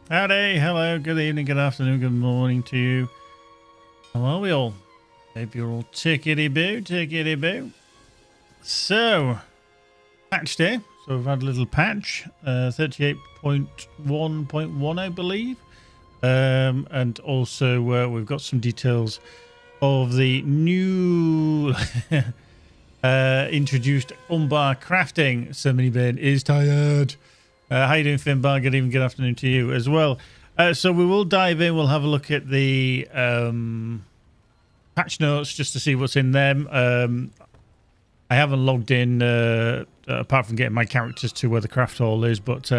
Howdy, hello, good evening, good afternoon, good morning to you. How are we all? Hope you're all tickety-boo, tickety-boo. So, patch day. So we've had a little patch, 38.1.1 I believe. And also we've got some details of the new introduced Umbar crafting. Somebody Ben is tired. How you doing, Finbar? Good evening, good afternoon to you as well. So we will dive in. We'll have a look at the patch notes just to see what's in them. I haven't logged in apart from getting my characters to where the craft hall is, but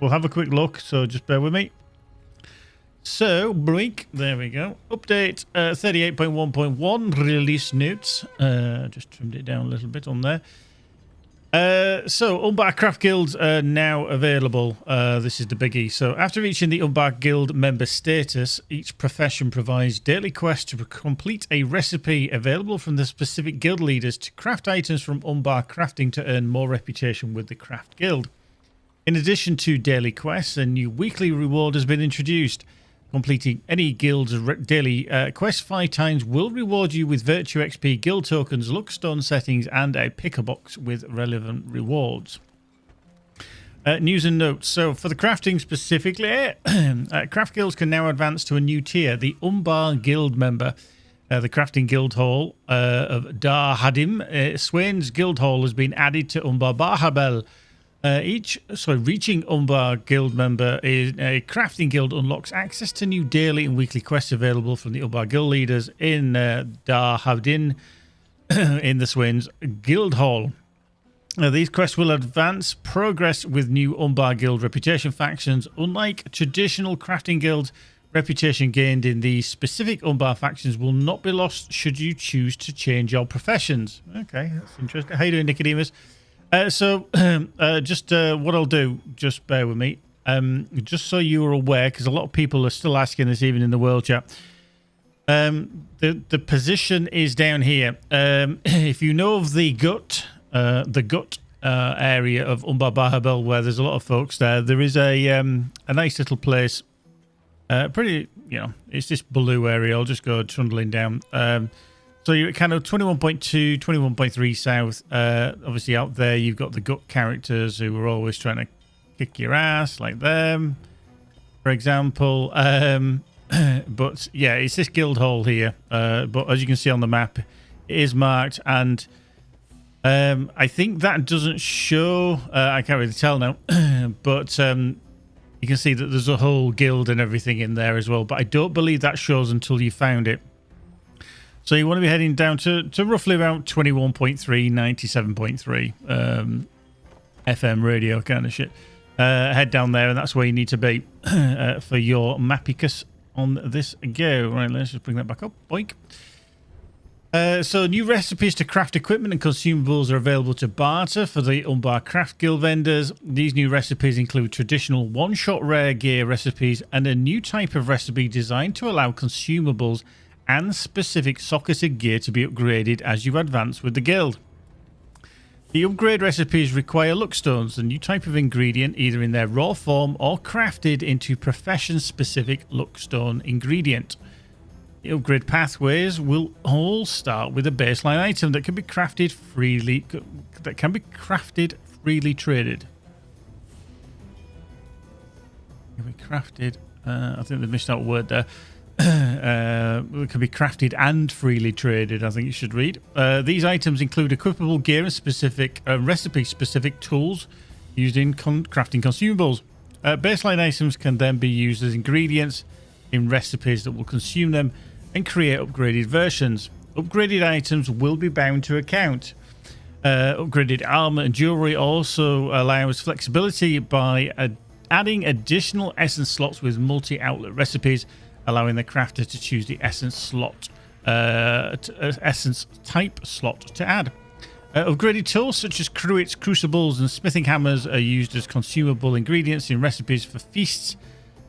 we'll have a quick look. So just bear with me. So, break. There we go. Update 38.1.1 release notes. Just trimmed it down a little bit on there. So Umbar Craft Guilds are now available. This is the biggie. So after reaching the Umbar Guild member status, each profession provides daily quests to complete a recipe available from the specific guild leaders to craft items from Umbar Crafting to earn more reputation with the Craft Guild. In addition to daily quests, a new weekly reward has been introduced. Completing any guild's daily quest 5 times will reward you with Virtue XP, guild tokens, Luckstone settings, and a picker box with relevant rewards. News and notes. So for the crafting specifically, craft guilds can now advance to a new tier, the Umbar Guild member. The crafting guild hall of Dar Hadim, Swain's guild hall, has been added to Umbar Bahabel. Reaching Umbar Guild member is a crafting guild unlocks access to new daily and weekly quests available from the Umbar Guild leaders in Dar Havdin in the Swains Guild Hall. These quests will advance progress with new Umbar Guild reputation factions. Unlike traditional crafting guilds, reputation gained in these specific Umbar factions will not be lost should you choose to change your professions. Okay, that's interesting. How you doing, Nicodemus? What I'll do, just bear with me, just so you are aware, because a lot of people are still asking this even in the world chat. The position is down here. If you know of the gut area of Umbar Bahabel, where there's a lot of folks there is a nice little place. Pretty, it's this blue area. I'll just go trundling down. So you're kind of 21.2, 21.3 south. Obviously out there you've got the gut characters who are always trying to kick your ass, like them, for example. But yeah, it's this guild hall here. But as you can see on the map, it is marked, and I think that doesn't show. I can't really tell now, but you can see that there's a whole guild and everything in there as well. But I don't believe that shows until you found it. So you want to be heading down to roughly about 21.3, 97.3 FM radio kind of shit. Head down there, and that's where you need to be for your Mapicus on this go. Right, let's just bring that back up. Boink. So new recipes to craft equipment and consumables are available to barter for the Umbar Craft Guild vendors. These new recipes include traditional one-shot rare gear recipes and a new type of recipe designed to allow consumables and specific socketed gear to be upgraded as you advance with the guild. The upgrade recipes require luckstones, a new type of ingredient either in their raw form or crafted into profession-specific luckstone ingredient. The upgrade pathways will all start with a baseline item that can be crafted freely traded. Can be crafted. I think they missed out a word there. It can be crafted and freely traded, I think you should read. These items include equipable gear and specific recipe-specific tools used in crafting consumables. Baseline items can then be used as ingredients in recipes that will consume them and create upgraded versions. Upgraded items will be bound to account. Upgraded armor and jewelry also allows flexibility by adding additional essence slots with multi-outlet recipes, allowing the crafter to choose the essence type slot to add. Upgraded tools such as cruets, crucibles, and smithing hammers are used as consumable ingredients in recipes for feasts,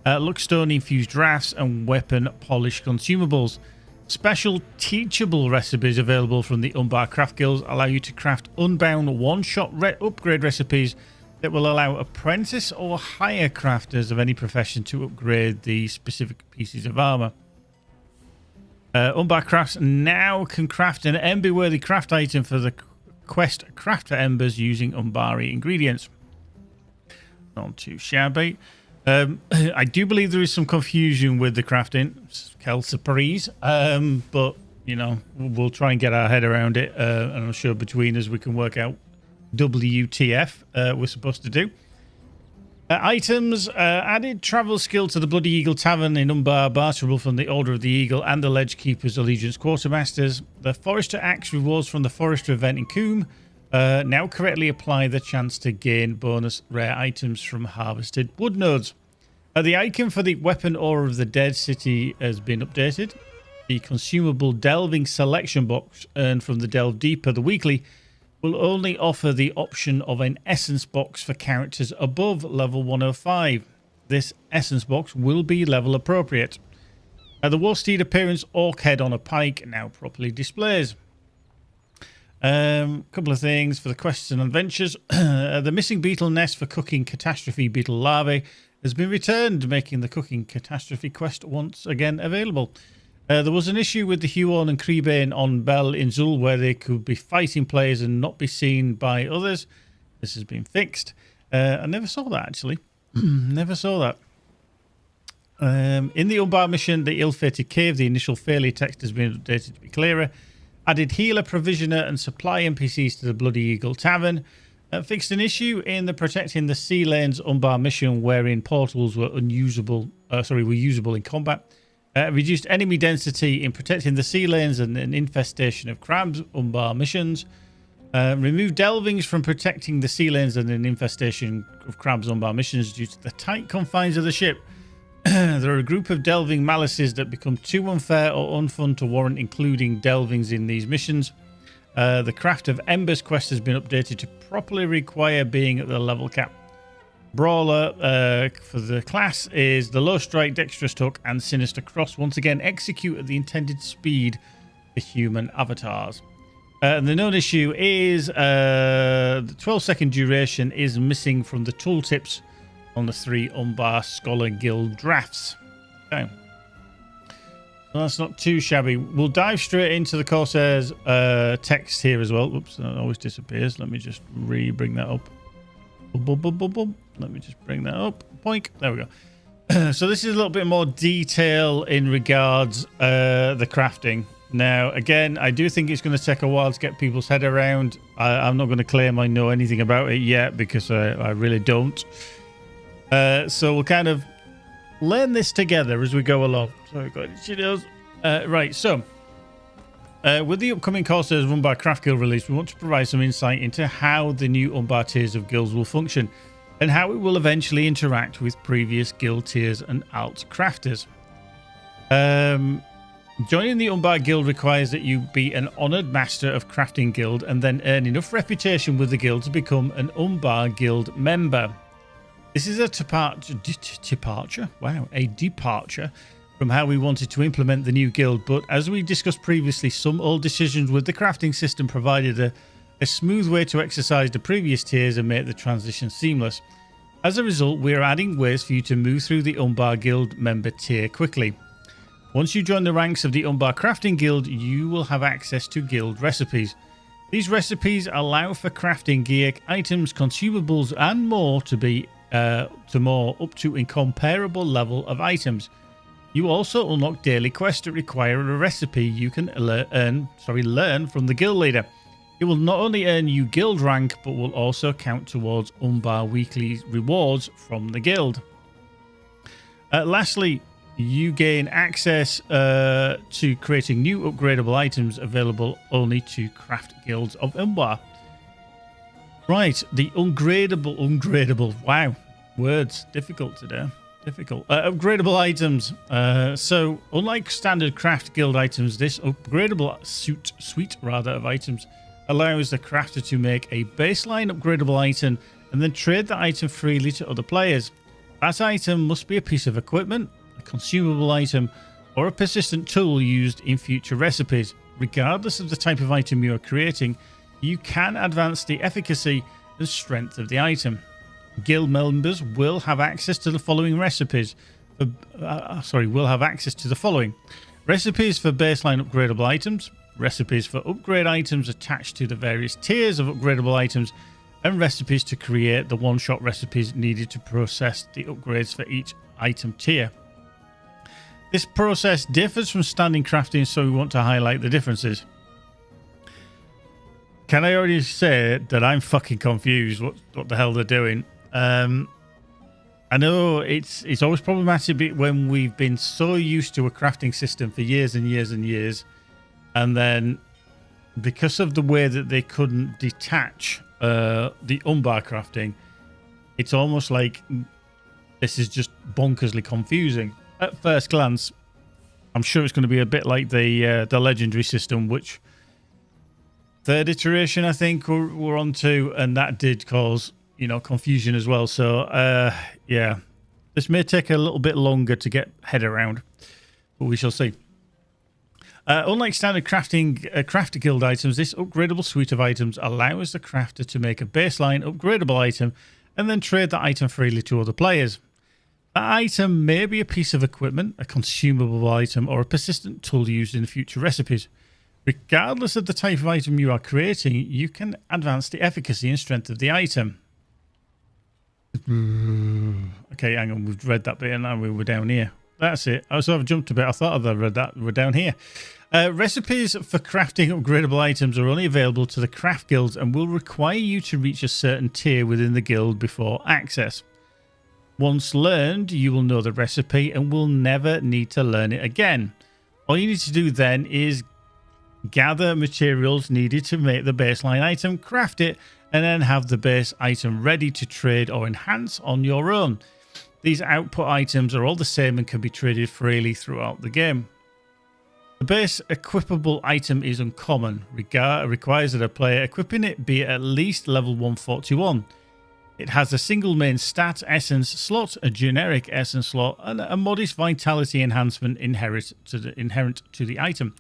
luckstone-infused drafts, and weapon polish consumables. Special teachable recipes available from the Umbar Craft Guilds allow you to craft unbound one-shot upgrade recipes that will allow apprentice or hire crafters of any profession to upgrade the specific pieces of armor. Umbar Crafts now can craft an Ember-worthy craft item for the quest Craft for Embers using Umbari ingredients. Not too shabby. I do believe there is some confusion with the crafting. Quelle surprise. But, you know, we'll try and get our head around it. And I'm sure between us we can work out WTF we're supposed to do. Items. Added travel skill to the Bloody Eagle Tavern in Umbar, barterable from the Order of the Eagle and the Ledge Keepers Allegiance Quartermasters. The Forester Axe rewards from the Forester event in Coombe now correctly apply the chance to gain bonus rare items from harvested wood nodes. The icon for the Weapon Aura of the Dead City has been updated. The consumable Delving Selection box earned from the Delve Deeper, the weekly, will only offer the option of an essence box for characters above level 105. This essence box will be level appropriate. The Warsteed appearance Orc head on a pike now properly displays. Couple of things for the quests and adventures. The missing beetle nest for cooking catastrophe beetle larvae has been returned, making the cooking catastrophe quest once again available. There was an issue with the Huon and Creebane on Bell in Zul where they could be fighting players and not be seen by others. This has been fixed. I never saw that, actually. Never saw that. In the Umbar mission, the Ill-Fated Cave, the initial failure text has been updated to be clearer. Added healer, provisioner and supply NPCs to the Bloody Eagle Tavern. Fixed an issue in the Protecting the Sea Lanes Umbar mission wherein portals were usable in combat. Reduced enemy density in Protecting the Sea Lanes and an infestation of crabs Umbar missions. Removed delvings from Protecting the Sea Lanes and an infestation of crabs Umbar missions due to the tight confines of the ship. There are a group of delving malices that become too unfair or unfun to warrant including delvings in these missions. The Craft of Embers quest has been updated to properly require being at the level cap. Brawler for the class is the Low Strike, Dexterous Hook and Sinister Cross. Once again, execute at the intended speed for human avatars. And the known issue is the 12-second duration is missing from the tooltips on the 3 Umbar Scholar Guild drafts. Okay. Well, that's not too shabby. We'll dive straight into the Corsair's text here as well. Oops, that always disappears. Let me just bring that up. Boom, boom, boom, boom. Let me just bring that up. Boink. There we go. So this is a little bit more detail in regards the crafting. Now, again, I do think it's going to take a while to get people's head around. I'm not going to claim I know anything about it yet because I really don't. So we'll kind of learn this together as we go along. So we've got right, so with the upcoming Corsairs Umbar Craft Guild release, we want to provide some insight into how the new Umbar tiers of guilds will function and how it will eventually interact with previous guild tiers and alt crafters. Joining the Umbar Guild requires that you be an honoured master of crafting guild and then earn enough reputation with the guild to become an Umbar Guild member. This is a departure from how we wanted to implement the new guild, but as we discussed previously, some old decisions with the crafting system provided a smooth way to exercise the previous tiers and make the transition seamless. As a result, we are adding ways for you to move through the Umbar Guild member tier quickly. Once you join the ranks of the Umbar Crafting Guild, you will have access to guild recipes. These recipes allow for crafting gear, items, consumables, and more to be up to incomparable level of items. You also unlock daily quests that require a recipe you can learn from the guild leader. It will not only earn you guild rank, but will also count towards Umbar weekly rewards from the guild. Lastly, you gain access to creating new upgradable items available only to craft guilds of Umbar. Right, the ungradable. Wow, words difficult today. Upgradable items. So, unlike standard craft guild items, this upgradable suite of items allows the crafter to make a baseline upgradable item and then trade the item freely to other players. That item must be a piece of equipment, a consumable item, or a persistent tool used in future recipes. Regardless of the type of item you are creating, you can advance the efficacy and strength of the item. Guild members will have access to the following recipes. Will have access to the following. Recipes for baseline upgradable items, recipes for upgrade items attached to the various tiers of upgradable items, and recipes to create the one-shot recipes needed to process the upgrades for each item tier. This process differs from standing crafting, so we want to highlight the differences. Can I already say that I'm fucking confused what the hell they're doing? I know it's always problematic when we've been so used to a crafting system for years and years and years, and then because of the way that they couldn't detach the Umbar crafting, it's almost like this is just bonkersly confusing. At first glance, I'm sure it's going to be a bit like the legendary system, which third iteration I think we're on to, and that did cause confusion as well. So yeah, this may take a little bit longer to get head around, but we shall see. Unlike standard crafter guild items, this upgradable suite of items allows the crafter to make a baseline upgradable item and then trade that item freely to other players. That item may be a piece of equipment, a consumable item, or a persistent tool used in future recipes. Regardless of the type of item you are creating, you can advance the efficacy and strength of the item. Okay, hang on, we've read that bit and now we were down here. That's it. I sort of jumped a bit. I thought I'd read that. We're down here. Recipes for crafting upgradable items are only available to the craft guilds and will require you to reach a certain tier within the guild before access. Once learned, you will know the recipe and will never need to learn it again. All you need to do then is gather materials needed to make the baseline item, craft it, and then have the base item ready to trade or enhance on your own. These output items are all the same and can be traded freely throughout the game. The base equipable item is uncommon. Requires that a player equipping it be at least level 141. It has a single main stat essence slot, a generic essence slot, and a modest vitality enhancement inherent to the item.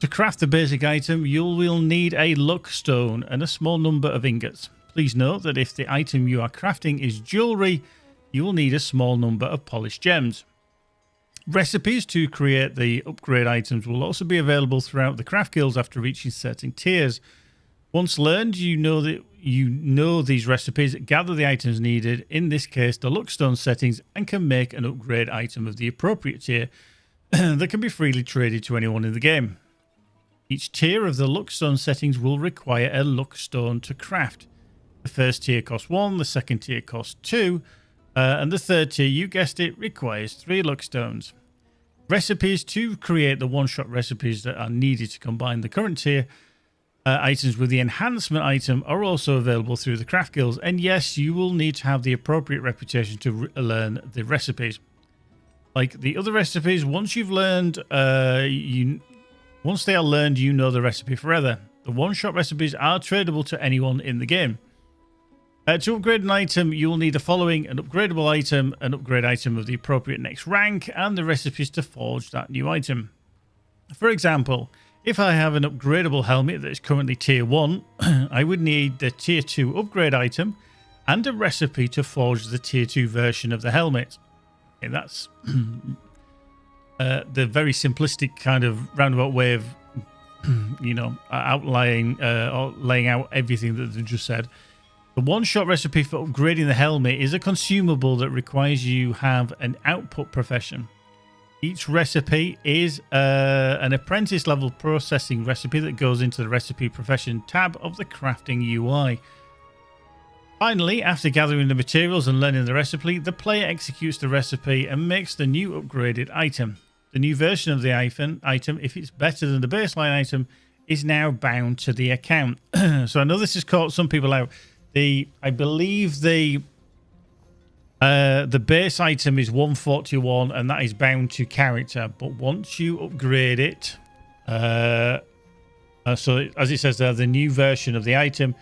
To craft the basic item, you will need a luck stone and a small number of ingots. Please note that if the item you are crafting is jewelry, you will need a small number of polished gems. Recipes to create the upgrade items will also be available throughout the craft guilds after reaching certain tiers. Once learned, you know these recipes, gather the items needed, in this case the luckstone settings, and can make an upgrade item of the appropriate tier that can be freely traded to anyone in the game. Each tier of the luckstone settings will require a luckstone to craft. The first tier costs 1, the second tier costs 2, and the third tier, you guessed it, requires 3 luckstones. Recipes to create the one-shot recipes that are needed to combine the current tier items with the enhancement item are also available through the craft guilds, and yes, you will need to have the appropriate reputation to learn the recipes. Like the other recipes, once you've learned, once they are learned, you know the recipe forever. The one-shot recipes are tradable to anyone in the game. To upgrade an item, you will need the following: an upgradable item, an upgrade item of the appropriate next rank, and the recipes to forge that new item. For example, if I have an upgradable helmet that is currently tier 1, I would need the tier 2 upgrade item and a recipe to forge the tier 2 version of the helmet. Okay, that's the very simplistic kind of roundabout way of, outlining or laying out everything that they just said. The one-shot recipe for upgrading the helmet is a consumable that requires you have an output profession. Each recipe is an apprentice-level processing recipe that goes into the recipe profession tab of the crafting UI. Finally, after gathering the materials and learning the recipe, the player executes the recipe and makes the new upgraded item. The new version of the item, if it's better than the baseline item, is now bound to the account. So I know this has caught some people out. I believe the base item is 141 and that is bound to character, but once you upgrade it, so as it says there, the new version of the item,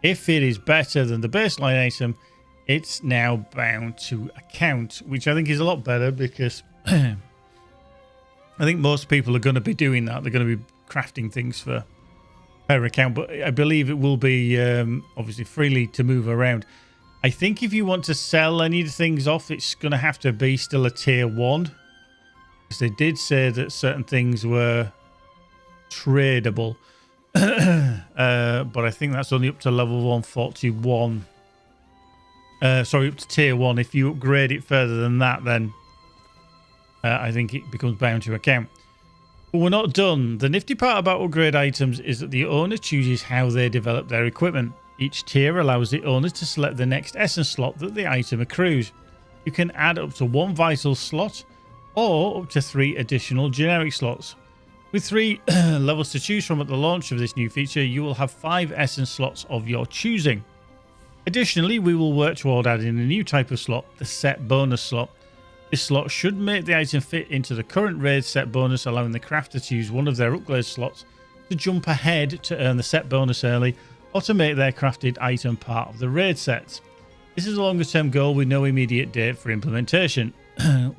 if it is better than the baseline item, it's now bound to account, which I think is a lot better because I think most people are going to be doing that. They're going to be crafting things for per account, but I believe it will be obviously freely to move around. I think if you want to sell any of the things off, it's going to have to be still a tier 1. Because they did say that certain things were tradable. But I think that's only up to level 141. Sorry, up to tier 1. If you upgrade it further than that, then I think it becomes bound to account. But we're not done. The nifty part about upgrade items is that the owner chooses how they develop their equipment. Each tier allows the owner to select the next essence slot that the item accrues. You can add up to 1 vital slot or up to 3 additional generic slots. With 3 levels to choose from at the launch of this new feature, you will have 5 essence slots of your choosing. Additionally, we will work toward adding a new type of slot, the set bonus slot. This slot should make the item fit into the current raid set bonus, allowing the crafter to use one of their upgrade slots to jump ahead to earn the set bonus early, or to make their crafted item part of the raid sets. This is a longer term goal with no immediate date for implementation.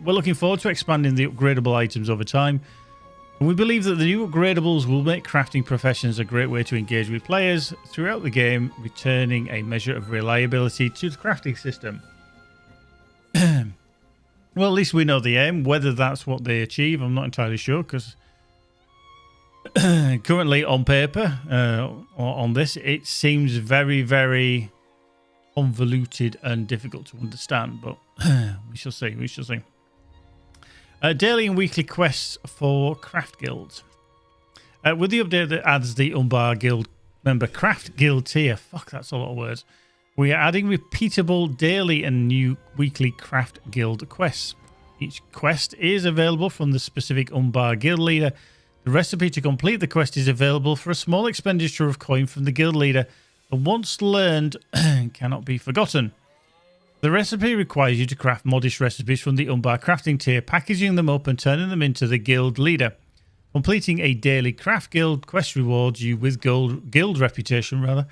We're looking forward to expanding the upgradable items over time, and we believe that the new upgradables will make crafting professions a great way to engage with players throughout the game, returning a measure of reliability to the crafting system. Well, at least we know the aim. Whether that's what they achieve, I'm not entirely sure, because currently on paper, on this, it seems very, very convoluted and difficult to understand, but we shall see. We shall see. Daily and weekly quests for craft guilds. With the update that adds the Umbar guild member craft guild tier, fuck, that's a lot of words. We are adding repeatable daily and new weekly craft guild quests. Each quest is available from the specific Umbar guild leader. The recipe to complete the quest is available for a small expenditure of coin from the guild leader, and once learned, cannot be forgotten. The recipe requires you to craft modest recipes from the Umbar crafting tier, packaging them up and turning them into the guild leader. Completing a daily craft guild quest rewards you with guild reputation,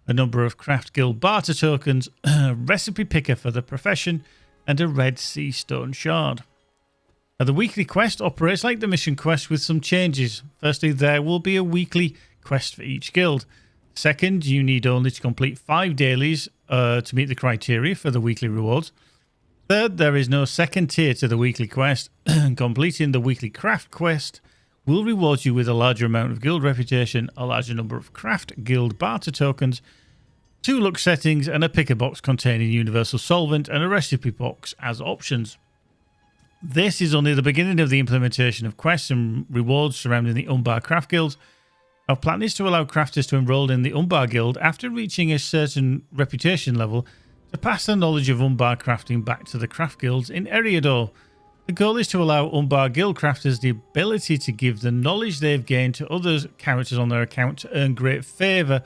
a number of craft guild barter tokens, a recipe picker for the profession, and a red sea stone shard. Now, the weekly quest operates like the mission quest with some changes. Firstly, there will be a weekly quest for each guild. Second, you need only to complete 5 dailies to meet the criteria for the weekly rewards. Third, there is no second tier to the weekly quest. Completing the weekly craft quest will reward you with a larger amount of guild reputation, a larger number of craft guild barter tokens, 2 luck settings, and a picker box containing universal solvent and a recipe box as options. This is only the beginning of the implementation of quests and rewards surrounding the Umbar Craft Guild. Our plan is to allow crafters to enroll in the Umbar Guild after reaching a certain reputation level to pass the knowledge of Umbar crafting back to the craft guilds in Eriador. The goal is to allow Umbar Guild crafters the ability to give the knowledge they've gained to other characters on their account to earn great favour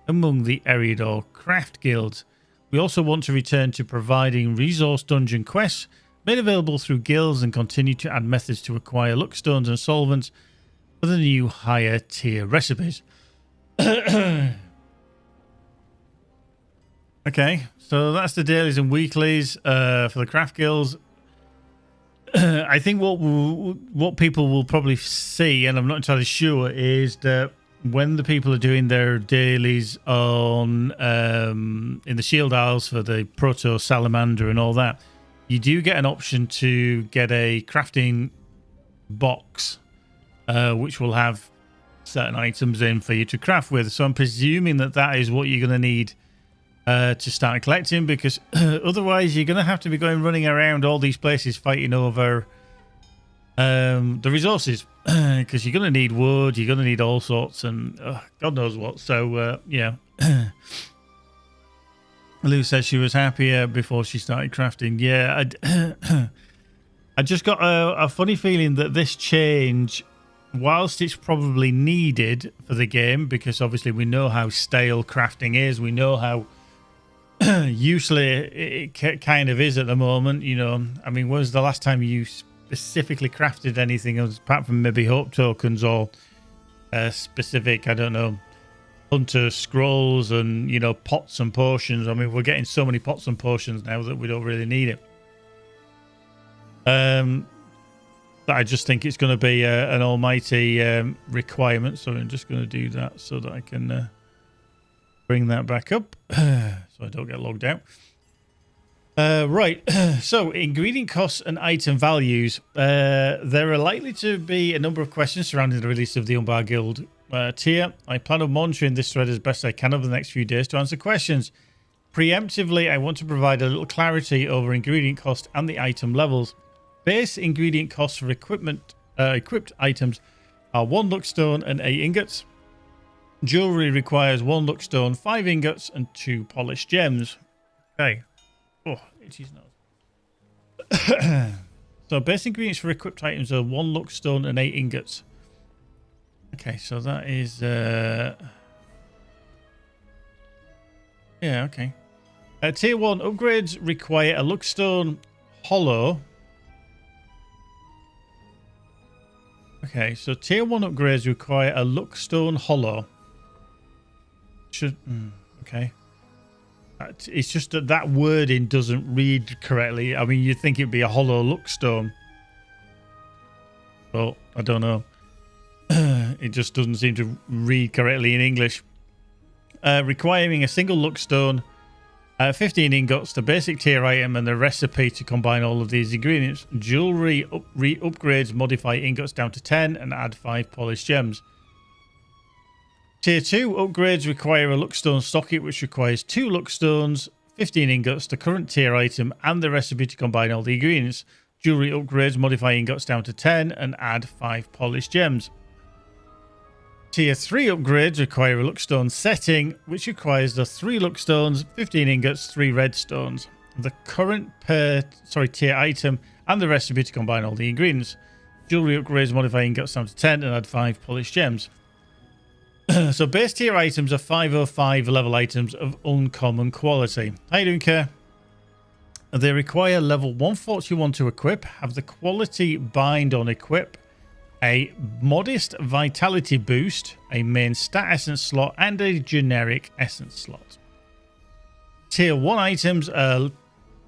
among the Eriador craft guilds. We also want to return to providing resource dungeon quests made available through guilds and continue to add methods to acquire luck stones and solvents for the new higher tier recipes. Okay, so that's the dailies and weeklies for the craft guilds. I think what people will probably see, and I'm not entirely sure, is that when the people are doing their dailies on in the Shield Isles for the Proto Salamander and all that, you do get an option to get a crafting box, which will have certain items in for you to craft with. So I'm presuming that that is what you're going to need to start collecting, because otherwise you're going to have to be running around all these places fighting over the resources, because you're going to need wood, you're going to need all sorts, and God knows what. So yeah. Lou says she was happier before she started crafting. Yeah, I just got a funny feeling that this change, whilst it's probably needed for the game, because obviously we know how stale crafting is, we know how useless it kind of is at the moment. You know, I mean, when was the last time you specifically crafted anything else, apart from maybe hope tokens or specific, I don't know, hunter scrolls and, you know, pots and potions? I mean, we're getting so many pots and potions now that we don't really need it. But I just think it's going to be an almighty requirement. So I'm just going to do that so that I can bring that back up so I don't get logged out. Right. So, ingredient costs and item values. There are likely to be a number of questions surrounding the release of the Umbar Guild tier. I plan on monitoring this thread as best I can over the next few days to answer questions. Preemptively, I want to provide a little clarity over ingredient cost and the item levels. Base ingredient costs for equipped items are 1 luckstone and 8 ingots. Jewelry requires 1 luckstone, 5 ingots, and 2 polished gems. Okay. Oh, itchy nose. So base ingredients for equipped items are 1 luckstone and 8 ingots. Okay, so that is... Yeah, okay. Tier 1 upgrades require a luckstone hollow. Okay, so tier 1 upgrades require a luckstone hollow. Okay. It's just that wording doesn't read correctly. I mean, you'd think it'd be a hollow luckstone. Well, I don't know. It just doesn't seem to read correctly in English. Requiring a single luckstone, 15 ingots, the basic tier item, and the recipe to combine all of these ingredients. Jewelry upgrades modify ingots down to 10 and add 5 polished gems. Tier 2 upgrades require a luckstone socket, which requires 2 luckstones, 15 ingots, the current tier item, and the recipe to combine all the ingredients. Jewelry upgrades modify ingots down to 10 and add 5 polished gems. Tier 3 upgrades require a luckstone setting, which requires the 3 luckstones, 15 ingots, 3 redstones, the current tier item, and the recipe to combine all the ingredients. Jewelry upgrades modify ingots down to 10 and add 5 polished gems. So base tier items are 505 level items of uncommon quality. How you doing, Kerr? They require level 141 to equip, have the quality bind on equip, a modest vitality boost, a main stat essence slot, and a generic essence slot. Tier 1 items are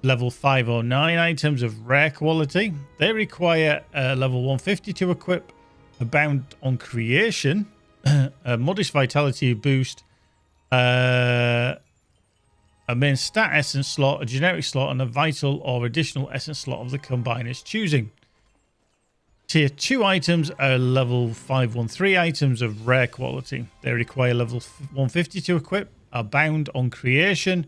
level 509 items of rare quality. They require level 150 to equip, a bound on creation, a modest vitality boost, a main stat essence slot, a generic slot, and a vital or additional essence slot of the combiner's choosing. Tier 2 items are level 513 items of rare quality. They require level 150 to equip, are bound on creation,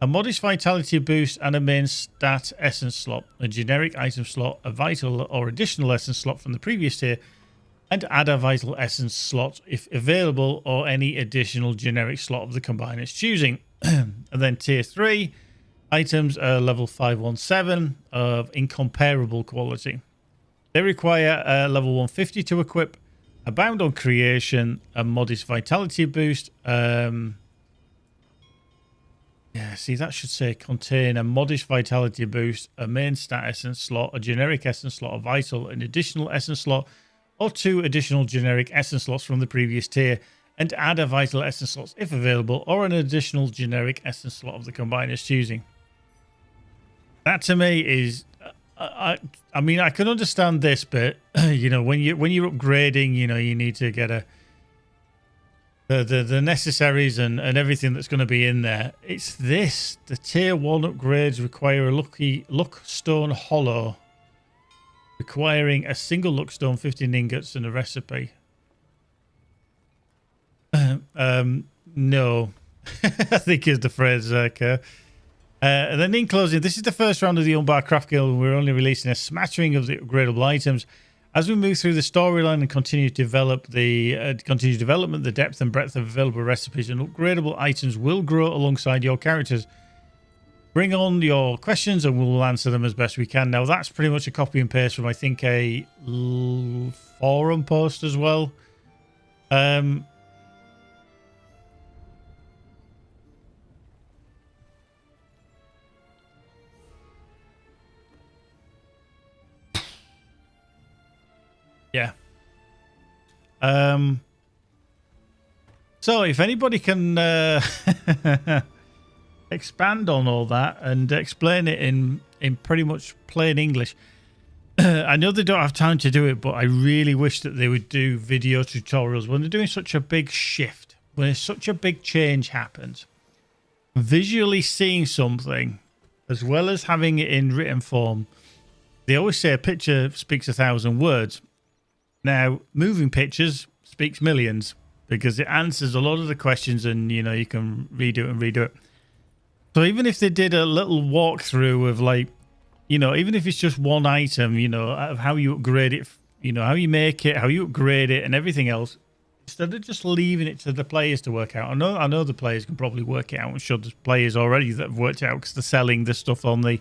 a modest vitality boost, and a main stat essence slot, a generic item slot, a vital or additional essence slot from the previous tier, and add a vital essence slot if available, or any additional generic slot of the combiner's choosing. And then tier 3 items are level 517 of incomparable quality. They require a level 150 to equip, a bound on creation, a modest vitality boost. Yeah, see, that should say contain a modest vitality boost, a main stat essence slot, a generic essence slot, a vital, an additional essence slot, or 2 additional generic essence slots from the previous tier, and add a vital essence slot if available, or an additional generic essence slot of the combiner's choosing. That to me is, I mean, I can understand this bit. You know, when you're upgrading, you know, you need to get the necessaries and everything that's going to be in there. It's this. The tier 1 upgrades require a luckstone hollow, requiring a single luckstone, 15 ingots, and a recipe. No. I think is the phrase, Kerr. And then in closing, this is the first round of the Umbar Craft Guild, and we're only releasing a smattering of the upgradable items. As we move through the storyline and continue to develop the development, the depth and breadth of available recipes and upgradable items will grow alongside your characters. Bring on your questions and we'll answer them as best we can. Now, that's pretty much a copy and paste from, I think, a forum post as well. Yeah. So if anybody can expand on all that and explain it in pretty much plain English. I know they don't have time to do it, but I really wish that they would do video tutorials when they're doing such a big shift, when such a big change happens. Visually seeing something as well as having it in written form. They always say a picture speaks 1,000 words. Now, moving pictures speaks millions because it answers a lot of the questions, and you know you can redo it and redo it. So even if they did a little walkthrough of, like, you know, even if it's just one item, you know, of how you upgrade it, you know, how you make it, how you upgrade it, and everything else, instead of just leaving it to the players to work out. I know the players can probably work it out. I'm sure there's players already that have worked it out because they're selling the stuff on the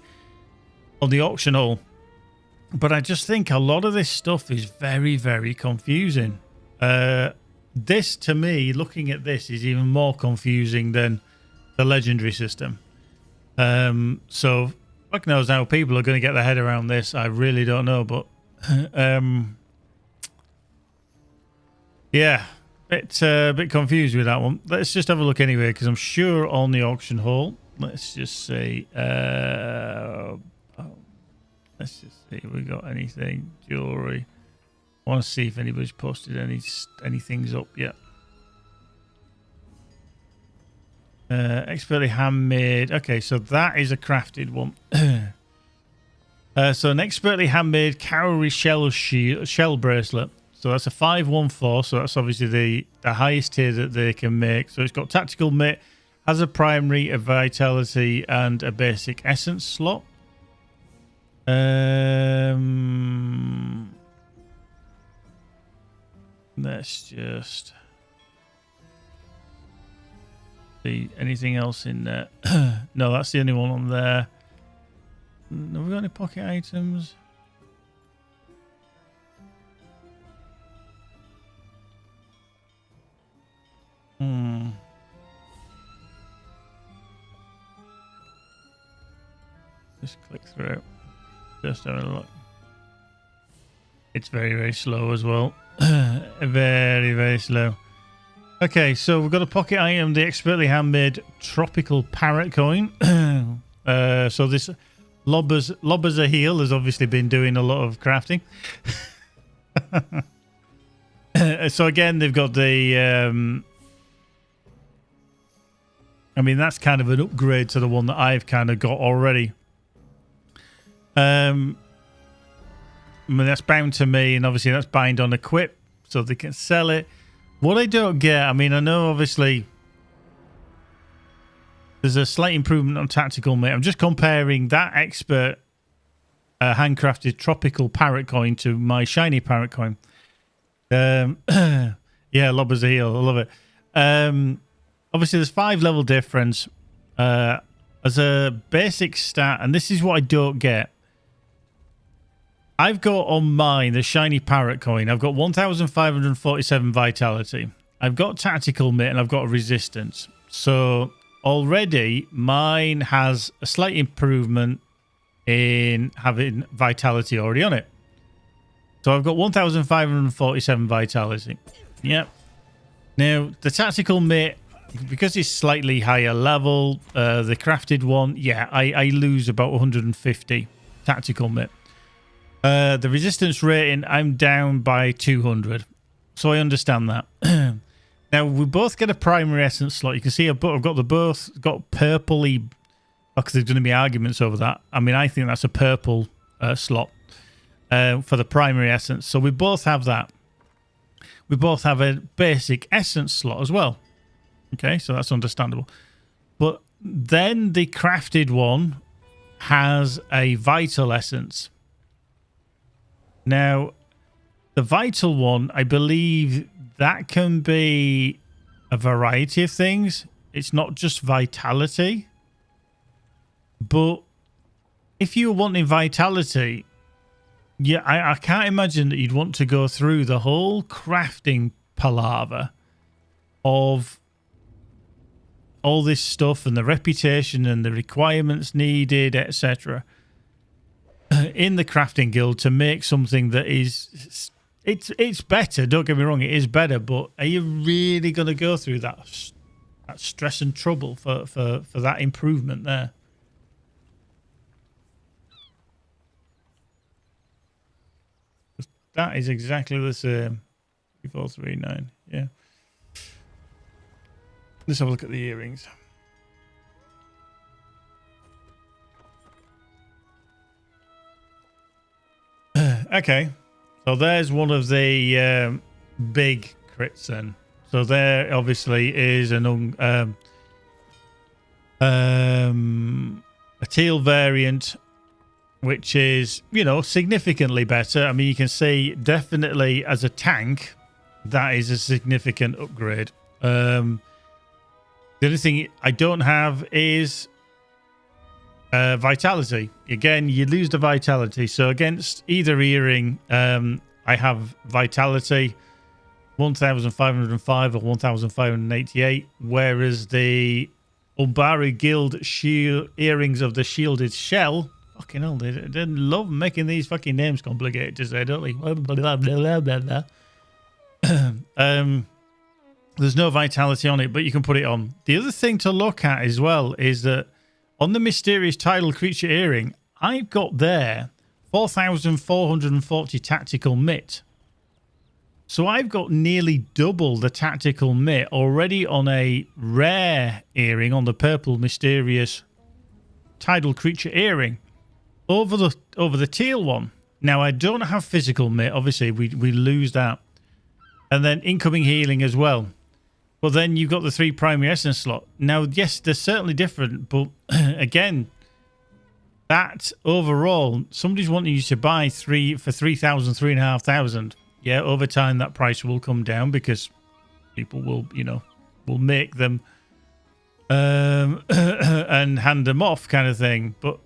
auction hall. But I just think a lot of this stuff is very, very confusing. This, to me, looking at this, is even more confusing than the legendary system. So fuck knows how people are going to get their head around this. I really don't know, but yeah, a bit confused with that one. Let's just have a look anyway, because I'm sure on the auction hall. Let's just see. Let's just see if we got anything. Jewelry. I want to see if anybody's posted any things up yet. Expertly handmade. Okay, so that is a crafted one. So an expertly handmade cowrie shell bracelet. So that's a 514. So that's obviously the highest tier that they can make. So it's got tactical mitt, has a primary, a vitality, and a basic essence slot. Let's just see anything else in there. No, that's the only one on there. Have we got any pocket items? Just click through. Just have a look. It's very, very slow as well. Very, very slow. Okay, so we've got a pocket item, the expertly handmade tropical parrot coin. So this lobbers a heel has obviously been doing a lot of crafting. So again, they've got the I mean, that's kind of an upgrade to the one that I've kind of got already. I mean, that's bound to me, and obviously that's bind on equip, so they can sell it. What I don't get, I mean, I know obviously there's a slight improvement on tactical mate. I'm just comparing that expert handcrafted tropical parrot coin to my shiny parrot coin. Yeah, lobbers a heel. I love it. Obviously, there's 5 level difference. As a basic stat, and this is what I don't get. I've got on mine, the shiny parrot coin, I've got 1,547 vitality. I've got tactical mitt and I've got resistance. So already mine has a slight improvement in having vitality already on it. So I've got 1,547 vitality. Yep. Now, the tactical mitt, because it's slightly higher level, the crafted one, yeah, I lose about 150 tactical mitt. The resistance rating, I'm down by 200. So I understand that. Now, we both get a primary essence slot. You can see I've got purpley, because there's going to be arguments over that. I mean, I think that's a purple slot for the primary essence. So we both have that. We both have a basic essence slot as well. Okay, so that's understandable. But then the crafted one has a vital essence. Now, the vital one, I believe that can be a variety of things. It's not just vitality. But if you're wanting vitality, yeah, I can't imagine that you'd want to go through the whole crafting palaver of all this stuff and the reputation and the requirements needed, etc. in the crafting guild to make something that is it's better. Don't get me wrong, it is better, but are you really going to go through that stress and trouble for that improvement there? That is exactly the same. 3439. Yeah. Let's have a look at the earrings. Okay. So there's one of the big crits then. So there obviously is a teal variant, which is, you know, significantly better. I mean, you can see definitely as a tank, that is a significant upgrade. The only thing I don't have is vitality. Again, you lose the vitality. So against either earring, I have vitality 1,505 or 1,588, whereas the Umbar Guild shield earrings of the shielded shell, fucking hell, they love making these fucking names complicated to say, don't they? There's no vitality on it, but you can put it on. The other thing to look at as well is that on the mysterious tidal creature earring, I've got there 4,440 tactical mitt. So I've got nearly double the tactical mitt already on a rare earring on the purple mysterious tidal creature earring over the teal one. Now I don't have physical mitt, obviously we lose that. And then incoming healing as well. But then you've got the 3 primary essence slot. Now, yes, they're certainly different, but again, that overall, somebody's wanting you to buy 3 for 3,000, 3,500. Yeah, over time that price will come down because people will, you know, will make them and hand them off kind of thing. But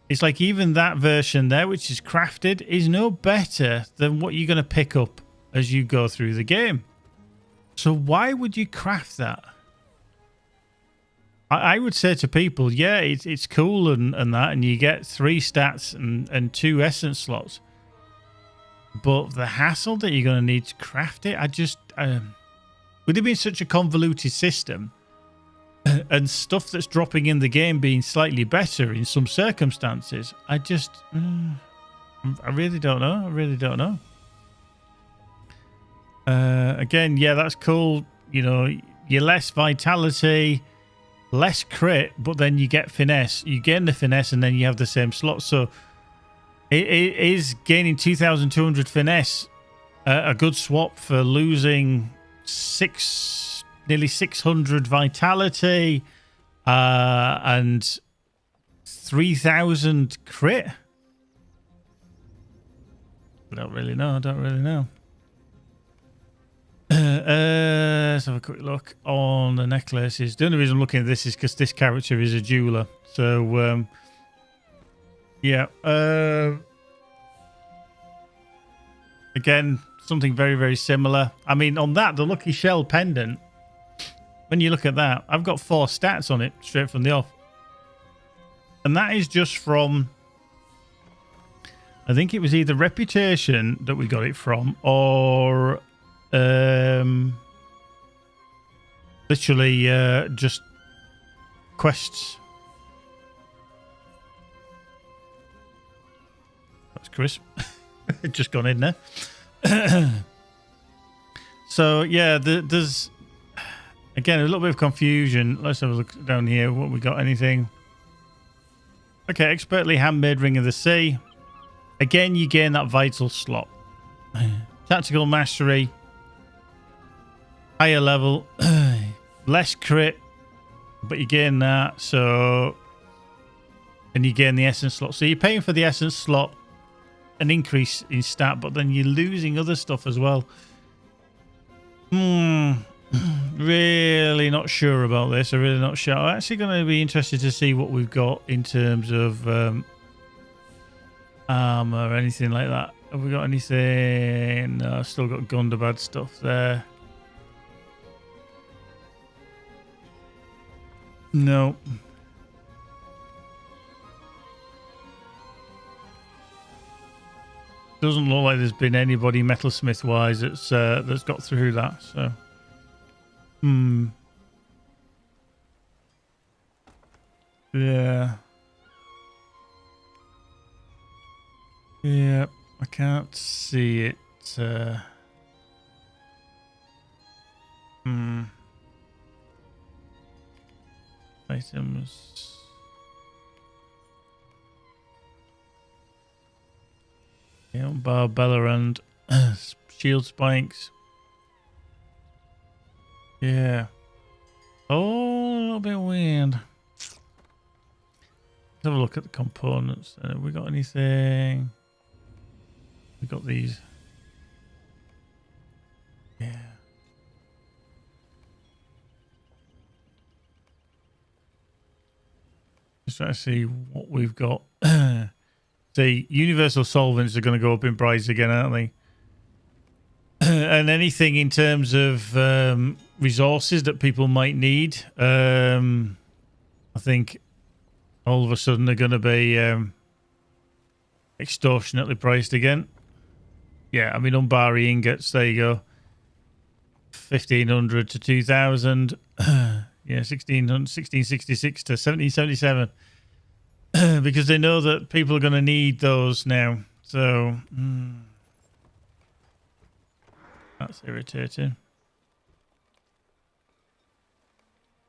it's like even that version there, which is crafted, is no better than what you're going to pick up as you go through the game. So why would you craft that? I would say to people, yeah, it's cool and that, and you get 3 stats and 2 essence slots. But the hassle that you're going to need to craft it, I just... with it being such a convoluted system, and stuff that's dropping in the game being slightly better in some circumstances, I just... I really don't know. I really don't know. Again, yeah, that's cool. You know, you're less vitality, less crit, but then you get finesse. You gain the finesse and then you have the same slot. So it is gaining 2,200 finesse, a good swap for losing nearly 600 vitality and 3,000 crit. I don't really know. Let's have a quick look on the necklaces. The only reason I'm looking at this is because this character is a jeweler. So, yeah. Again, something very, very similar. I mean, on that, the Lucky Shell pendant, when you look at that, I've got 4 stats on it straight from the off. And that is just from... I think it was either Reputation that we got it from, or... literally just quests. That's Chris. Just gone in there. So yeah, there's again a little bit of confusion. Let's have a look down here. What we got? Anything? Okay, expertly handmade Ring of the Sea. Again, you gain that vital slot. Tactical mastery. Higher level, less crit, but you gain that. So, and you gain the essence slot. So you're paying for the essence slot, an increase in stat, but then you're losing other stuff as well. Really not sure about this. I'm really not sure. I'm actually going to be interested to see what we've got in terms of armor or anything like that. Have we got anything? No, I've still got Gundabad stuff there. No. Doesn't look like there's been anybody metalsmith wise that's got through that. So, yeah, yeah. I can't see it. Items. Yeah, Umbar, Bella, and shield spikes. Yeah. Oh, a little bit weird. Let's have a look at the components. Have we got anything? We got these. Yeah. Just trying to see what we've got. The universal solvents are going to go up in price again, aren't they? And anything in terms of resources that people might need, I think all of a sudden they're going to be extortionately priced again. Yeah, I mean, Umbari ingots, there you go. 1,500 to 2,000. Yeah, 1666 to 1777. Because they know that people are going to need those now. So, that's irritating.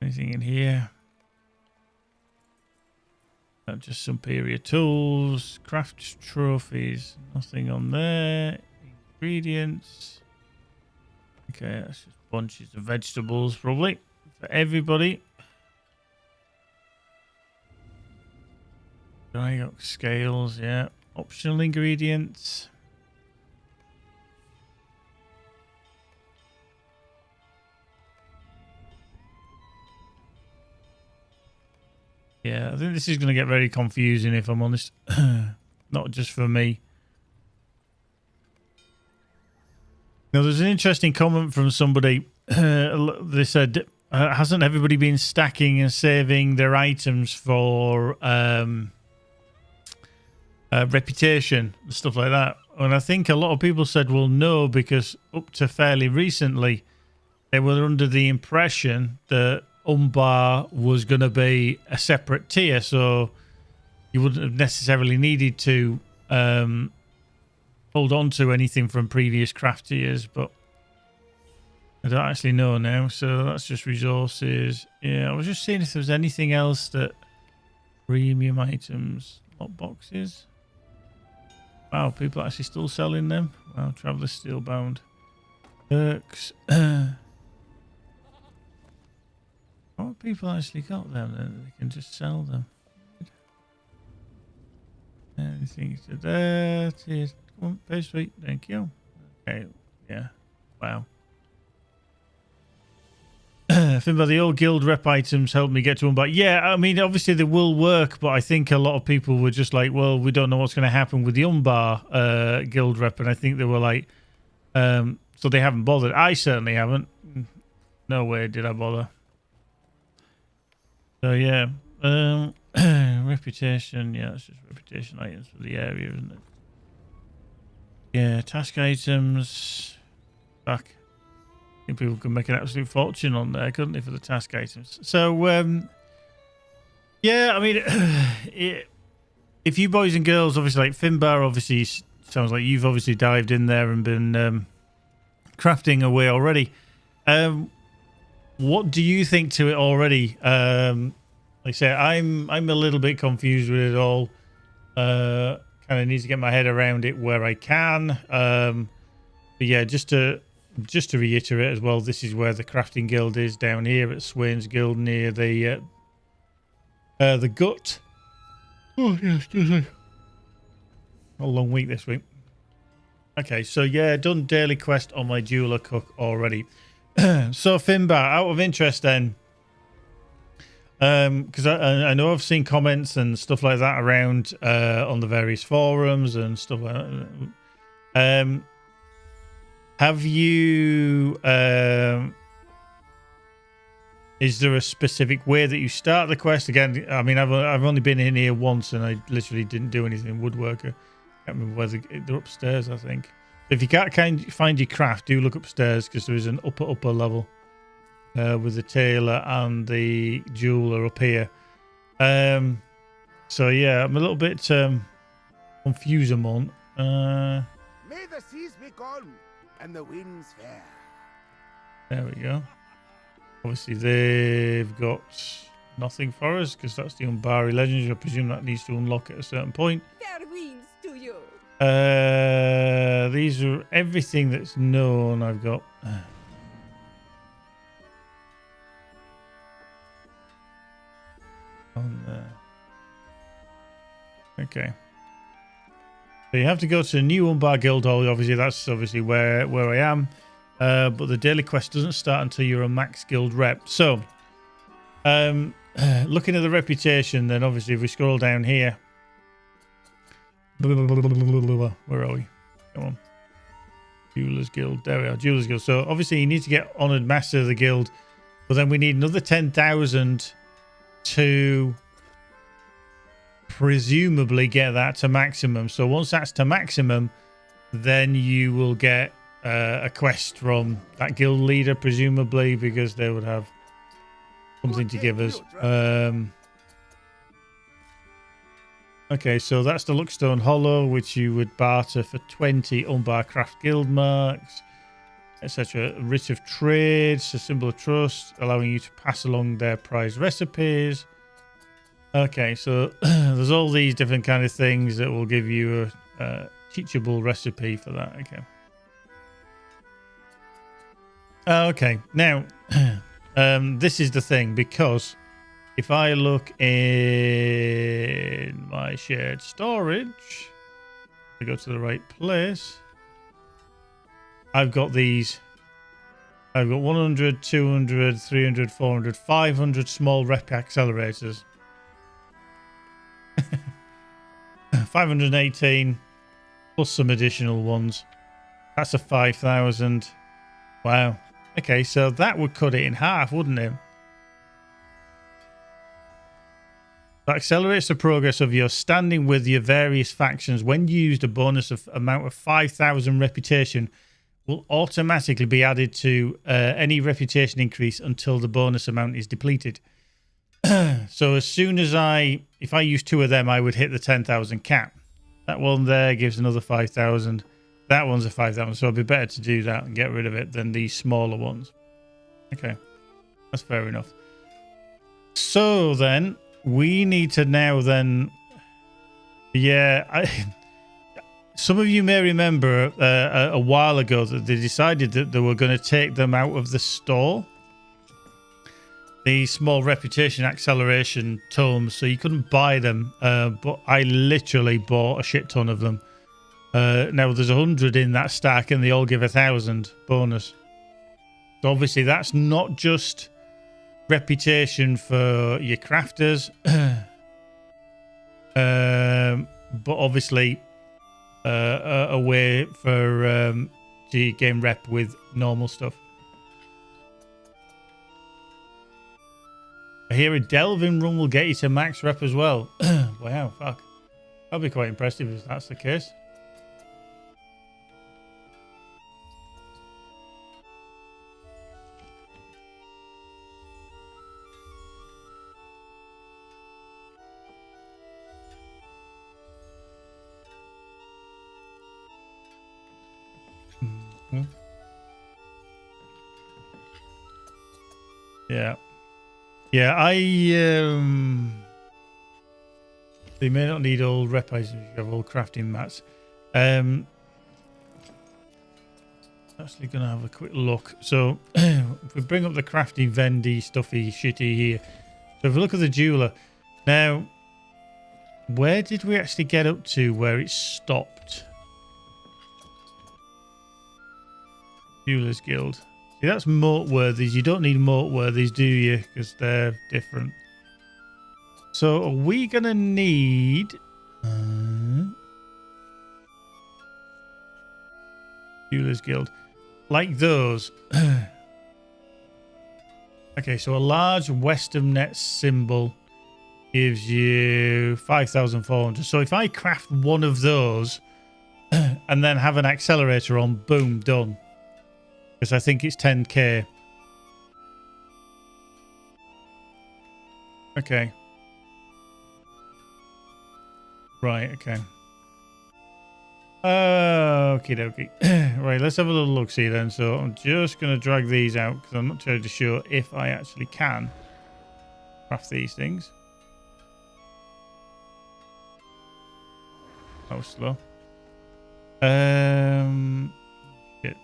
Anything in here? Just superior tools, craft trophies, nothing on there. Ingredients. Okay, that's just bunches of vegetables, probably for everybody. Dry oak scales, yeah. Optional ingredients. Yeah, I think this is going to get very confusing if I'm honest. Not just for me. Now, there's an interesting comment from somebody. They said, hasn't everybody been stacking and saving their items for reputation and stuff like that? And I think a lot of people said, well, no, because up to fairly recently, they were under the impression that Umbar was going to be a separate tier, so you wouldn't have necessarily needed to hold on to anything from previous craft tiers, but I don't actually know now. So that's just resources. Yeah, I was just seeing if there was anything else that premium items, lot boxes. Wow, people are actually still selling them. Wow, Traveller Steelbound. Perks. What have people actually got them then? They can just sell them. Anything to that? Come on, pay sweet. Thank you. Okay, yeah. Wow. Finbar, the old guild rep items helped me get to Umbar. Yeah, I mean, obviously they will work, but I think a lot of people were just like, well, we don't know what's going to happen with the Umbar guild rep, and I think they were like, so they haven't bothered. I certainly haven't. No way did I bother. So yeah, reputation. Yeah, it's just reputation items for the area, isn't it? Yeah, task items. Back. I think people could make an absolute fortune on there, couldn't they, for the task items? So yeah, I mean, if you boys and girls, obviously, like Finbar, obviously sounds like you've obviously dived in there and been crafting away already. What do you think to it already? Like I say, I'm a little bit confused with it all. Kind of need to get my head around it where I can. But yeah, just to reiterate as well, this is where the crafting guild is, down here at Swain's Guild near the gut. Oh yeah, excuse me. A long week this week. Okay, so yeah, done daily quest on my jeweler cook already. So Finbar, out of interest then, because I know I've seen comments and stuff like that around on the various forums and stuff like that. Have you is there a specific way that you start the quest? Again, I mean, I've only been in here once and I literally didn't do anything. Woodworker, can't remember whether they're upstairs, I think. If you can't find your craft, do look upstairs, because there is an upper level with the tailor and the jeweler up here. So yeah, I'm a little bit confused, May the seas be calm and the winds fair. There we go. Obviously, they've got nothing for us because that's the Umbari Legends. I presume that needs to unlock at a certain point. Fair winds to you. These are everything that's known. I've got. On there. Okay. So you have to go to the new Umbar Guild Hall. Obviously, that's obviously where I am. But the daily quest doesn't start until you're a max guild rep. So, looking at the reputation, then obviously if we scroll down here. Where are we? Come on. Jewelers Guild. There we are. Jewelers Guild. So obviously you need to get Honoured Master of the Guild. But then we need another 10,000 to presumably get that to maximum. So once that's to maximum, then you will get a quest from that guild leader, presumably, because they would have something to give us. Okay, so that's the Luckstone Hollow, which you would barter for 20 Umbar Craft Guild marks, etc. Writ of Trade, a symbol of trust, allowing you to pass along their prized recipes. Okay, so there's all these different kind of things that will give you a teachable recipe for that. Okay. Okay, now this is the thing, because if I look in my shared storage, I go to the right place. I've got these. I've got 100, 200, 300, 400, 500 small rep accelerators. 518 plus some additional ones. That's a 5,000. Wow. Okay, so that would cut it in half, wouldn't it? That accelerates the progress of your standing with your various factions. When used, a bonus of amount of 5,000 reputation will automatically be added to any reputation increase until the bonus amount is depleted. So as soon as if I use 2 of them, I would hit the 10,000 cap. That one there gives another 5,000. That one's a 5,000. So it'd be better to do that and get rid of it than these smaller ones. Okay, that's fair enough. So then we need to now then, some of you may remember a while ago that they decided that they were going to take them out of the store. The small reputation acceleration tomes, so you couldn't buy them, but I literally bought a shit ton of them. Now there's 100 in that stack and they all give 1,000 bonus. So obviously that's not just reputation for your crafters, but obviously a way for to gain rep with normal stuff. I hear a delving run will get you to max rep as well. Wow, fuck. That'll be quite impressive if that's the case. Yeah. Yeah, they may not need all rep items if you have all crafting mats. Actually gonna have a quick look. So if we bring up the crafty, vendy, stuffy, shitty here. So if we look at the jeweler. Now, where did we actually get up to where it stopped? Jewelers Guild. See, that's Moatworthies. You don't need Moatworthies, do you? Because they're different. So are we going to need... Jewelers Guild. Like those. Okay, so a large Western net symbol gives you 5,400. So if I craft one of those and then have an accelerator on, boom, done. Because I think it's 10k. Okay. Right, okay. Okie dokie. Right, let's have a little look see then. So I'm just going to drag these out because I'm not totally sure if I actually can craft these things. That was slow. Shit.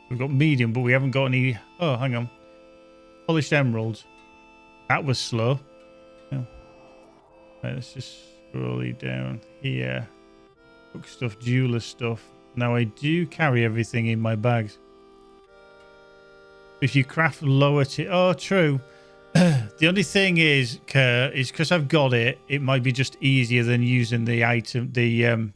We've got medium, but we haven't got any. Oh, hang on. Polished emeralds. That was slow. Yeah. Right, let's just scroll it down here. Book stuff, jeweler stuff. Now I do carry everything in my bags. If you craft lower tier, oh, true. The only thing is, Kerr, is because I've got it. It might be just easier than using the item, the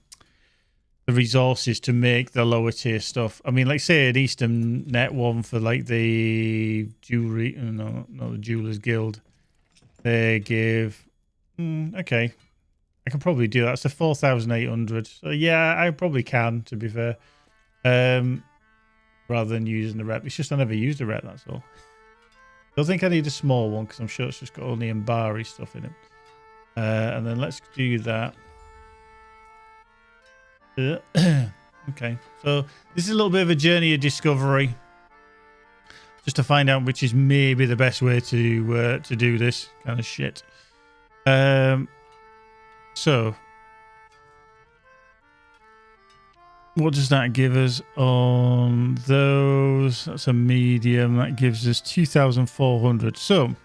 resources to make the lower tier stuff. I mean, like say an Eastern Net one for like the jewelry, no, not the Jewelers Guild. They give, okay, I can probably do that. It's a 4,800. So yeah, I probably can. To be fair, rather than using the rep, it's just I never used the rep. That's all. I don't think I need a small one because I'm sure it's just got only Umbar stuff in it. And then let's do that. Okay, so this is a little bit of a journey of discovery, just to find out which is maybe the best way to do this kind of shit. So what does that give us on those? That's a medium. That gives us 2,400. So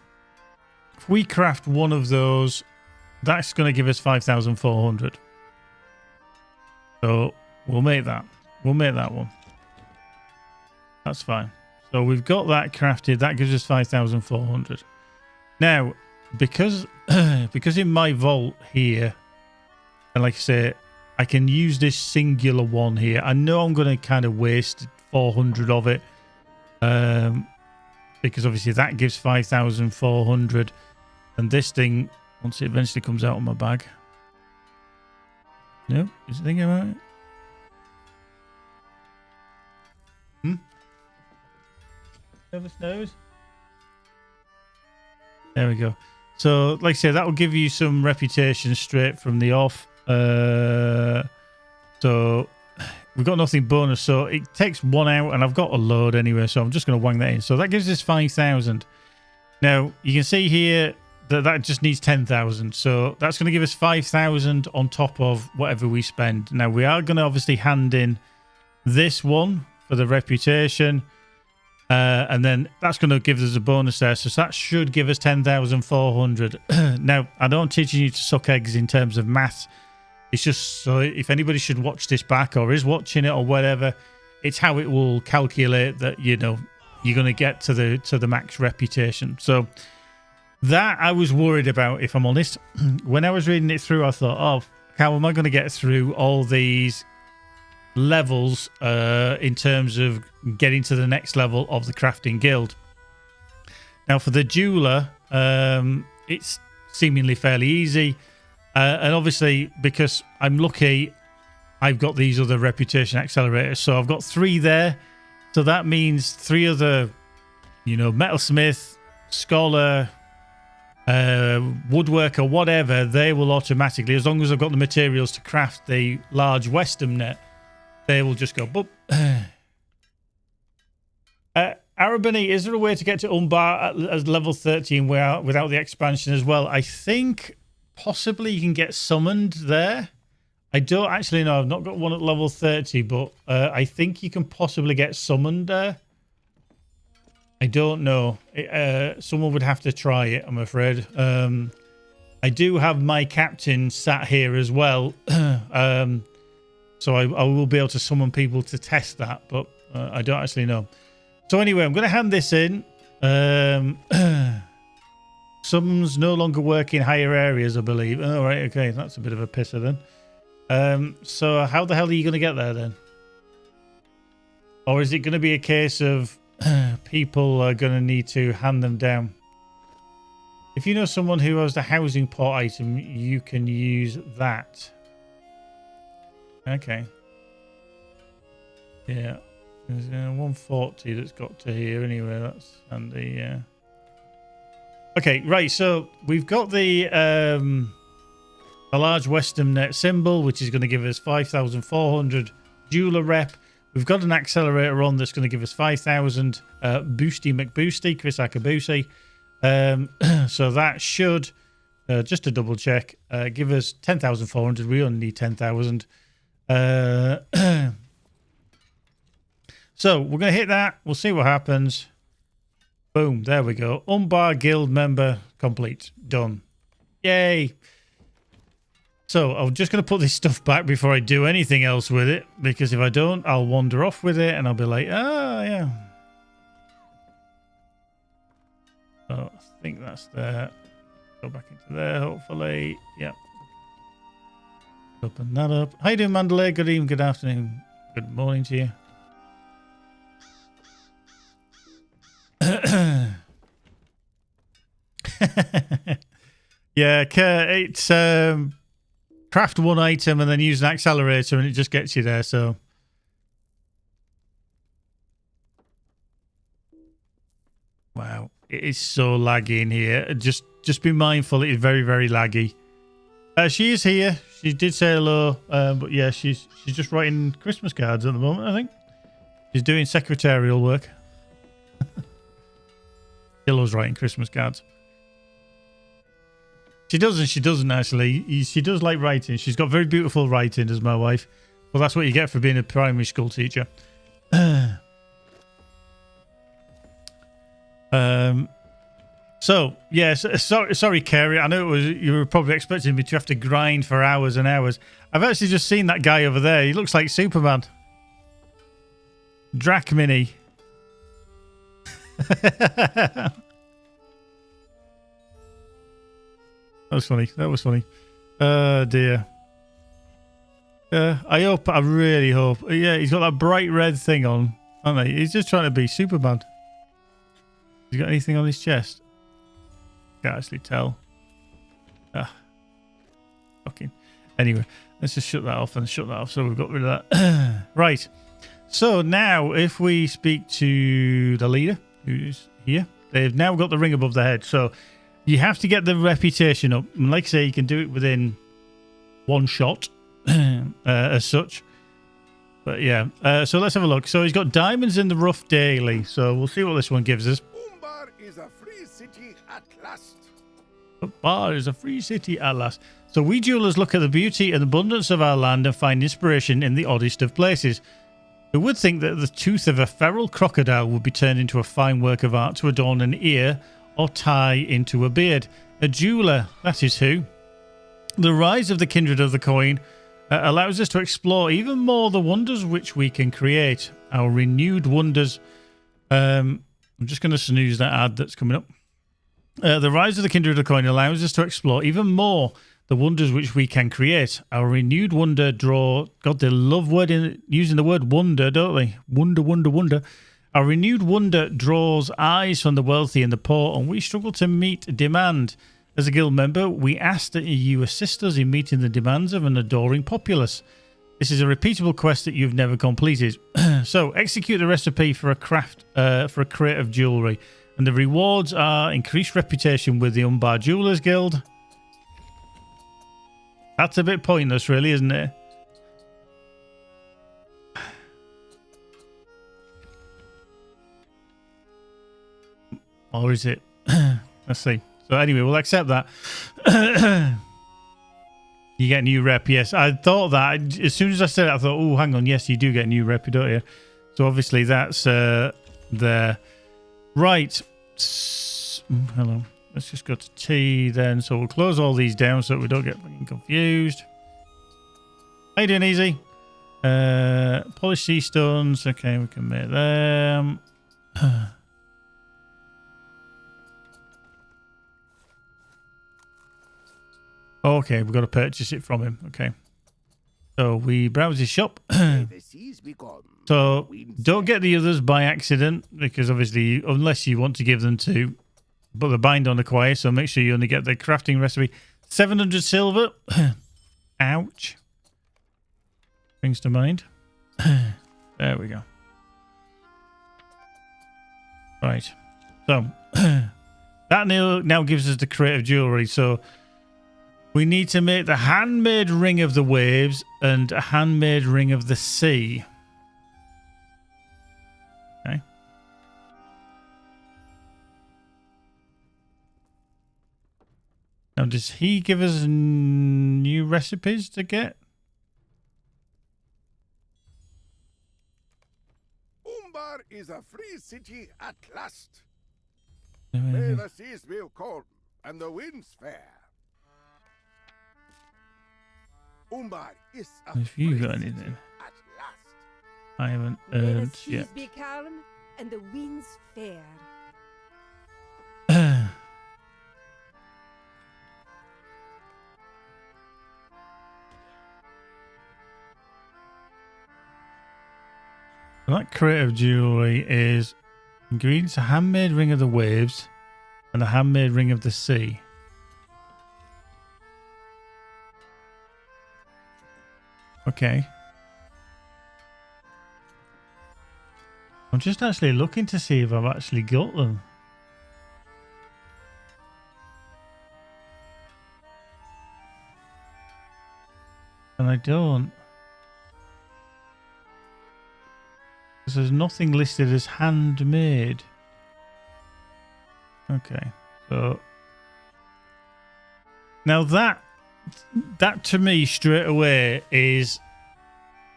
if we craft one of those, that's going to give us 5,400. So we'll make that. We'll make that one. That's fine. So we've got that crafted. That gives us 5,400. Now, because in my vault here, and like I say, I can use this singular one here. I know I'm going to kind of waste 400 of it. Because obviously that gives 5,400. And this thing, once it eventually comes out of my bag. No? Is it thinking about it? Nervous nose? There we go. So, like I say, that will give you some reputation straight from the off. So we've got nothing bonus, so it takes one out, and I've got a load anyway, so I'm just going to wang that in. So that gives us 5,000. Now you can see here that that just needs 10,000, so that's going to give us 5,000 on top of whatever we spend. Now we are going to obviously hand in this one for the reputation, and then that's going to give us a bonus there, so that should give us 10,400. Now I don't teach you to suck eggs in terms of maths. It's just so if anybody should watch this back or is watching it or whatever, it's how it will calculate that, you know, you're going to get to the max reputation. So that I was worried about, if I'm honest. When I was reading it through, I thought, oh, how am I going to get through all these levels in terms of getting to the next level of the crafting guild? Now for the jeweler, it's seemingly fairly easy. And obviously, because I'm lucky, I've got these other reputation accelerators. So I've got 3 there. So that means 3 other, you know, metalsmith, scholar, woodworker, whatever, they will automatically, as long as I've got the materials to craft the large Western net, they will just go, boop. Arabani, is there a way to get to Umbar at level 13 without the expansion as well? I think possibly you can get summoned there. I don't actually know. I've not got one at level 30, but I think you can possibly get summoned there. I don't know. Someone would have to try it, I'm afraid. I do have my captain sat here as well. So I will be able to summon people to test that, but I don't actually know. So anyway, I'm going to hand this in. Summons no longer work in higher areas, I believe. Oh, right, okay. That's a bit of a pisser then. So how the hell are you going to get there then? Or is it going to be a case of people are going to need to hand them down? If you know someone who has the housing pot item, you can use that. Okay. Yeah. There's 140 that's got to here anyway. That's handy, yeah. Okay, right. So we've got the large Western net symbol, which is going to give us 5,400 jeweler rep. We've got an accelerator on that's going to give us 5,000 Boosty McBoosty, Chris Akabusi. So that should, just to double check, give us 10,400. We only need 10,000. So we're going to hit that. We'll see what happens. Boom. There we go. Umbar guild member complete. Done. Yay. So I'm just going to put this stuff back before I do anything else with it. Because if I don't, I'll wander off with it and I'll be like, oh, yeah. So I think that's there. Go back into there, hopefully. Yep. Open that up. How you doing, Mandalay? Good evening, good afternoon, good morning to you. Yeah, it's craft one item and then use an accelerator and it just gets you there, so. Wow, it is so laggy in here. Just be mindful, it is very, very laggy. She is here. She did say hello, but yeah, she's just writing Christmas cards at the moment, I think. She's doing secretarial work. She loves writing Christmas cards. She does and she doesn't, actually. She does like writing. She's got very beautiful writing, as my wife. Well, that's what you get for being a primary school teacher. So, yes, sorry, Kerry. I know you were probably expecting me to have to grind for hours and hours. I've actually just seen that guy over there. He looks like Superman. Drac Mini. That was funny. That was funny. Oh, dear. I really hope. Yeah, he's got that bright red thing on. Hasn't he? He's just trying to be Superman. Has he got anything on his chest? Can't actually tell. Fucking. Anyway, let's just shut that off and shut that off. So we've got rid of that. Right. So now, if we speak to the leader, who's here, they've now got the ring above their head. So you have to get the reputation up. And like I say, you can do it within one shot, as such. But yeah, so let's have a look. So he's got diamonds in the rough daily. So we'll see what this one gives us. Umbar is a free city at last. Umbar is a free city at last. So we jewelers look at the beauty and abundance of our land and find inspiration in the oddest of places. Who would think that the tooth of a feral crocodile would be turned into a fine work of art to adorn an ear or tie into a beard? A jeweler, that is who. The rise of the kindred of the coin allows us to explore even more the wonders which we can create. Our renewed wonders. I'm just going to snooze that ad that's coming up. The rise of the kindred of the coin allows us to explore even more the wonders which we can create. Our renewed wonder draw. God, they love using the word wonder, don't they? Wonder, wonder, wonder. Our renewed wonder draws eyes from the wealthy and the poor, and we struggle to meet demand. As a guild member, we ask that you assist us in meeting the demands of an adoring populace. This is a repeatable quest that you've never completed. So, execute the recipe for a crate of jewellery. And the rewards are increased reputation with the Umbar Jewelers Guild. That's a bit pointless, really, isn't it? Or is it? Let's see. So anyway, we'll accept that. You get a new rep, yes. I thought that. As soon as I said it, I thought, oh, hang on. Yes, you do get a new rep, don't you? So obviously that's there. Right. Hello. Let's just go to T then. So we'll close all these down so that we don't get fucking confused. How you doing, Easy? Polished sea stones. Okay, we can make them. Okay, we've got to purchase it from him. Okay. So we browse his shop. So don't get the others by accident, because obviously, unless you want to give them to, but the bind on acquire, so make sure you only get the crafting recipe. 700 silver. Ouch. Brings to mind. There we go. Right. So that now gives us the crate of jewellery. So we need to make the handmade ring of the waves and a handmade ring of the sea. Okay. Now, does he give us new recipes to get? Umbar is a free city at last. May the seas be calm and the winds fair. Umbar is a Have free you got city anything? at last. I haven't May the earned seas yet. be calm and the winds fair. That creative jewellery is ingredients: a handmade ring of the waves and a handmade ring of the sea. Okay. I'm just actually looking to see if I've actually got them. And I don't. Because there's nothing listed as handmade. Okay. So now that to me straight away is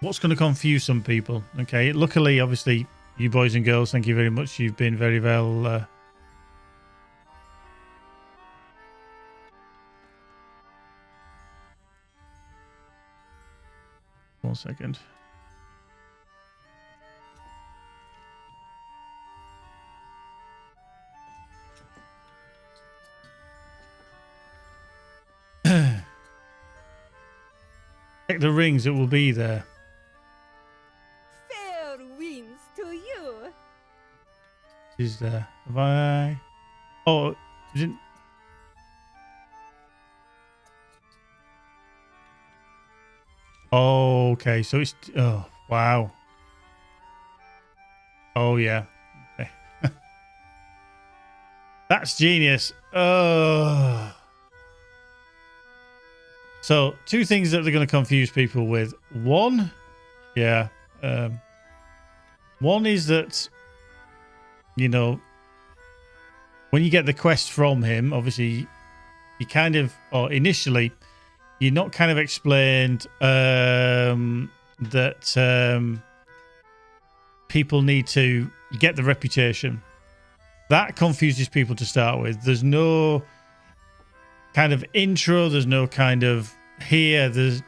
what's going to confuse some people. Okay. Luckily, obviously, you boys and girls, thank you very much. You've been very well. 1 second. Check the rings, it will be there. Fair winds to you. Is there? Have I? Oh, is it? Oh, okay. So it's. Oh, wow. Oh, yeah. Okay. That's genius. Oh. So, two things that they're going to confuse people with. One, yeah. One is that, you know, when you get the quest from him, obviously, you kind of, or initially, you're not kind of explained that people need to get the reputation. That confuses people to start with. There's no kind of intro, there's no kind of there's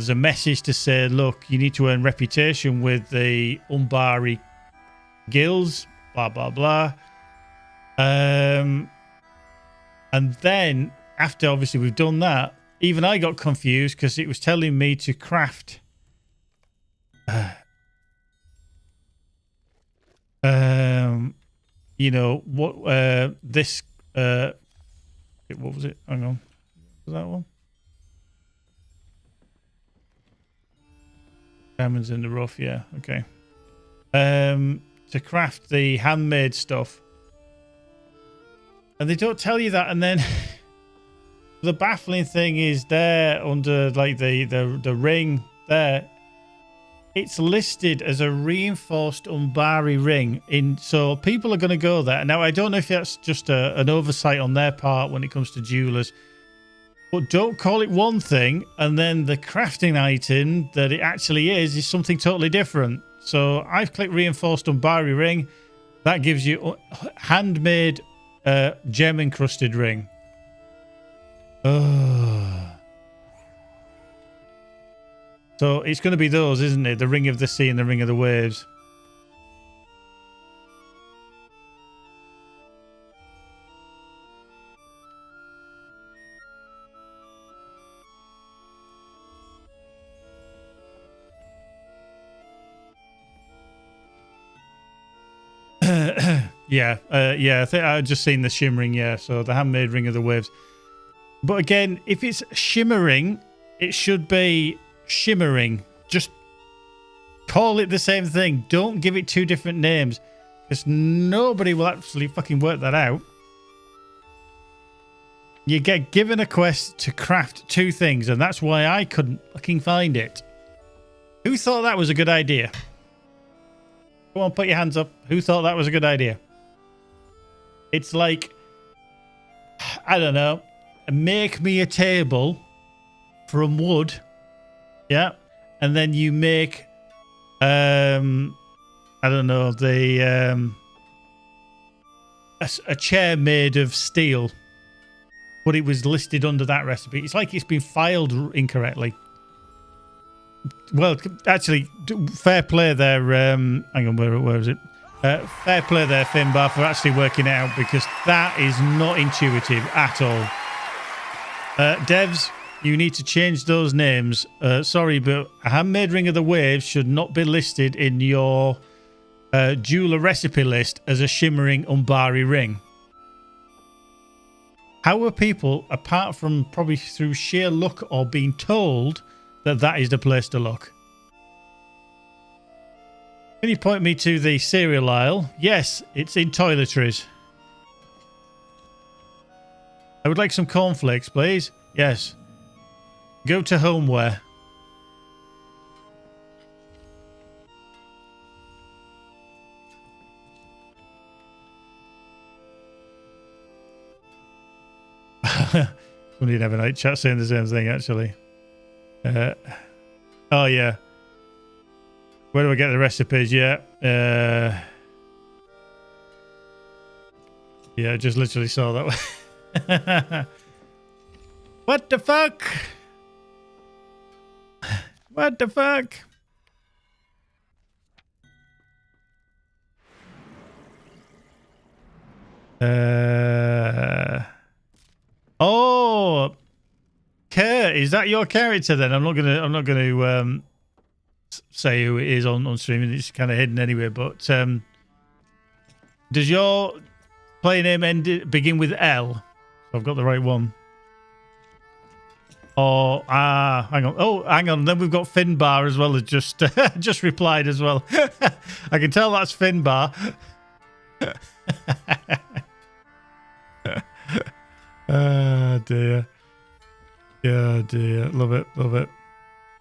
a message to say, look, you need to earn reputation with the Umbari guilds, blah blah blah. And then after obviously we've done that, even I got confused because it was telling me to craft what this what was it? Hang on. Was that one? Diamonds in the rough, yeah, okay. To craft the handmade stuff. And they don't tell you that, and then the baffling thing is there under like the ring there. It's listed as a reinforced Umbari ring. So people are going to go there. Now, I don't know if that's just an oversight on their part when it comes to jewelers. But don't call it one thing and then the crafting item that it actually is something totally different. So I've clicked reinforced Umbari ring. That gives you handmade gem encrusted ring. So it's going to be those, isn't it? The ring of the sea and the ring of the waves. Yeah. I think I've just seen the shimmering. Yeah, so the handmade ring of the waves. But again, if it's shimmering, it should be shimmering. Just call it the same thing. Don't give it two different names, because nobody will actually fucking work that out. You get given a quest to craft two things, and that's why I couldn't fucking find it. Who thought that was a good idea? Come on, put your hands up. Who thought that was a good idea? It's like, I don't know, make me a table from wood. Yeah. And then you make I don't know, a chair made of steel, but it was listed under that recipe. It's like it's been filed incorrectly. Well, actually, fair play there. Hang on, where is it? Fair play there, Finbar, for actually working it out, because that is not intuitive at all. Devs, you need to change those names. Sorry, but a handmade ring of the waves should not be listed in your jeweler recipe list as a shimmering Umbari ring. How are people, apart from probably through sheer luck or being told that that is the place to look? Can you point me to the cereal aisle? Yes, it's in toiletries. I would like some cornflakes, please. Yes. Go to homeware. Somebody in Evernight chat saying the same thing, actually. Oh, yeah. Where do I get the recipes? Yeah. Yeah, I just literally saw that. What the fuck? What the fuck? Oh, Kurt, is that your character then? I'm not gonna say who it is on stream. It's kind of hidden anyway. But does your play name begin with L? So I've got the right one. Oh, hang on. Oh, hang on. Then we've got Finbar as well as just replied as well. I can tell that's Finbar. Oh dear. Yeah, dear. Love it. Love it.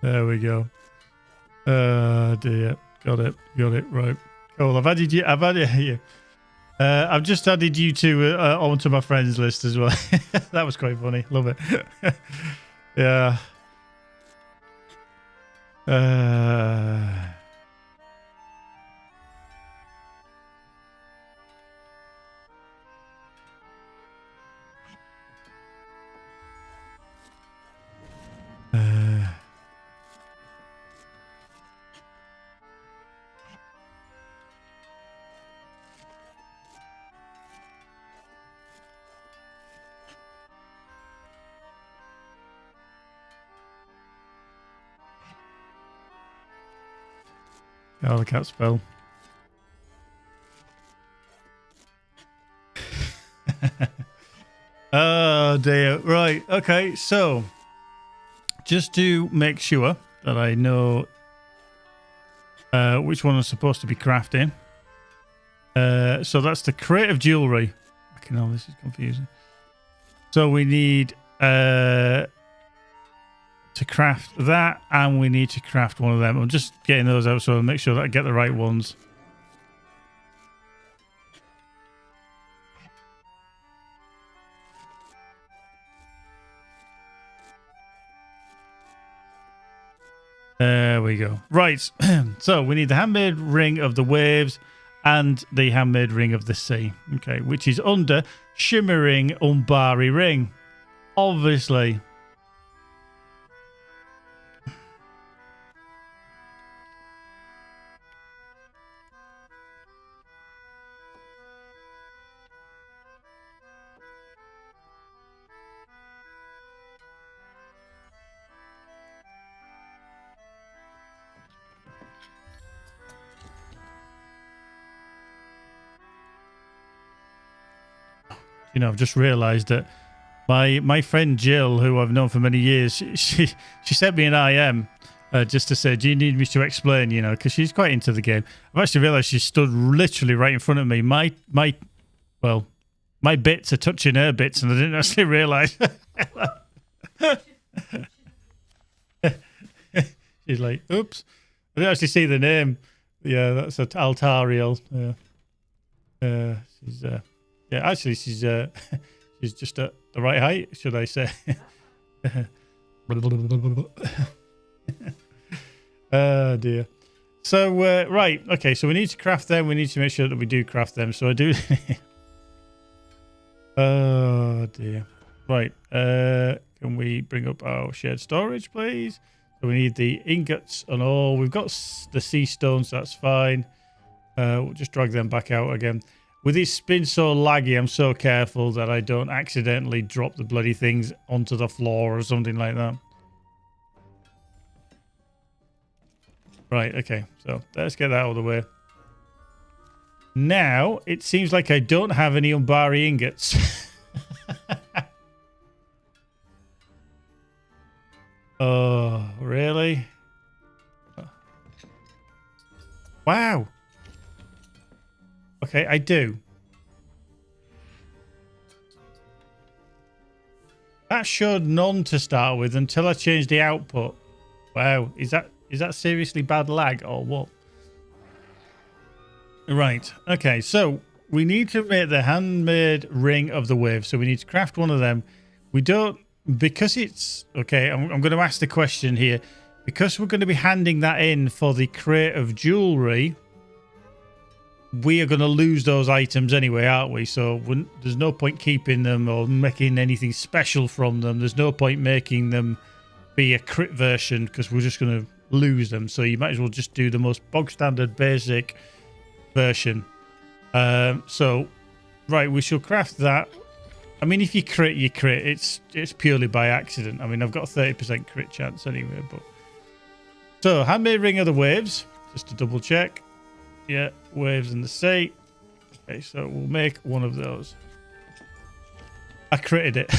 There we go. Dear. Got it. Right. Cool. I've added you. I've just added you two onto my friends list as well. That was quite funny. Love it. Yeah. Oh, the cat spell. Oh dear. Right. Okay. So, just to make sure that I know which one I'm supposed to be crafting. So that's the crate of jewelry. Fucking hell, this is confusing. So we need to craft that, and we need to craft one of them. I'm just getting those out so I'll make sure that I get the right ones. There we go. Right. So we need the handmade ring of the waves and the handmade ring of the sea. Okay, which is under shimmering Umbari ring. Obviously. You know, I've just realised that my friend Jill, who I've known for many years, she sent me an IM just to say, do you need me to explain, you know, because she's quite into the game. I've actually realised she stood literally right in front of me. My bits are touching her bits, and I didn't actually realise. She's like, oops. I didn't actually see the name. Yeah, that's Altariel. Yeah. She's... Yeah, actually, she's just at the right height, should I say? Oh dear. So, right. Okay, so we need to craft them. We need to make sure that we do craft them. So I do... Oh, dear. Right. Can we bring up our shared storage, please? So we need the ingots and all. We've got the sea stones. So that's fine. We'll just drag them back out again. With this spin so laggy, I'm so careful that I don't accidentally drop the bloody things onto the floor or something like that. Right, okay. So let's get that out of the way. Now, it seems like I don't have any Umbari ingots. Oh, really? Wow. Okay, I do. That showed none to start with until I changed the output. Wow, is that seriously bad lag or what? Right. Okay, so we need to make the handmade ring of the wave. So we need to craft one of them. We don't, because it's okay. I'm going to ask the question here, because we're going to be handing that in for the crate of jewelry. We are going to lose those items anyway, aren't we? So there's no point keeping them or making anything special from them. There's no point making them be a crit version because we're just going to lose them. So you might as well just do the most bog standard basic version. So right, we shall craft that. I mean, if you crit, you crit. It's purely by accident. I mean, I've got a 30% crit chance anyway. But so handmade ring of the waves, just to double check. Yeah, waves in the sea. Okay, so we'll make one of those. I critted it.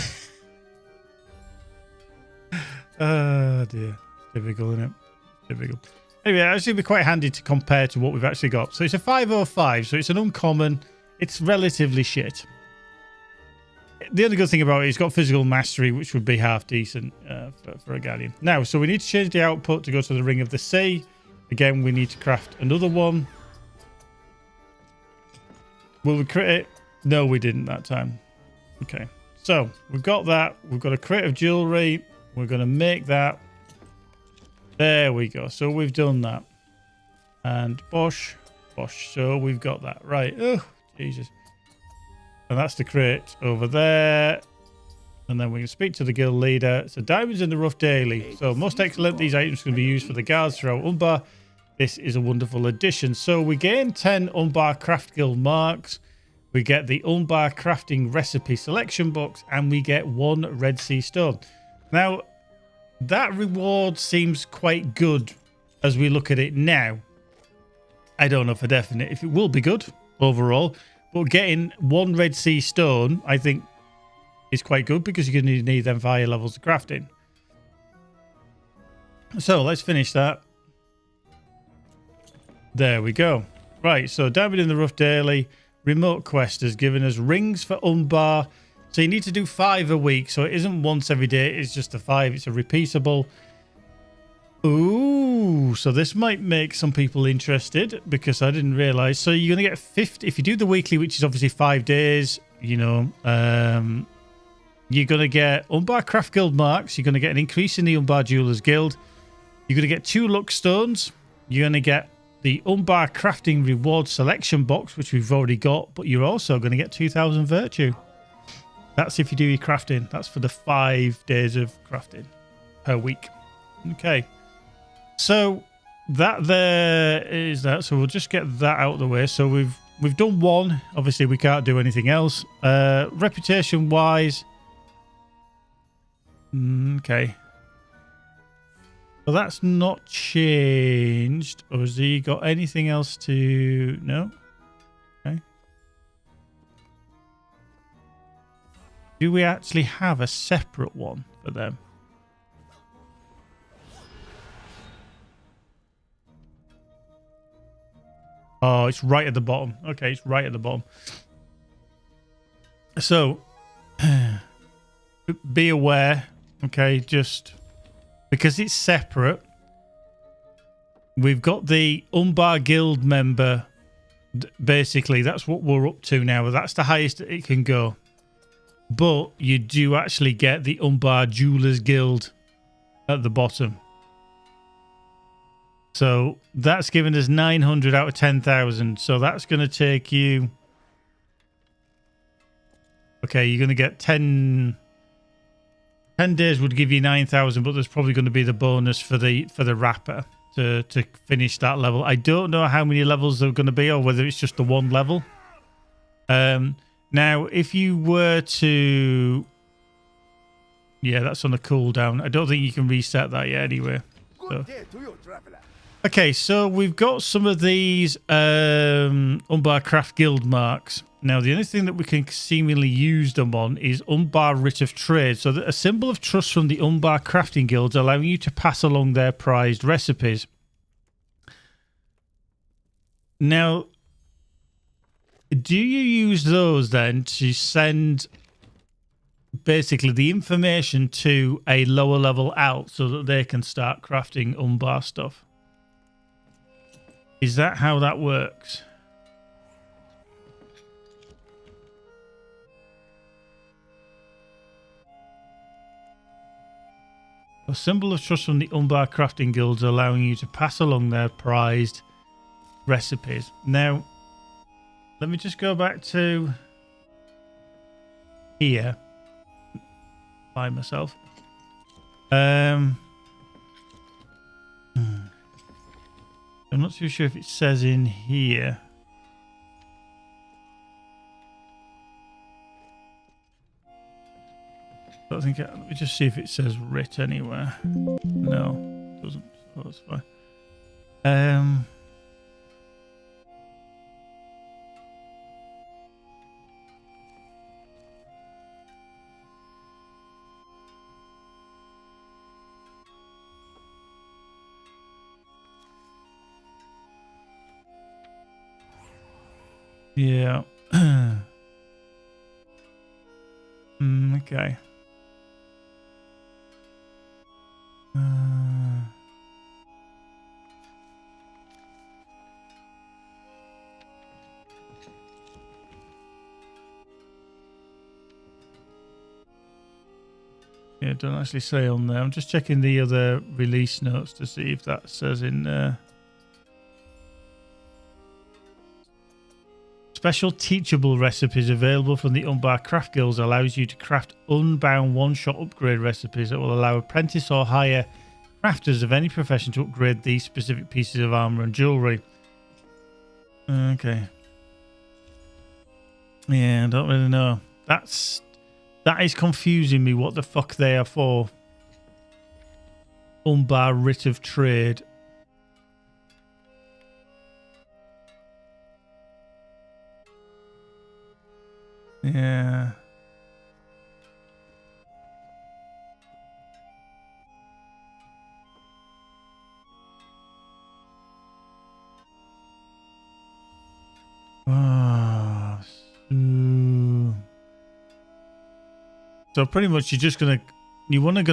Oh dear, typical, isn't it? Typical. Anyway, actually, be quite handy to compare to what we've actually got. So it's a 505, so it's an uncommon. It's relatively shit. The only good thing about it, it's got physical mastery, which would be half decent for a Guardian. Now, so we need to change the output to go to the Ring of the Sea. Again, we need to craft another one. Will we crit it? No, we didn't that time. Okay, so we've got that. We've got a crate of jewelry. We're going to make that. There we go. So we've done that. And bosh, bosh. So we've got that. Right. Oh, Jesus. And that's the crate over there. And then we can speak to the guild leader. So diamonds in the rough daily. So most excellent. These items can be used for the guards throughout Umbar. This is a wonderful addition. So we gain 10 Umbar Craft Guild marks. We get the Umbar Crafting Recipe Selection Box. And we get 1 Red Sea Stone. Now, that reward seems quite good as we look at it now. I don't know for definite if it will be good overall. But getting 1 Red Sea Stone, I think, is quite good because you're going to need them for higher levels of crafting. So, let's finish that. There we go. Right, so Diamond in the Rough Daily remote quest has given us rings for Umbar. So you need to do 5 a week. So it isn't once every day. It's just a 5. It's a repeatable. Ooh, so this might make some people interested because I didn't realize. So you're going to get 50. If you do the weekly, which is obviously 5 days, you know, you're going to get Umbar Craft Guild marks. You're going to get an increase in the Umbar Jewelers Guild. You're going to get 2 luck stones. You're going to get the Umbar Crafting Reward Selection Box, which we've already got. But you're also going to get 2,000 Virtue. That's if you do your crafting. That's for the 5 days of crafting per week. Okay. So that there is that. So we'll just get that out of the way. So we've done 1. Obviously, we can't do anything else. Reputation wise. Okay. So that's not changed. Or has he got anything else to... No? Okay. Do we actually have a separate one for them? Oh, it's right at the bottom. Okay, it's right at the bottom. So, be aware, okay, just because it's separate. We've got the Umbar Guild member. Basically, that's what we're up to now. That's the highest that it can go. But you do actually get the Umbar Jewelers Guild at the bottom. So that's given us 900 out of 10,000. So that's going to take you... Okay, you're going to get 10 days would give you 9,000, but there's probably going to be the bonus for the wrapper to finish that level. I don't know how many levels there are going to be, or whether it's just the one level. Now, if you were to... Yeah, that's on a cooldown. I don't think you can reset that yet anyway. So. Okay, so we've got some of these Umbar Craft Guild marks. Now, the only thing that we can seemingly use them on is Umbar Writ of Trade. So a symbol of trust from the Umbar crafting guilds, allowing you to pass along their prized recipes. Now, do you use those then to send basically the information to a lower level out so that they can start crafting Umbar stuff? Is that how that works? A symbol of trust from the Umbar crafting guilds, allowing you to pass along their prized recipes. Now, let me just go back to here. Find myself. I'm not too sure if it says in here. I don't think. Let me just see if it says writ anywhere. No, it doesn't. So that's fine. Yeah. Okay. Yeah, it doesn't actually say on there. I'm just checking the other release notes to see if that says in there. Special teachable recipes available from the Umbar Craft Guilds allows you to craft unbound one-shot upgrade recipes that will allow apprentice or higher crafters of any profession to upgrade these specific pieces of armor and jewelry. Okay. Yeah, I don't really know. That is confusing me. What the fuck they are for? Umbar Writ of Trade. Yeah. So pretty much you're just gonna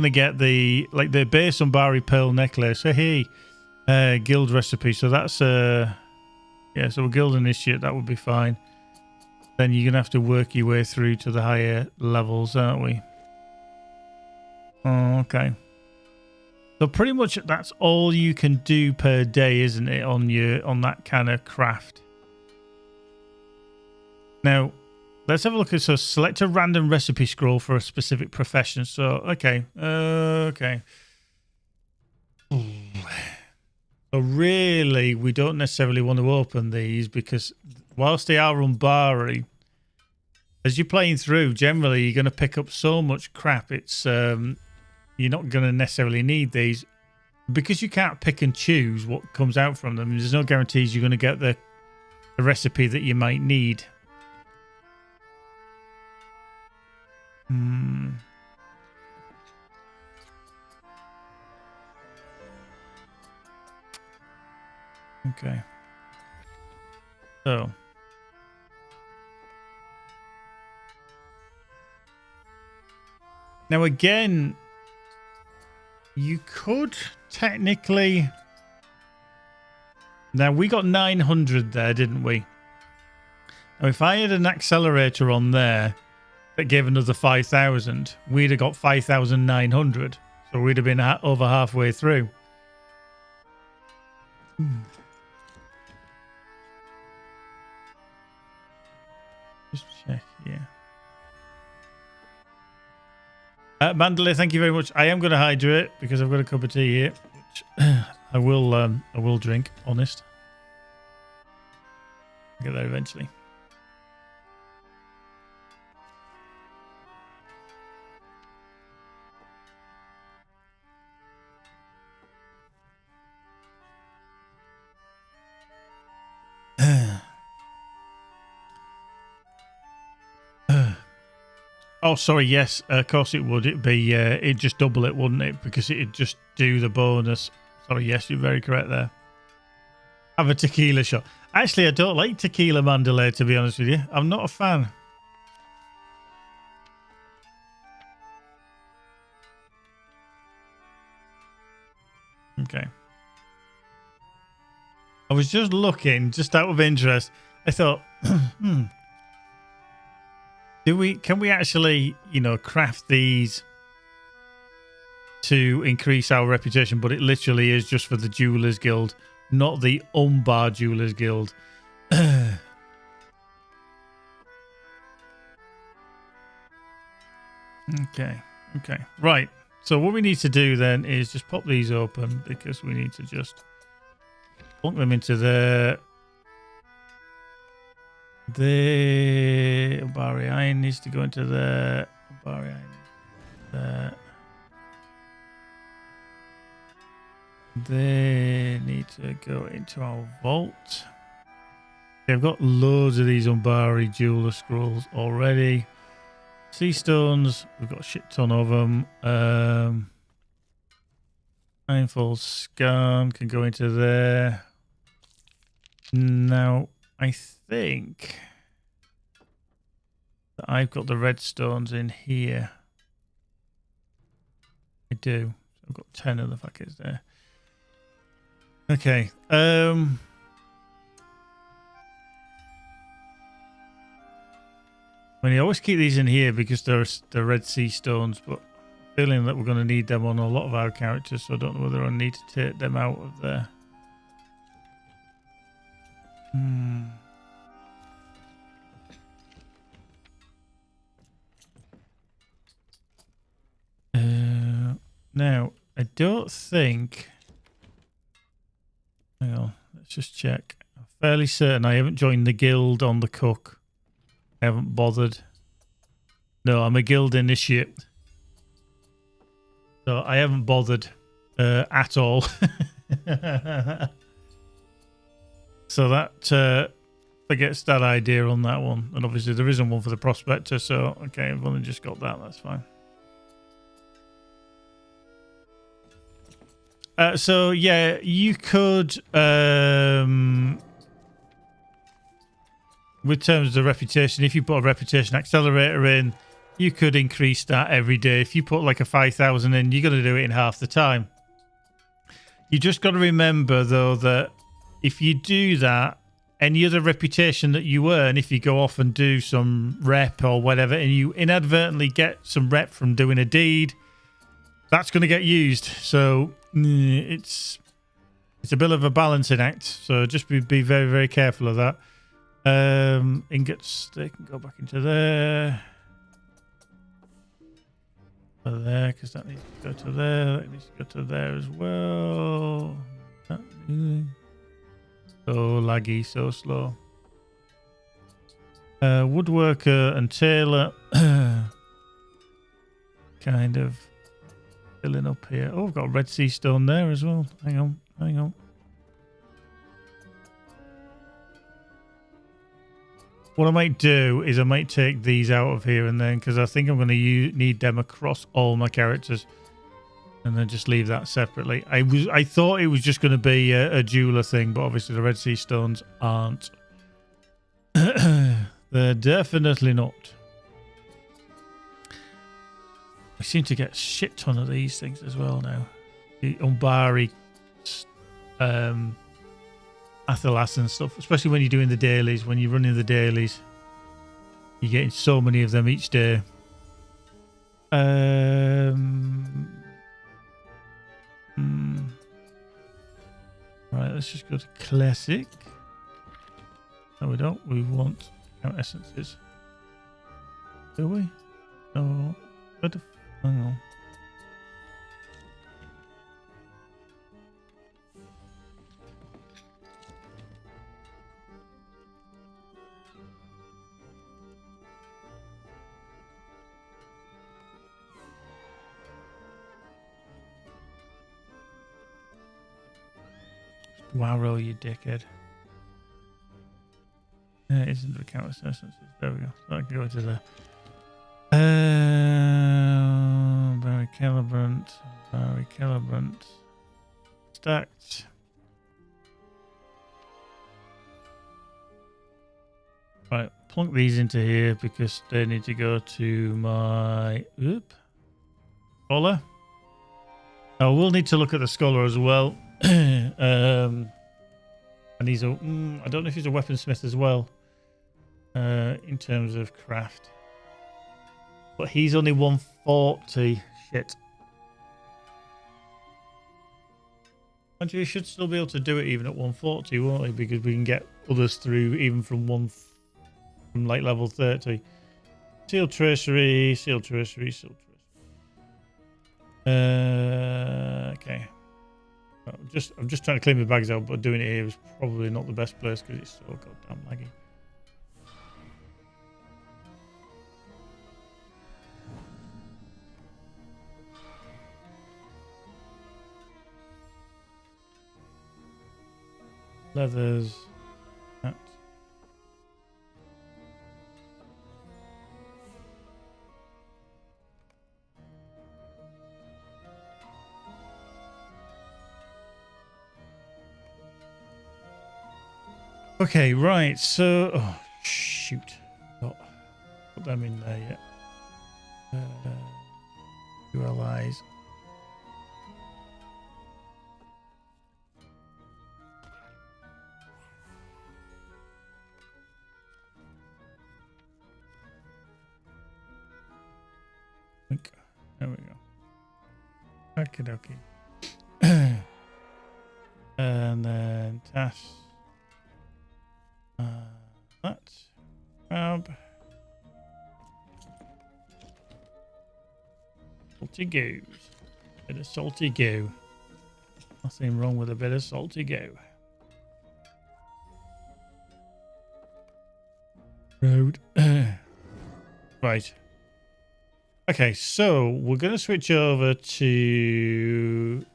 get the base Umbari pearl necklace. Hey, guild recipe. So that's yeah. So a guild initiate, that would be fine. Then you're gonna have to work your way through to the higher levels, aren't we? Oh, okay. So pretty much that's all you can do per day, isn't it? On that kind of craft. Now, let's have a look at, so select a random recipe scroll for a specific profession. So, okay. Okay. So really, we don't necessarily want to open these because whilst they are Umbari, as you're playing through, generally you're going to pick up so much crap. It's you're not going to necessarily need these because you can't pick and choose what comes out from them. There's no guarantees you're going to get the recipe that you might need. Okay. So. Now again, you could technically... Now we got 900 there, didn't we? Now if I had an accelerator on there that gave another 5,000, we'd have got 5,900. So we'd have been over halfway through. Just check, yeah. Mandalay, thank you very much. I am going to hydrate because I've got a cup of tea here, which I will drink. Honest, I'll get there eventually. Oh, sorry. Yes, of course it would. It'd be it'd just double it, wouldn't it? Because it'd just do the bonus. Sorry. Yes, you're very correct there. Have a tequila shot. Actually, I don't like tequila, Mandalay. To be honest with you, I'm not a fan. Okay. I was just looking, just out of interest. I thought, can we actually, craft these to increase our reputation? But it literally is just for the Jewelers Guild, not the Umbar Jewelers Guild. Okay. Right. So what we need to do then is just pop these open because we need to just plunk them into the Umbari iron needs to go into the Umbari iron. They need to go into our vault. Okay, I've got loads of these Umbari jeweler scrolls already. Sea stones, we've got a shit ton of them. Ninefold scan can go into there. Now, I think that I've got the red stones in here. I do. I've got 10 of the fuckers there. Okay. I mean, I always keep these in here because they're red sea stones, but I'm feeling that we're going to need them on a lot of our characters, so I don't know whether I need to take them out of there. Now, I don't think... Hang on, let's just check. I'm fairly certain I haven't joined the guild on the cook. I haven't bothered. No, I'm a guild initiate. So I haven't bothered at all. So that forgets that idea on that one. And obviously there isn't one for the prospector. So, okay, I've only just got that. That's fine. So, yeah, you could... with terms of reputation, if you put a reputation accelerator in, you could increase that every day. If you put like a 5,000 in, you're going to do it in half the time. You just got to remember, though, that if you do that, any other reputation that you earn, if you go off and do some rep or whatever, and you inadvertently get some rep from doing a deed, that's going to get used. So it's a bit of a balancing act. So just be very, very careful of that. Ingots, they can go back into there. There, because that needs to go to there. That needs to go to there as well. So laggy, so slow. Woodworker and tailor kind of filling up here. Oh, I've got a red sea stone there as well. Hang on. What I might do is I might take these out of here and then, because I think I'm going to need them across all my characters, and then just leave that separately. I thought it was just going to be a jeweler thing, but obviously the red sea stones aren't. They're definitely not. I seem to get a shit ton of these things as well now. The Umbari, Athalas and stuff, especially when you're doing the dailies. When you're running the dailies, you're getting so many of them each day. Right, Right, let's just go to classic. No, we don't. We want count essences. Do we? No. What the hang on. Wow, you dickhead. It isn't the count essences. There we go. So I can go into there. Barry Calibrant. Stacked. Right, plunk these into here because they need to go to my scholar. Now we'll need to look at the scholar as well. And he's a I don't know if he's a weaponsmith as well. In terms of craft. But he's only 140. Shit. And you should still be able to do it even at 140, won't he? Because we can get others through even from like level 30. Sealed tracery. Okay. I'm just trying to clean my bags out, but doing it here is probably not the best place because it's so goddamn laggy. Leathers. That. Okay, right. So, oh shoot, not put them in there yet. ULIs. There we go. Okie dokie. And then task. That. Grab. Salty goos. Bit of salty goo. Nothing wrong with a bit of salty goo. Road. Right. Okay, so we're going to switch over to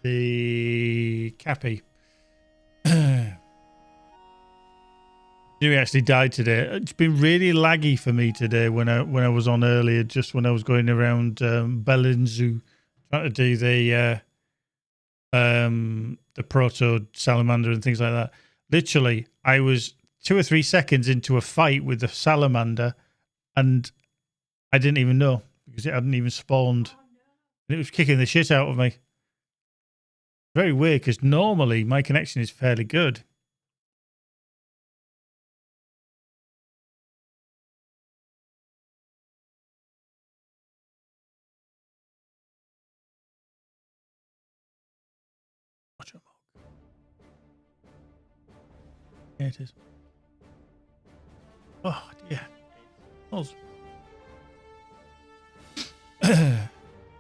the Cappy. Jimmy actually died today. It's been really laggy for me today when I was on earlier, just when I was going around Belinzu trying to do the proto salamander and things like that. Literally, I was 2 or 3 seconds into a fight with the salamander and I didn't even know because it hadn't even spawned. And it was kicking the shit out of me. Very weird because normally my connection is fairly good. Yeah, it is. Oh, yeah.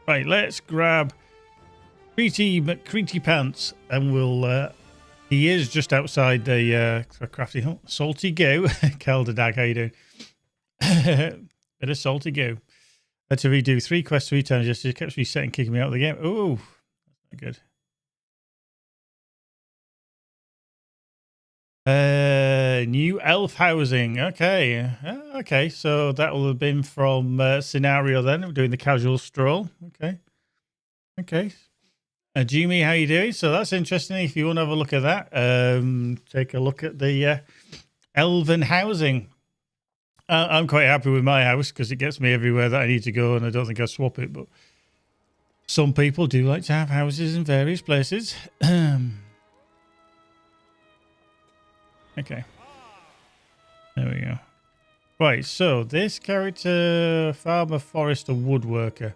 Right, let's grab McCreety Pants and we'll... he is just outside the crafty hut. Salty go. Keldadag, how you doing? Bit of salty go. Had to redo 3 quests 3 times yesterday. It kept resetting, kicking me out of the game. Oh, that's not good. New elf housing. Okay. Okay. So that will have been from scenario then. We're doing the casual stroll. Okay. Okay. Jimmy, how you doing? So that's interesting. If you want to have a look at that, take a look at the elven housing. I'm quite happy with my house because it gets me everywhere that I need to go and I don't think I'll swap it. But some people do like to have houses in various places. Okay. There we go. Right, so this character, farmer, forester, woodworker.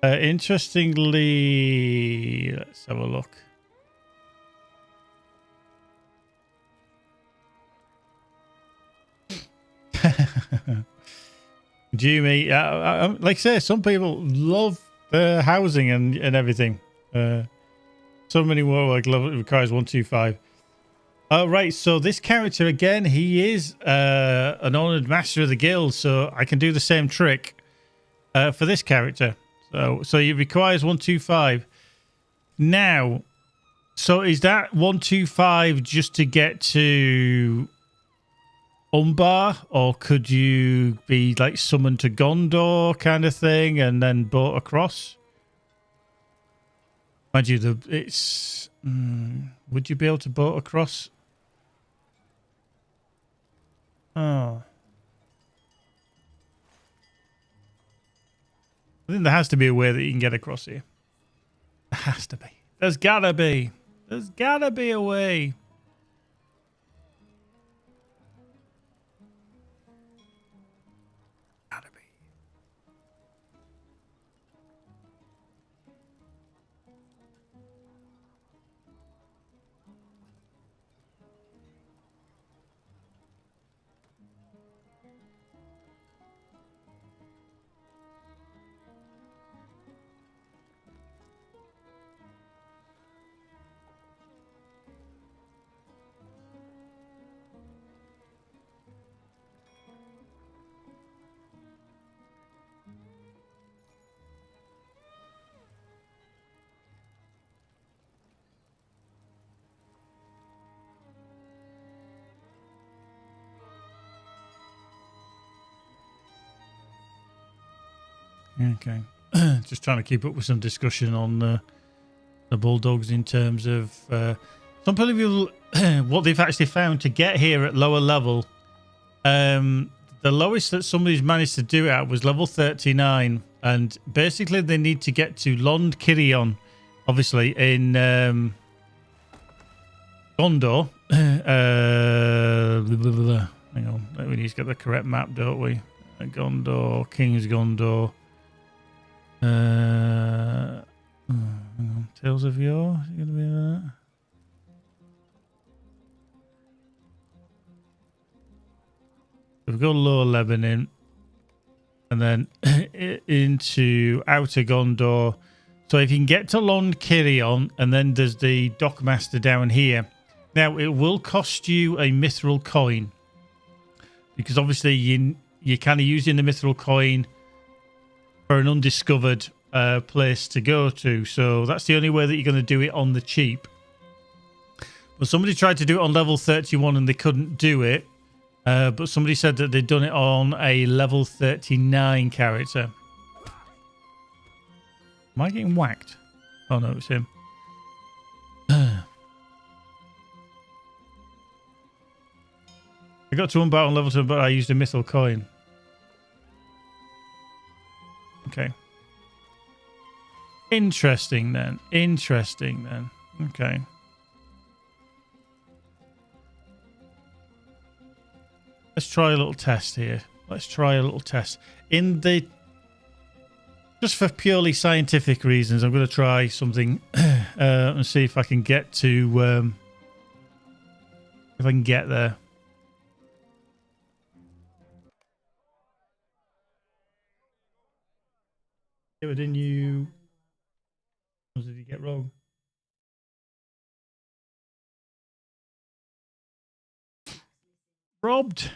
Interestingly, let's have a look. Jimmy, like I say, some people love housing and everything. So many more like level requires 125. Right, so this character again, he is an honored master of the guild, so I can do the same trick for this character. So it requires 125. Now, so is that 125 just to get to Umbar, or could you be like summoned to Gondor kind of thing and then boat across? Mind you, it's would you be able to boat across? Oh, I think there has to be a way that you can get across here. There has to be. There's gotta be. There's gotta be a way. Gotta be. Okay. Just trying to keep up with some discussion on the bulldogs in terms of some people what they've actually found to get here at lower level. The lowest that somebody's managed to do it at was level 39, and basically they need to get to Lond Kirion, obviously in Gondor. Hang on, we need to get the correct map, don't we? Gondor, King's Gondor. Hang on. Tales of Yore, is it going to be that? We've got Lower Lebanon and then into Outer Gondor. So if you can get to Lond Kirion, and then there's the Dockmaster down here. Now it will cost you a mithril coin, because obviously you're kind of using the mithril coin for an undiscovered place to go to. So that's the only way that you're going to do it on the cheap. But somebody tried to do it on level 31 and they couldn't do it. But somebody said that they'd done it on a level 39 character. Am I getting whacked? Oh no, it's him. I got to Umbar on level 2, but I used a mithril coin. Okay. Interesting then. Okay. Let's try a little test here. Just for purely scientific reasons, I'm going to try something and see if I can get to if I can get there. What did you get wrong? Robbed.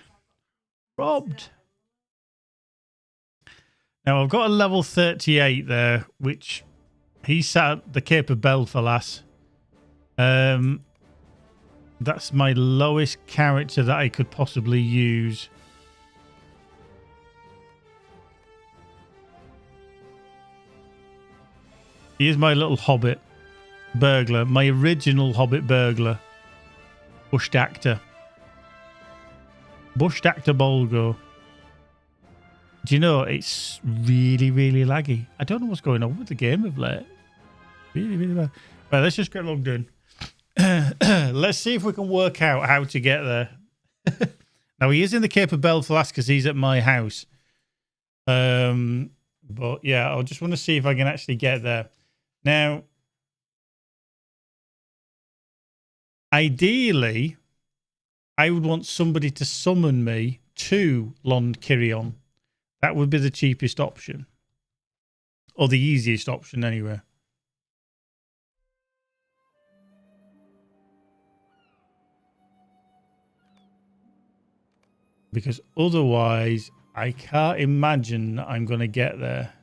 Now I've got a level 38 there, which he sat at the Cape of Belfalas. That's my lowest character that I could possibly use. He is my little hobbit burglar, my original hobbit burglar. Bushed actor Bolgo. Do you know, it's really, really laggy. I don't know what's going on with the game of late. Really, really bad. Right, let's just get logged in. Let's see if we can work out how to get there. Now, he is in the Cape of Belfast because he's at my house. But yeah, I just want to see if I can actually get there. Now, ideally, I would want somebody to summon me to Lond Kirion. That would be the cheapest option. Or the easiest option, anyway. Because otherwise, I can't imagine that I'm going to get there.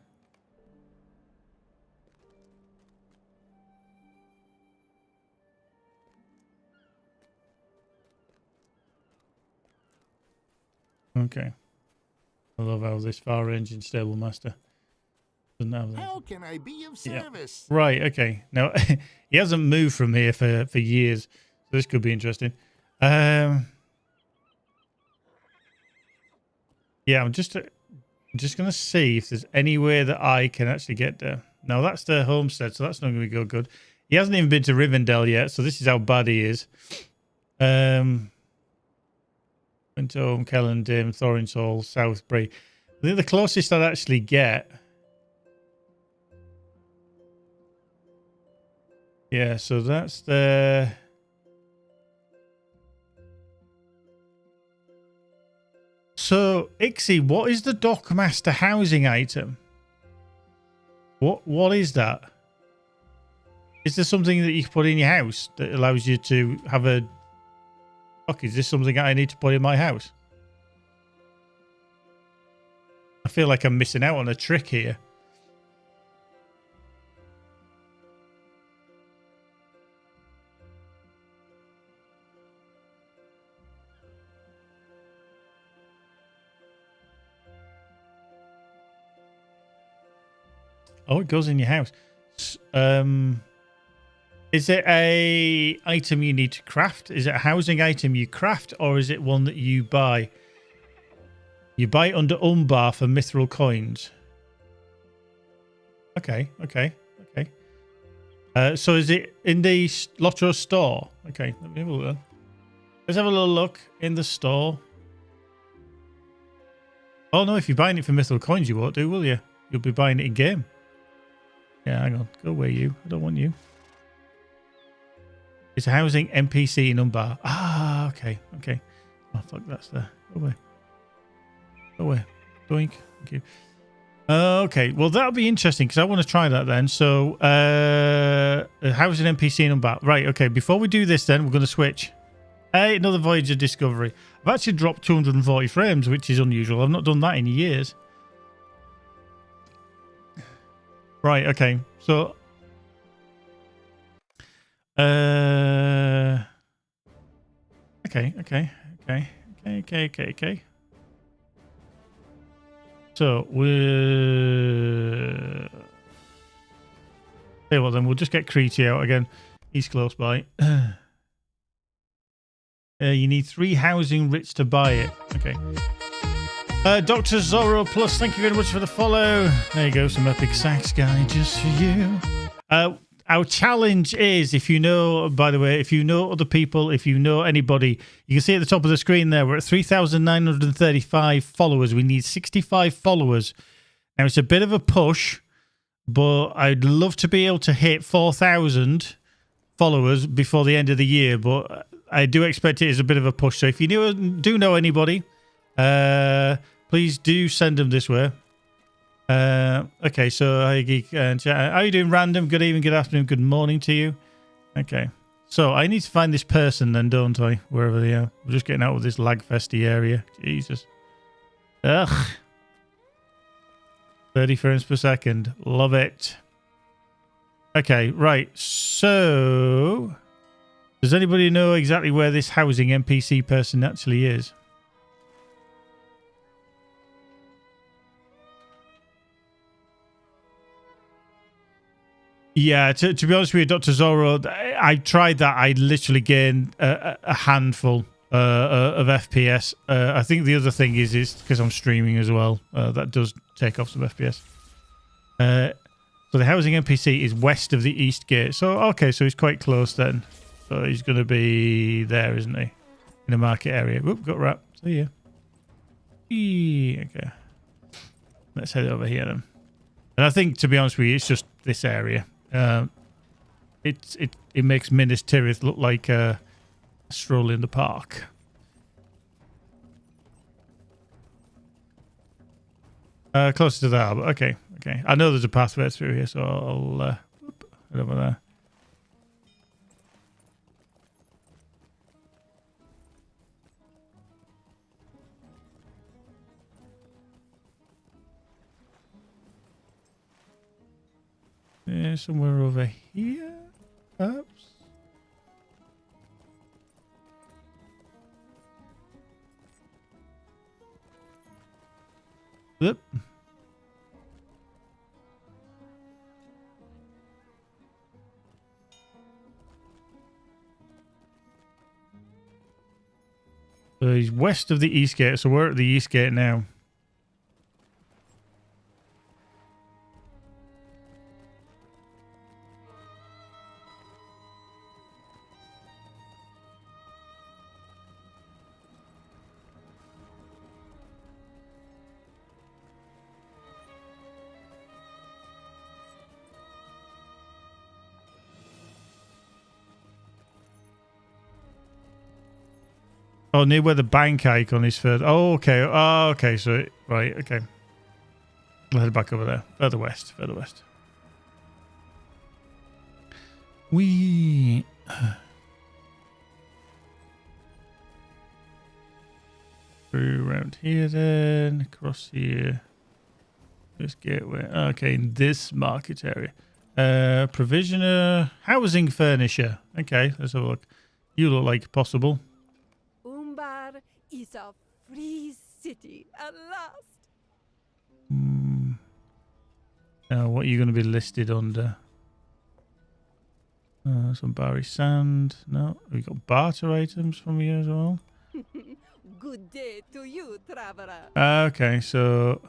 Okay. I love how this far ranging stable master doesn't have that. How can I be of service? Yeah. Right, okay. Now, he hasn't moved from here for years, so this could be interesting. Yeah, I'm just going to see if there's anywhere that I can actually get there. Now, that's the homestead, so that's not going to go good. He hasn't even been to Rivendell yet, so this is how bad he is. Went to home, Kellendim, Thorin's Hall, Southbury. I think the closest I'd actually get... Yeah, so that's the... So, Ixie, what is the Dockmaster housing item? What is that? Is there something that you can put in your house that allows you to have a... Fuck, is this something I need to put in my house? I feel like I'm missing out on a trick here. Oh, it goes in your house. Is it a item you need to craft? Is it a housing item you craft, or is it one that you buy? You buy it under Umbar for mithril coins. Okay. So is it in the Lotro store? Okay, let me have a look. Let's have a little look in the store. Oh no, if you're buying it for mithril coins, you won't do, will you? You'll be buying it in game. Yeah, hang on. Go away, you. I don't want you. It's a housing NPC in Umbar. Ah, okay. Oh, fuck, that's there. Go away. Doink. Thank you. Okay, well, that'll be interesting because I want to try that then. So, housing NPC in Umbar. Right, okay. Before we do this then, we're going to switch. Hey, another Voyage of Discovery. I've actually dropped 240 frames, which is unusual. I've not done that in years. Right, okay. So, okay. So, tell you what then, we'll just get Creety out again. He's close by. You need 3 housing writs to buy it. Okay. Dr. Zorro Plus, thank you very much for the follow. There you go, some epic sax guy just for you. Our challenge is, if you know, by the way, if you know other people, if you know anybody, you can see at the top of the screen there, we're at 3,935 followers. We need 65 followers. Now, it's a bit of a push, but I'd love to be able to hit 4,000 followers before the end of the year, but I do expect it is a bit of a push. So if you do know anybody, please do send them this way. Okay, so hi Geek and chat. How are you doing, Random? Good evening, good afternoon, good morning to you. Okay, so I need to find this person then, don't I? Wherever they are. We're just getting out of this lag-festy area. Jesus. Ugh. 30 frames per second. Love it. Okay, right. So, does anybody know exactly where this housing NPC person actually is? Yeah, to be honest with you, Dr. Zorro, I tried that. I literally gained a handful of FPS. I think the other thing is because I'm streaming as well. That does take off some FPS. So the housing NPC is west of the East Gate. So, okay, so he's quite close then. So he's going to be there, isn't he? In the market area. Whoop, got wrapped. See ya. Okay. Let's head over here then. And I think, to be honest with you, it's just this area. It makes Minas Tirith look like a stroll in the park. Closer to that, but okay. I know there's a pathway through here, so I'll head over there. Yeah, somewhere over here, perhaps. Yep. So he's west of the East Gate, so we're at the East Gate now. Oh, near where the bank icon is further. Oh, okay. Oh, okay. So, right. Okay. We'll head back over there. Further west. We through around here then. Across here. This gateway. Okay, in this market area. Provisioner. Housing furnisher. Okay, let's have a look. You look like possible. Umbar is a free city at last. Now, what are you going to be listed under? Some Barry Sand. No, we got barter items from you as well. Good day to you, traveler. Okay, so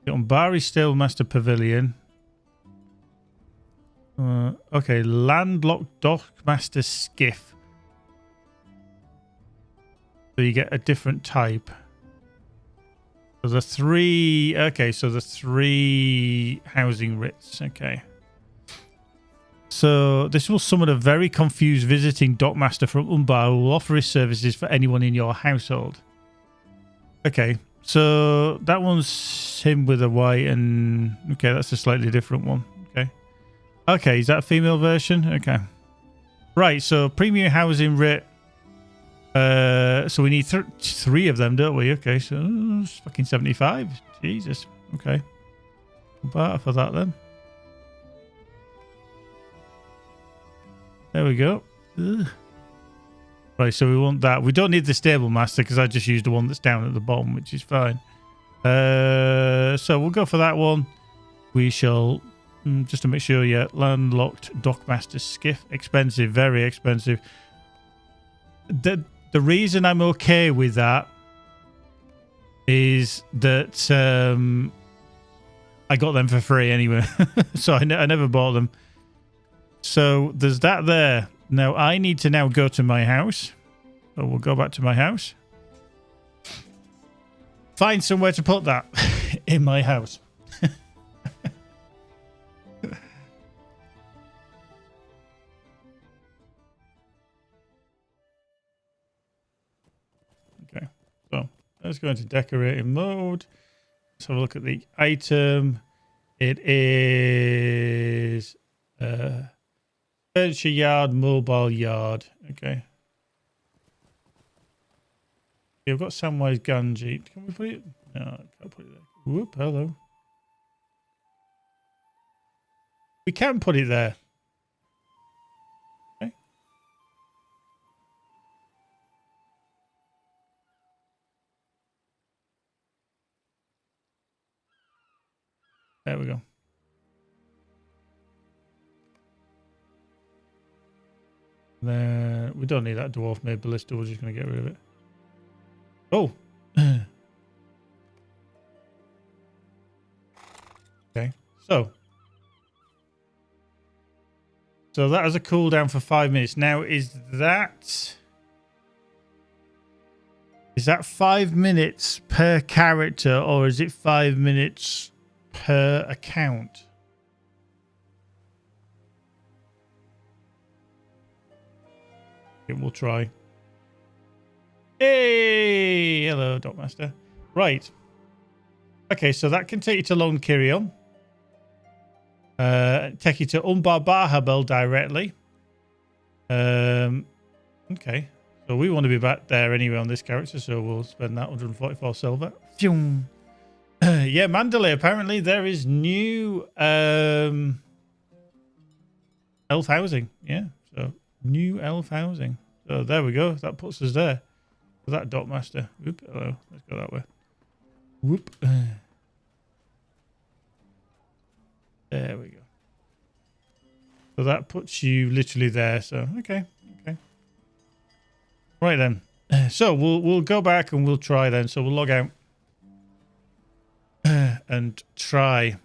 on Barry Stalemaster Pavilion. Okay, landlocked dockmaster skiff. So you get a different type. So the three. Okay, so the three housing writs. Okay. So this will summon a very confused visiting dockmaster from Umbar who will offer his services for anyone in your household. Okay, so that one's him with a white and... Okay, that's a slightly different one. Okay. Okay, is that a female version? Okay. Right, so premium housing writ. So we need three of them, don't we? Okay, so it's fucking 75. Jesus. Okay. Barter for that then. There we go. Ugh. Right, so we want that. We don't need the stable master because I just used the one that's down at the bottom, which is fine. So we'll go for that one. We shall, just to make sure, yeah, landlocked dockmaster skiff. Expensive, very expensive. The reason I'm okay with that is that I got them for free anyway. So I never bought them. So there's that there. Now I need to now go to my house. So we'll go back to my house. Find somewhere to put that in my house. Okay, so let's go into decorating mode. Let's have a look at the item. It is furniture yard, mobile yard. Okay. Yeah, we've got Samwise Ganji. Can we put it? No, I can't put it there. Whoop, hello. We can put it there. Okay. There we go. Then we don't need that dwarf made ballista. We're just going to get rid of it. Oh. Okay. So that has a cooldown for 5 minutes. Now, is that... Is that 5 minutes per character or is it 5 minutes per account? Okay, we'll try. Hey! Hello, Dockmaster. Right. Okay, so that can take you to Lone Kirion. Take you to Umbar Bahabel directly. Okay. So we want to be back there anyway on this character, so we'll spend that 144 silver. Yeah, Mandalay. Apparently there is new elf housing. Yeah, so new elf housing. So there we go. That puts us there. For that Dockmaster. Whoop. Hello. Let's go that way. Whoop. There we go. So that puts you literally there. So okay. Right then. So we'll go back and we'll try then. So we'll log out and try.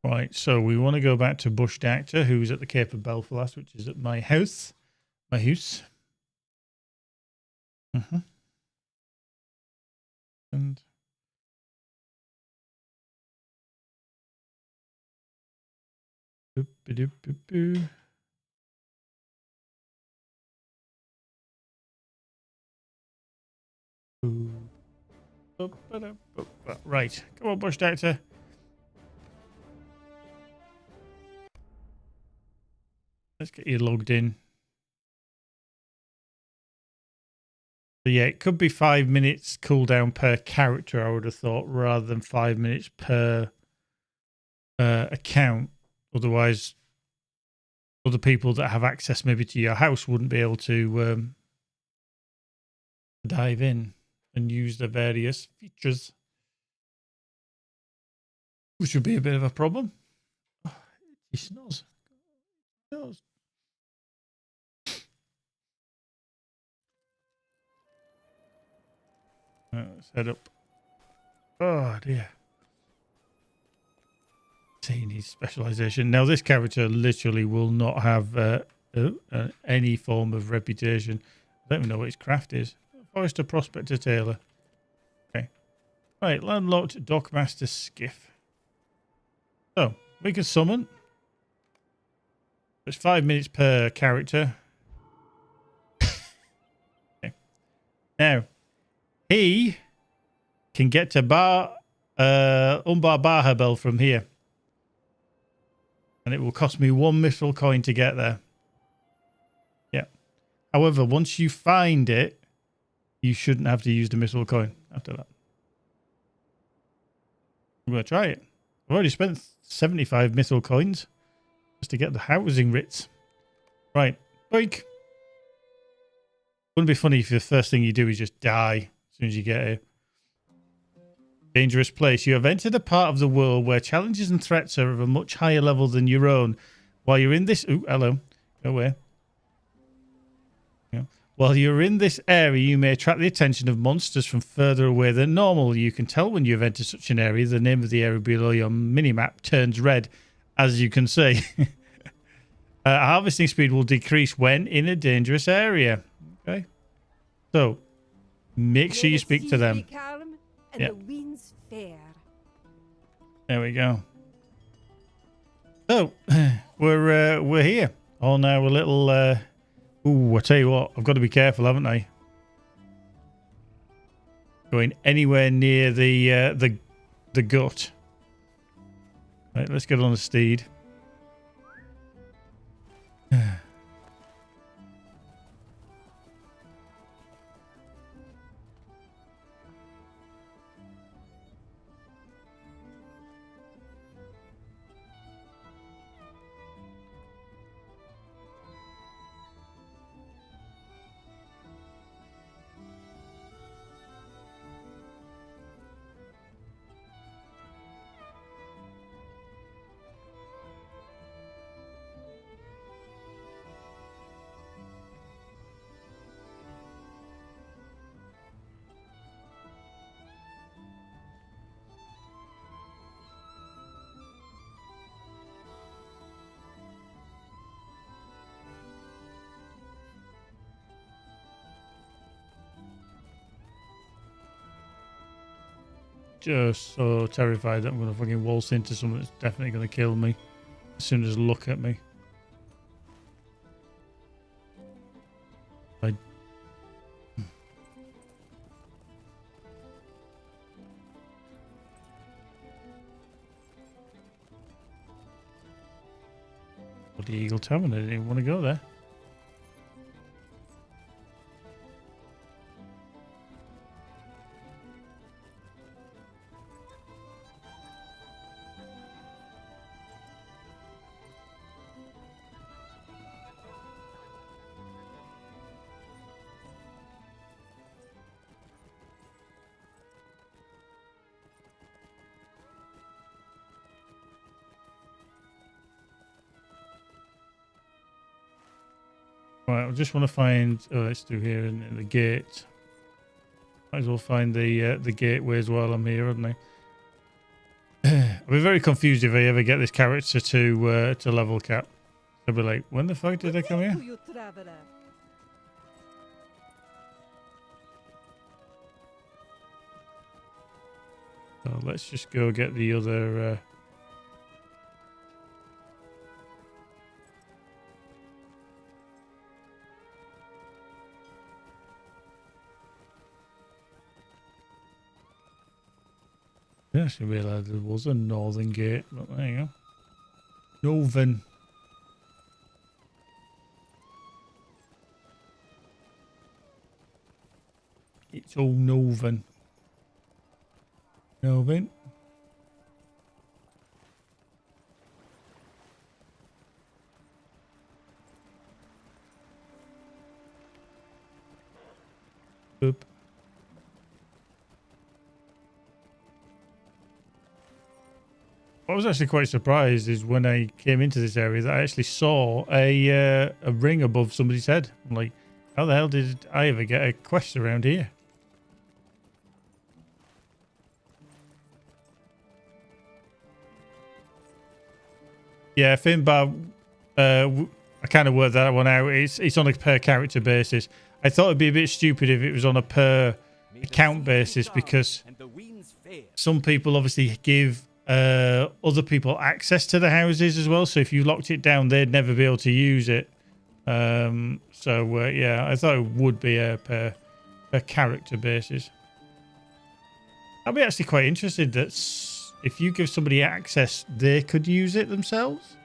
Right. So we want to go back to Bush Doctor, who's at the Cape of Belfast, which is at my house. My house. And right. Come on, Bush Doctor. Let's get you logged in. So yeah, it could be 5 minutes cooldown per character, I would have thought, rather than 5 minutes per account. Otherwise, other people that have access maybe to your house wouldn't be able to dive in and use the various features, which would be a bit of a problem. Oh, he snows. Let's head up. Oh dear. He needs specialization. Now this character literally will not have any form of reputation. I don't even know what his craft is. Forester, Prospector, Tailor. Okay. Right, landlocked Dockmaster Skiff. So we can summon. It's 5 minutes per character. Okay. Now he can get to Umbar Bahabel from here. And it will cost me 1 mithril coin to get there. Yeah. However, once you find it, you shouldn't have to use the mithril coin after that. I'm going to try it. I've already spent 75 mithril coins just to get the housing writs. Right. Boink. Wouldn't it be funny if the first thing you do is just die as soon as you get here? Dangerous place. You have entered a part of the world where challenges and threats are of a much higher level than your own. While you're in this... Ooh, hello. Go away. Yeah. While you're in this area, you may attract the attention of monsters from further away than normal. You can tell when you've entered such an area. The name of the area below your minimap turns red, as you can see. Harvesting speed will decrease when in a dangerous area. Okay. So, make sure you speak to them. And the winds fair. There we go. So we're here on our little. Ooh, I tell you what, I've got to be careful, haven't I? Going anywhere near the gut. Right, let's get on the steed. just so terrified that I'm going to fucking waltz into someone that's definitely going to kill me as soon as they look at me. The Eagle Tavern, I didn't even want to go there. Right, I just want to find. Oh, let's do here in the gate. Might as well find the gateways while I'm here, hadn't I? I'll be very confused if I ever get this character to level cap. I'll be like, when the fuck did I come here? To you, traveler. So let's just go get the other. I didn't actually realise there was a northern gate, but there you go. Northern. It's all northern. Northern. Boop. I was actually quite surprised is when I came into this area that I actually saw a ring above somebody's head. I'm like, how the hell did I ever get a quest around here? Yeah, Umbar, I kind of worked that one out. It's on a per character basis. I thought it'd be a bit stupid if it was on a per account basis because some people obviously give other people access to the houses as well. So if you locked it down, they'd never be able to use it. Yeah, I thought it would be a per character basis. I'd be actually quite interested that if you give somebody access, they could use it themselves.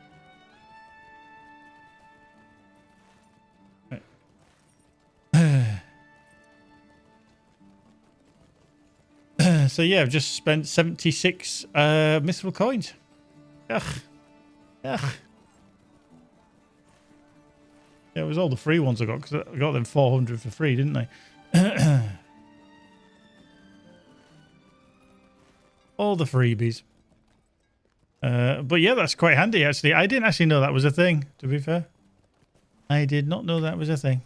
So yeah, I've just spent 76 mythical coins. Ugh. Ugh. Yeah, it was all the free ones I got because I got them 400 for free, didn't I? All the freebies. But yeah, that's quite handy actually. I didn't actually know that was a thing, to be fair. I did not know that was a thing.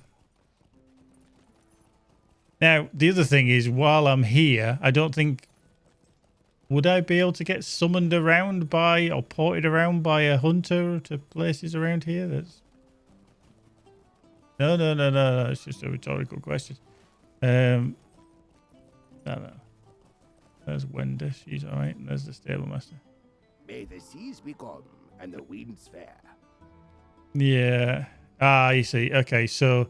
Now, the other thing is, while I'm here, I don't think... Would I be able to get summoned around by, or ported around by a hunter to places around here? That's... No. It's just a rhetorical question. No. There's Wenda. She's all right. And there's the stable master. May the seas be calm and the winds fair. Yeah. Ah, you see. Okay, so...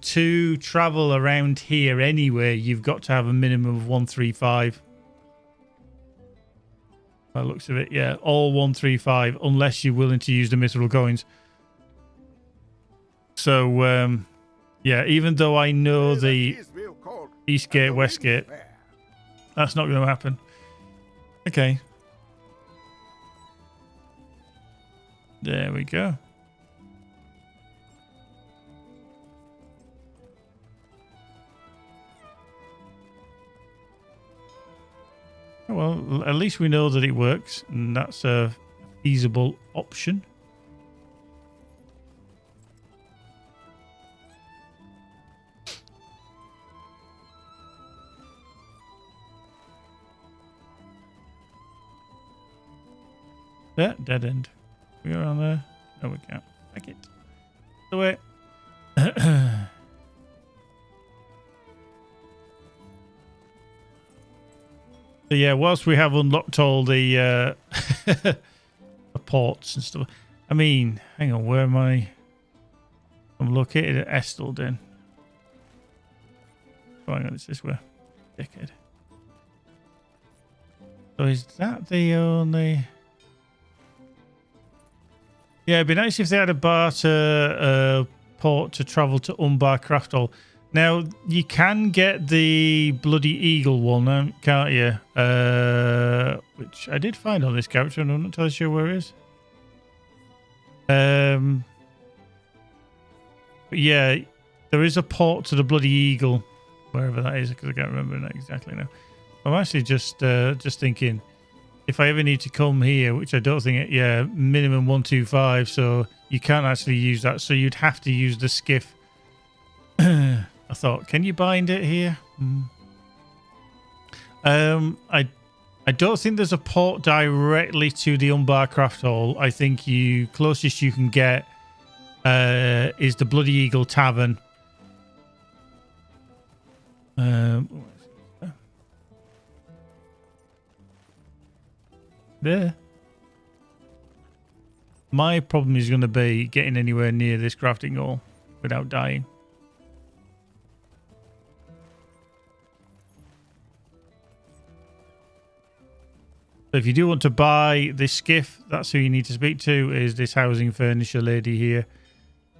to travel around here anyway, you've got to have a minimum of 135. By the looks of it, yeah, all 135, unless you're willing to use the mythical coins. So, yeah, even though I know the East Gate, West Gate, that's not going to happen. Okay. There we go. Well, at least we know that it works, and that's a feasible option. Yeah, dead end. We are on there. No, we can't. Back it. The way. So yeah, whilst we have unlocked all the, the ports and stuff. I mean, hang on, where am I? I'm located at Estelden. Oh, hang on, it's this way. Dickhead. So is that the only... Yeah, it'd be nice if they had a barter port to travel to Umbar Crafthall. Now, you can get the Bloody Eagle one, can't you? Which I did find on this character, and I'm not entirely sure where it is. But yeah, there is a port to the Bloody Eagle, wherever that is, because I can't remember that exactly now. I'm actually just thinking, if I ever need to come here, which I don't think, yeah, minimum 125, so you can't actually use that, so you'd have to use the skiff. I thought, can you bind it here? I don't think there's a port directly to the Umbar Crafthall. I think you closest you can get is the Bloody Eagle Tavern. There. My problem is going to be getting anywhere near this crafting hall without dying. So if you do want to buy this skiff, that's who you need to speak to, is this housing furniture lady here.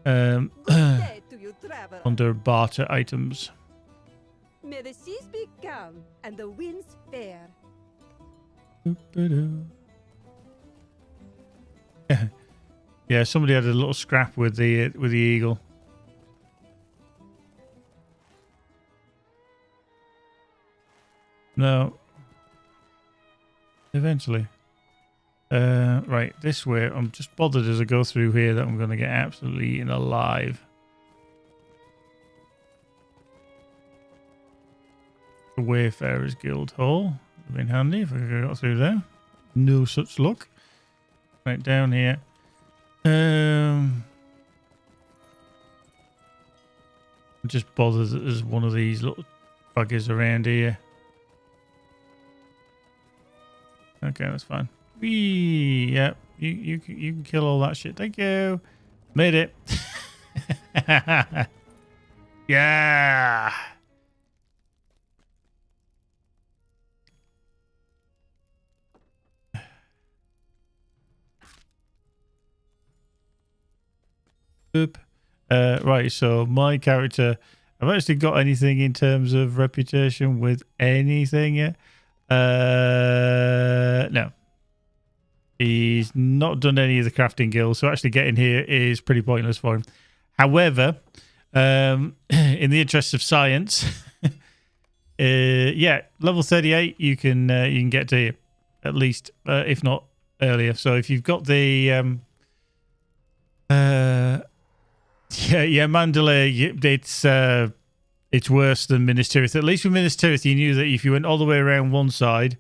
Good day to you, traveler. Under barter items. May the seas be calm and the winds fair. Yeah, somebody had a little scrap with the eagle. No. Eventually. Right, this way. I'm just bothered as I go through here that I'm going to get absolutely eaten alive. The Wayfarer's Guild Hall. Would have been handy if I could have got through there. No such luck. Right down here. I'm just bothered that there's one of these little buggers around here. Okay, that's fine. Whee! Yep, you can kill all that shit. Thank you. Made it. Yeah. Oop. Right, so my character, I've actually got anything in terms of reputation with anything yet? No. He's not done any of the crafting guilds, so actually getting here is pretty pointless for him. However, in the interest of science, yeah, level 38 you can get to here, at least, if not earlier. So if you've got the yeah, Mandalay, it's worse than Minas Tirith. At least with Minas Tirith, you knew that if you went all the way around one side,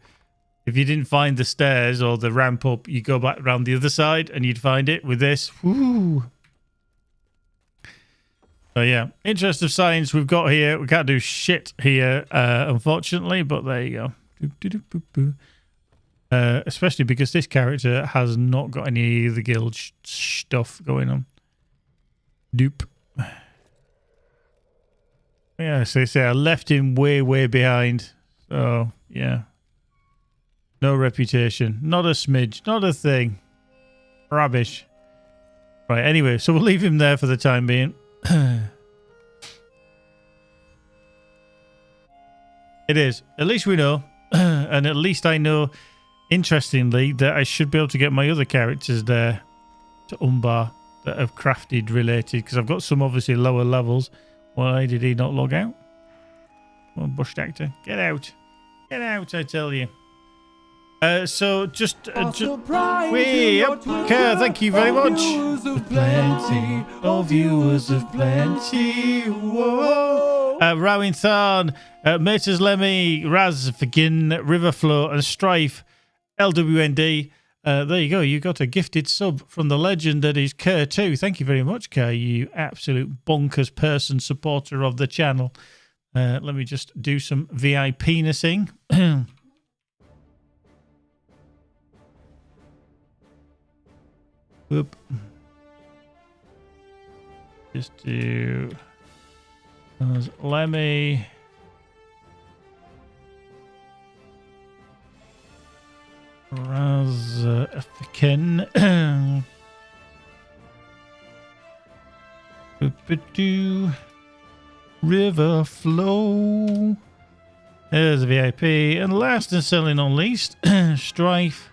if you didn't find the stairs or the ramp up, you go back around the other side and you'd find it. With this, whoo. So yeah, interest of science we've got here. We can't do shit here, unfortunately, but there you go. Especially because this character has not got any of the guild stuff going on. Doop. Yeah, so they say I left him way behind. So, yeah. No reputation. Not a smidge. Not a thing. Rubbish. Right, anyway, so we'll leave him there for the time being. It is. At least we know. And at least I know, interestingly, that I should be able to get my other characters there to Umbar that have crafted related, because I've got some obviously lower levels. Why did he not log out? Well, bush actor, get out. Get out, I tell you. So just way up, thank you very much. Plenty of viewers of plenty. Whoa. Rowing Tharn, Maters Lemmy, Raz, Fagin, Riverflow, and Strife, LWND. There you go. You got a gifted sub from the legend that is Kerr too. Thank you very much, Kerr. You absolute bonkers person, supporter of the channel. Let me just do some VIP-nessing. Whoop. Just do Lemmy. African. River flow. There's a VIP. And last and certainly not least, Strife.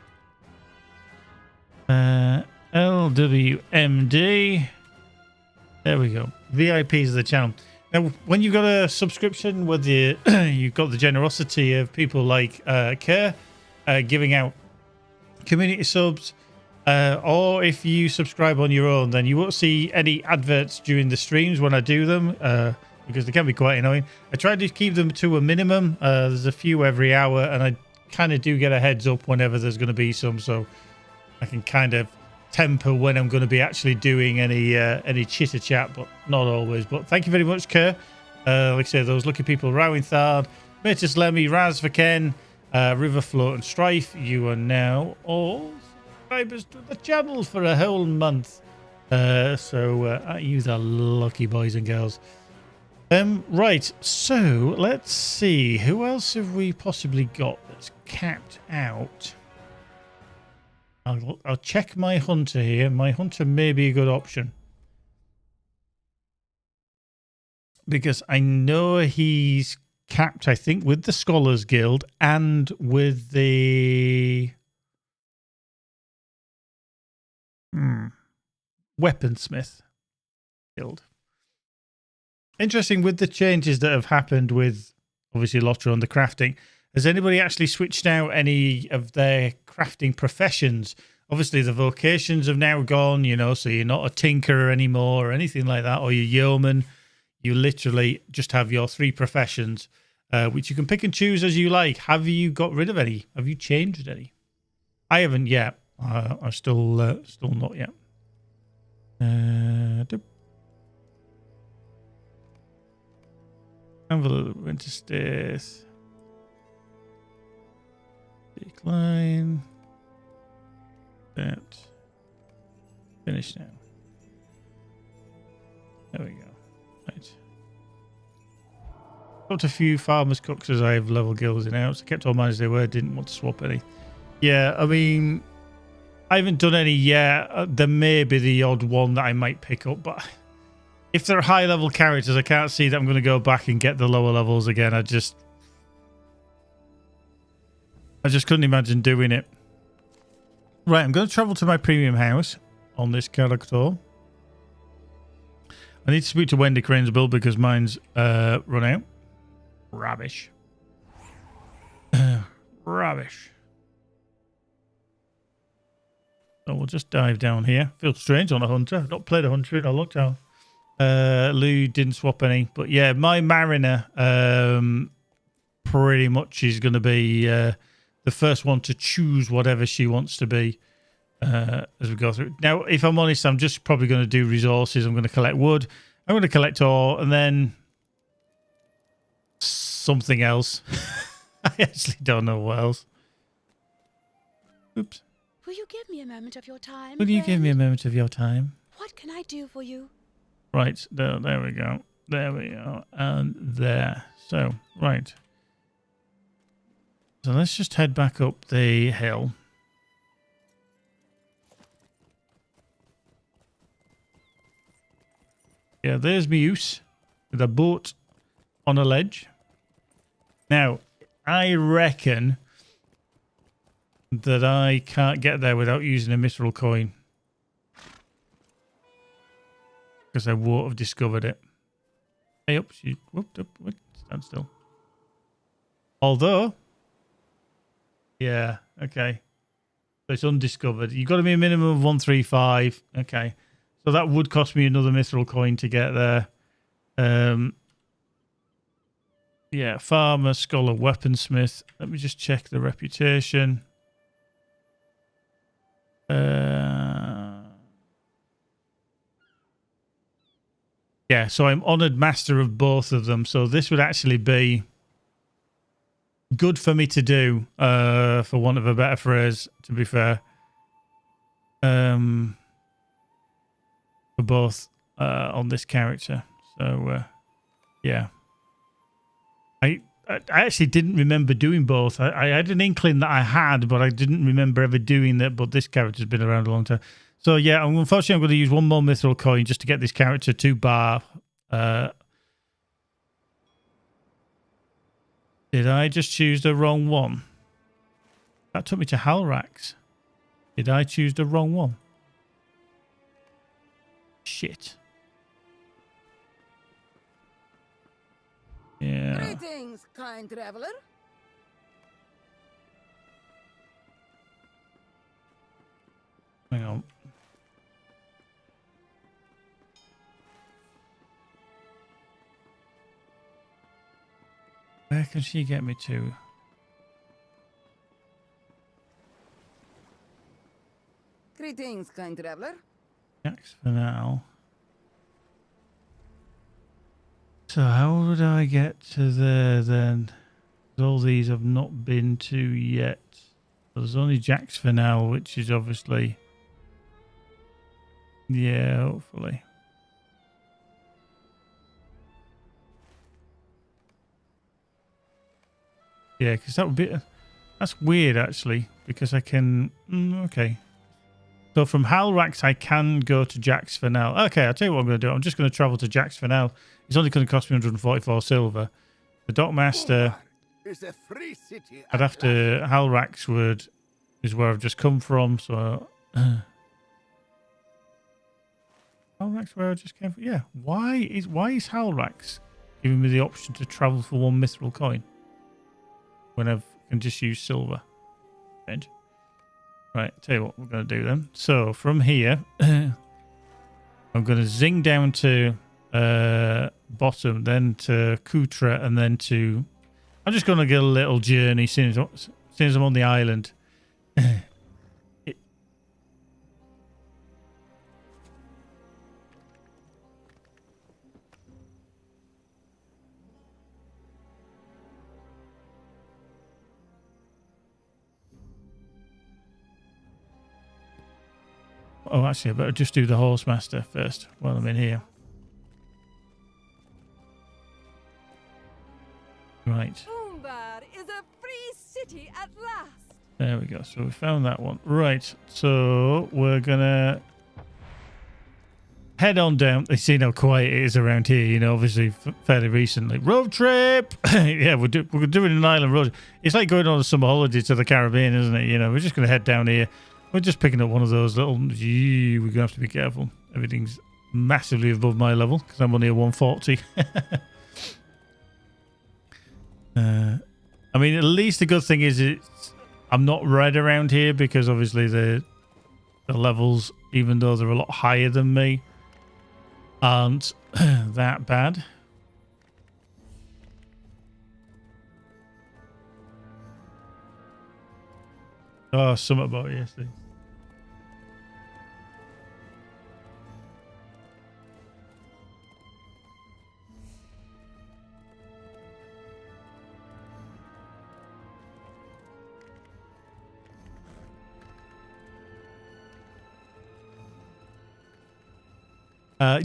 LWMD. There we go. VIPs of the channel. Now, when you've got a subscription, whether you've got the generosity of people like Kerr giving out community subs, or if you subscribe on your own, then you won't see any adverts during the streams when I do them, because they can be quite annoying. I try to keep them to a minimum. There's a few every hour, and I kind of do get a heads up whenever there's going to be some, so I can kind of temper when I'm going to be actually doing any chitter chat, but not always. But thank you very much, Kerr. Like I say, those lucky people: Rowinthard, Matus Lemmy, Raz for Ken, Riverfloat, and Strife. You are now all subscribers to the channel for a whole month. So you are lucky, boys and girls. Right, so let's see, who else have we possibly got that's capped out? I'll check my hunter here. My hunter may be a good option, because I know he's capped, I think, with the Scholars Guild and with the Weaponsmith Guild. Interesting, with the changes that have happened with, obviously, Lotra on the crafting, has anybody actually switched out any of their crafting professions? Obviously, the vocations have now gone, you know, so you're not a tinkerer anymore or anything like that, or you're yeoman. You literally just have your 3 professions, which you can pick and choose as you like. Have you got rid of any? Have you changed any? I haven't yet. I'm still not yet. Envelope, winter stays. Decline. That. Finish now. There we go. Right. Got a few farmers cooks as I have level guilds in out. So kept all mine as they were. Didn't want to swap any. Yeah, I mean, I haven't done any yet. There may be the odd one that I might pick up, but if they're high level characters, I can't see that I'm going to go back and get the lower levels again. I just couldn't imagine doing it. Right, I'm going to travel to my premium house on this character. I need to speak to Wendy Cranesbill because mine's run out. Rubbish. Rubbish. So we'll just dive down here. Feels strange on a hunter. I've not played a hunter in a long time. Lou didn't swap any. But yeah, my Mariner pretty much is going to be the first one to choose whatever she wants to be as we go through. Now, if I'm honest, I'm just probably going to do resources. I'm going to collect wood. I'm going to collect ore and then something else. I actually don't know what else. Oops. Will you give me a moment of your time? Will you give me a moment of your time? What can I do for you? Right, there we go. There we go. And there. So, right. So let's just head back up the hill. Yeah, there's my use with a boat on a ledge. Now, I reckon that I can't get there without using a mithril coin, because I won't have discovered it. Hey, up, she whooped up. What? Stand still. Although, yeah, okay. So it's undiscovered. You've got to be a minimum of 135. Okay. So that would cost me another mithril coin to get there. Yeah, farmer, scholar, weaponsmith. Let me just check the reputation. Yeah, so I'm honoured master of both of them. So this would actually be good for me to do, for want of a better phrase, to be fair. for both on this character. So yeah, I actually didn't remember doing both. I had an inkling that I had, but I didn't remember ever doing that. But this character's been around a long time. So yeah, unfortunately, I'm going to use one more mithril coin just to get this character to bar. Did I just choose the wrong one? That took me to Halrax. Did I choose the wrong one? Shit. Yeah. Greetings, kind traveler. Hang on. Where can she get me to? Greetings, kind traveler. Jax for now. So how would I get to there then? All these I've not been to yet. There's only Jax for now, which is obviously... Yeah, hopefully. Yeah, because that would be... That's weird, actually, because I can... okay. So from Halrax, I can go to Jax for now. Okay, I'll tell you what I'm going to do. I'm just going to travel to Jax for now. It's only going to cost me 144 silver. The Dockmaster... Is a free city I'd have to... Halrax is where I've just come from, so... Halrax where I just came from? Yeah. Why is Halrax giving me the option to travel for one mithril coin when I can just use silver? Strange. Right, tell you what we're going to do then. So from here, I'm going to zing down to bottom, then to Kutra, and then to... I'm just going to get a little journey since I'm on the island. Oh, actually, I better just do the Horsemaster first while I'm in here. Right. Umbar is a free city at last. There we go. So we found that one. Right. So we're going to head on down. You see how quiet it is around here, you know, obviously fairly recently. Road trip! Yeah, we're doing an island road. It's like going on a summer holiday to the Caribbean, isn't it? You know, we're just going to head down here. We're just picking up one of those little... We're going to have to be careful. Everything's massively above my level because I'm only at 140. I mean, at least the good thing is I'm not red around here because obviously the levels, even though they're a lot higher than me, aren't that bad. Oh, something about it yesterday.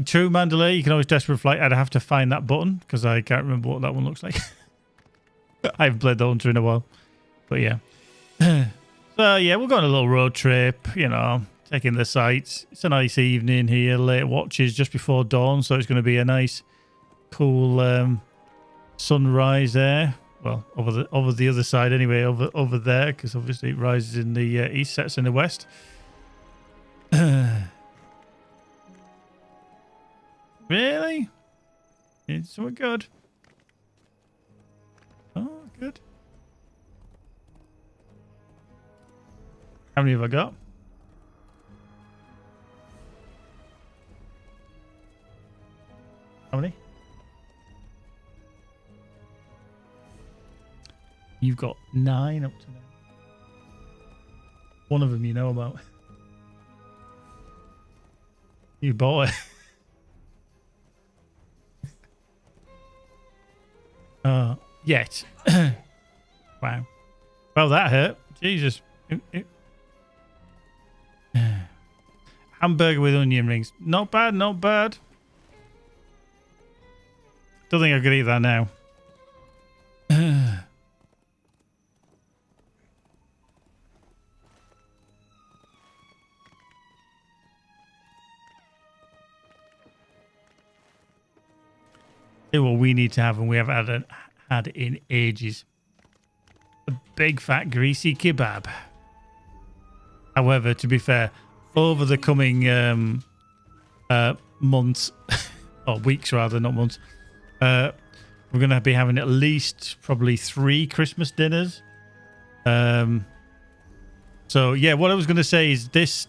True, Mandalay. You can always desperate flight. I'd have to find that button because I can't remember what that one looks like. I haven't played the Hunter in a while, but yeah. So yeah, we're going on a little road trip. You know, taking the sights. It's a nice evening here. Late watches just before dawn, so it's going to be a nice, cool sunrise there. Well, over the other side anyway. Over there because obviously it rises in the east, sets in the west. Really? It's so good. Oh, good. How many have I got? How many? You've got 9 up to now. One of them you know about. You bought it. Yet. Wow. Well, that hurt. Jesus. How Hamburger with onion rings. Not bad, not bad. Don't think I could eat that now. What we need to have, and we haven't had in ages. A big fat greasy kebab. However, to be fair, over the coming months, or weeks rather, not months, we're going to be having at least probably 3 Christmas dinners. So yeah, what I was going to say is this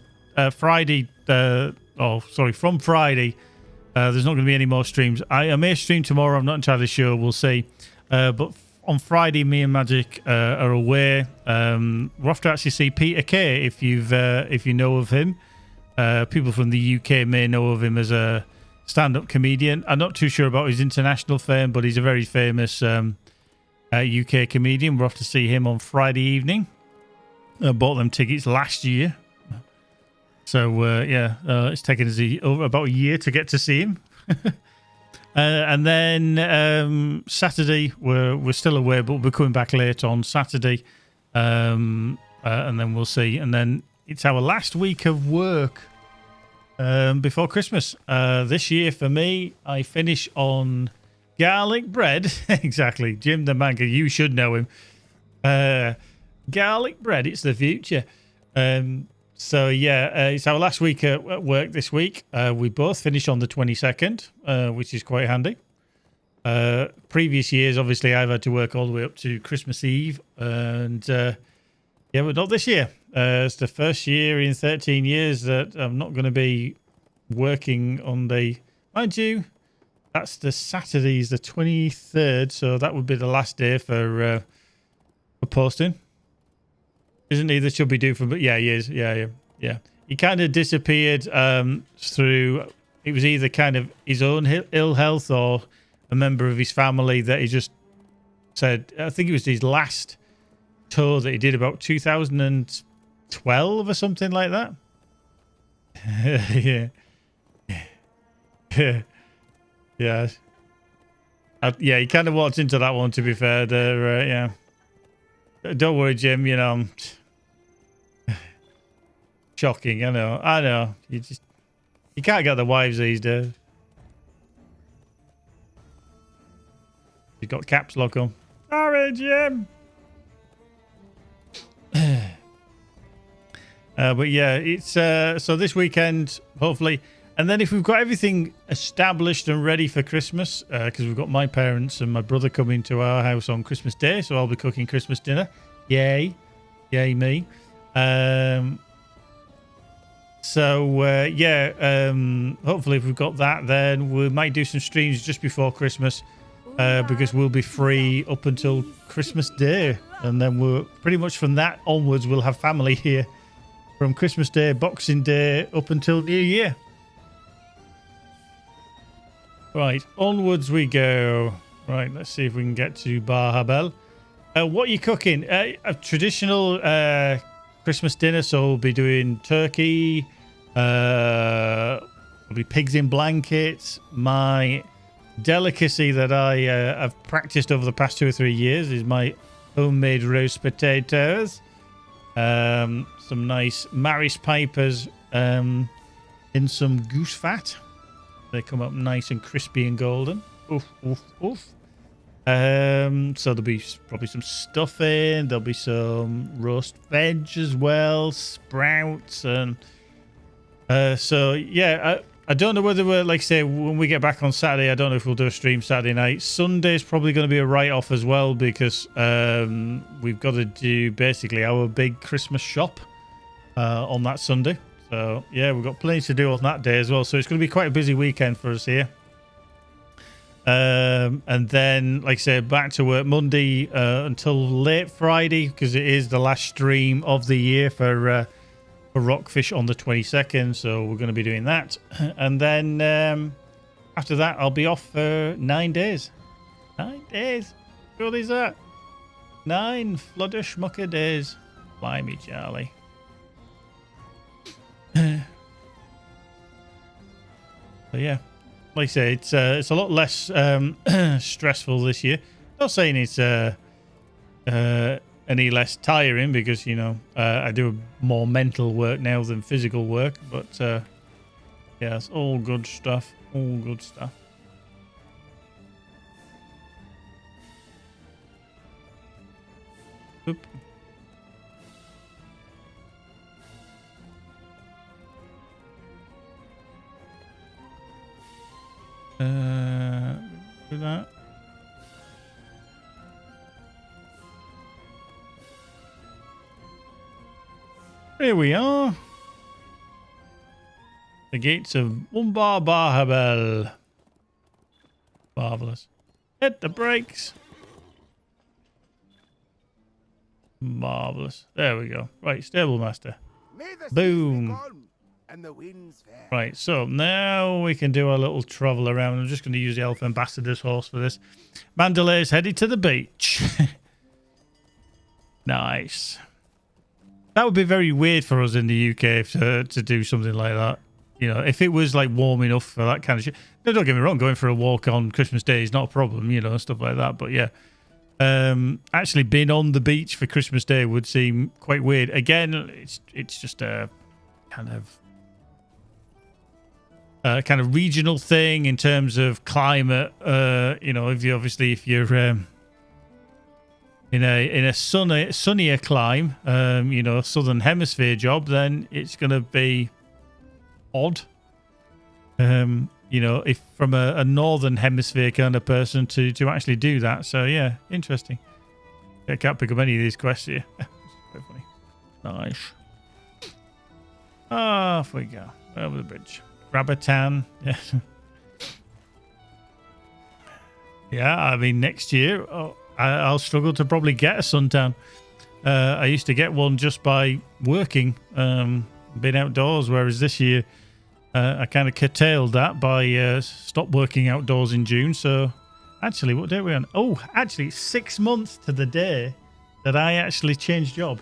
Friday, from Friday, there's not going to be any more streams. I may stream tomorrow. I'm not entirely sure. We'll see. But on Friday, me and Magic are away. We'll have to actually see Peter Kay if you know of him. People from the UK may know of him as a stand-up comedian. I'm not too sure about his international fame, but he's a very famous UK comedian. We'll have to see him on Friday evening. I bought them tickets last year. So, it's taken us about a year to get to see him. And then Saturday, we're still away, but we're coming back late on Saturday. And then we'll see. And then it's our last week of work before Christmas. This year, for me, I finish on garlic bread. Exactly. Jim the Manker, you should know him. Garlic bread, it's the future. So yeah, it's our last week at work this week. We both finish on the 22nd, which is quite handy. Previous years, obviously, I've had to work all the way up to Christmas Eve, and but not this year. It's the first year in 13 years that I'm not going to be working on the. Mind you, that's the Saturday's the 23rd, so that would be the last day for posting. Isn't he that should be due for? But yeah, he is. Yeah. He kind of disappeared through. It was either kind of his own ill health or a member of his family that he just said. I think it was his last tour that he did about 2012 or something like that. Yeah. He kind of walked into that one. To be fair, yeah. Don't worry, Jim. You know. Shocking, I know. You can't get the wives these days. You've got caps lock on. Sorry, Jim. But yeah, it's so this weekend, hopefully, and then if we've got everything established and ready for Christmas, because we've got my parents and my brother coming to our house on Christmas Day, so I'll be cooking Christmas dinner. Yay me. Hopefully if we've got that, then we might do some streams just before Christmas, because we'll be free up until Christmas Day, and then we're pretty much from that onwards we'll have family here from Christmas Day, Boxing Day up until New Year. Right, onwards we go. Right, let's see if we can get to Bar Habel. What are you cooking? A traditional Christmas dinner, so we'll be doing turkey. There'll be pigs in blankets. My delicacy that I've practiced over the past 2 or 3 years is my homemade roast potatoes. Some nice Maris pipers in some goose fat. They come up nice and crispy and golden. Oof. So there'll be probably some stuffing. There'll be some roast veg as well, sprouts, and I don't know whether we're, like, say, when we get back on Saturday, I don't know if we'll do a stream Saturday night. Sunday's probably going to be a write-off as well, because we've got to do basically our big Christmas shop on that Sunday. So yeah, we've got plenty to do on that day as well. So it's going to be quite a busy weekend for us here. And then, like I said, back to work Monday until late Friday, because it is the last stream of the year for Rockfish on the 22nd. So we're going to be doing that. And then after that, I'll be off for 9 days. 9 days. What is that? 9 fludder schmucker days. Blimey, Charlie. But yeah, like I say, it's a lot less stressful this year. Not saying it's any less tiring because, you know, I do more mental work now than physical work. But yeah, it's all good stuff. All good stuff. Oop. Do that. Here we are. The gates of Umbar Bahabel. Marvelous. Hit the brakes. Marvelous. There we go. Right, stable master. Boom. And the winds fair. Right, so now we can do our little travel around. I'm just going to use the Elf Ambassador's horse for this. Mandalay is headed to the beach. Nice. That would be very weird for us in the UK to do something like that. You know, if it was like warm enough for that kind of shit. No, don't get me wrong, going for a walk on Christmas Day is not a problem, you know, stuff like that. But yeah, actually being on the beach for Christmas Day would seem quite weird. Again, it's just a kind of regional thing in terms of climate. You know, if you're in a sunnier climb, you know, southern hemisphere job, then it's going to be odd. You know, if from a northern hemisphere kind of person to actually do that. So yeah, interesting. I can't pick up any of these quests here. Quite funny. Nice. Off we go over the bridge. Grab a tan. Yeah. Yeah, I mean, next year I'll struggle to probably get a suntan. I used to get one just by working, being outdoors, whereas this year I kind of curtailed that by stop working outdoors in June. So actually, what day are we on? Oh, actually 6 months to the day that I actually changed job.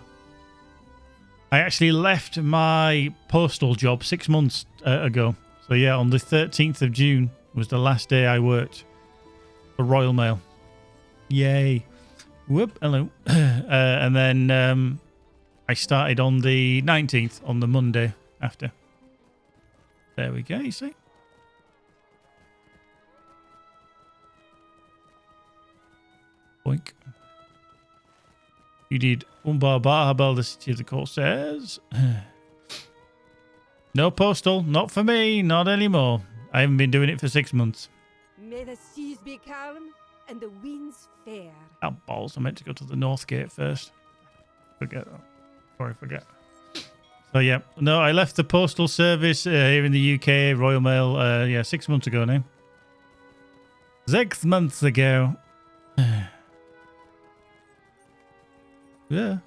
I actually left my postal job 6 months ago. So yeah, on the 13th of June was the last day I worked for Royal Mail. Yay. Whoop, hello. And then I started on the 19th, on the Monday after. There we go, you see. Boink. You did Umbar Bahabel, the city of the Corsairs. No postal, not for me, not anymore. I haven't been doing it for 6 months. May the seas be calm and the winds fair. Oh, balls. I meant to go to the North Gate first. Forget that. Sorry, forget. So, yeah. No, I left the postal service here in the UK, Royal Mail, 6 months ago now. 6 months ago. Yeah.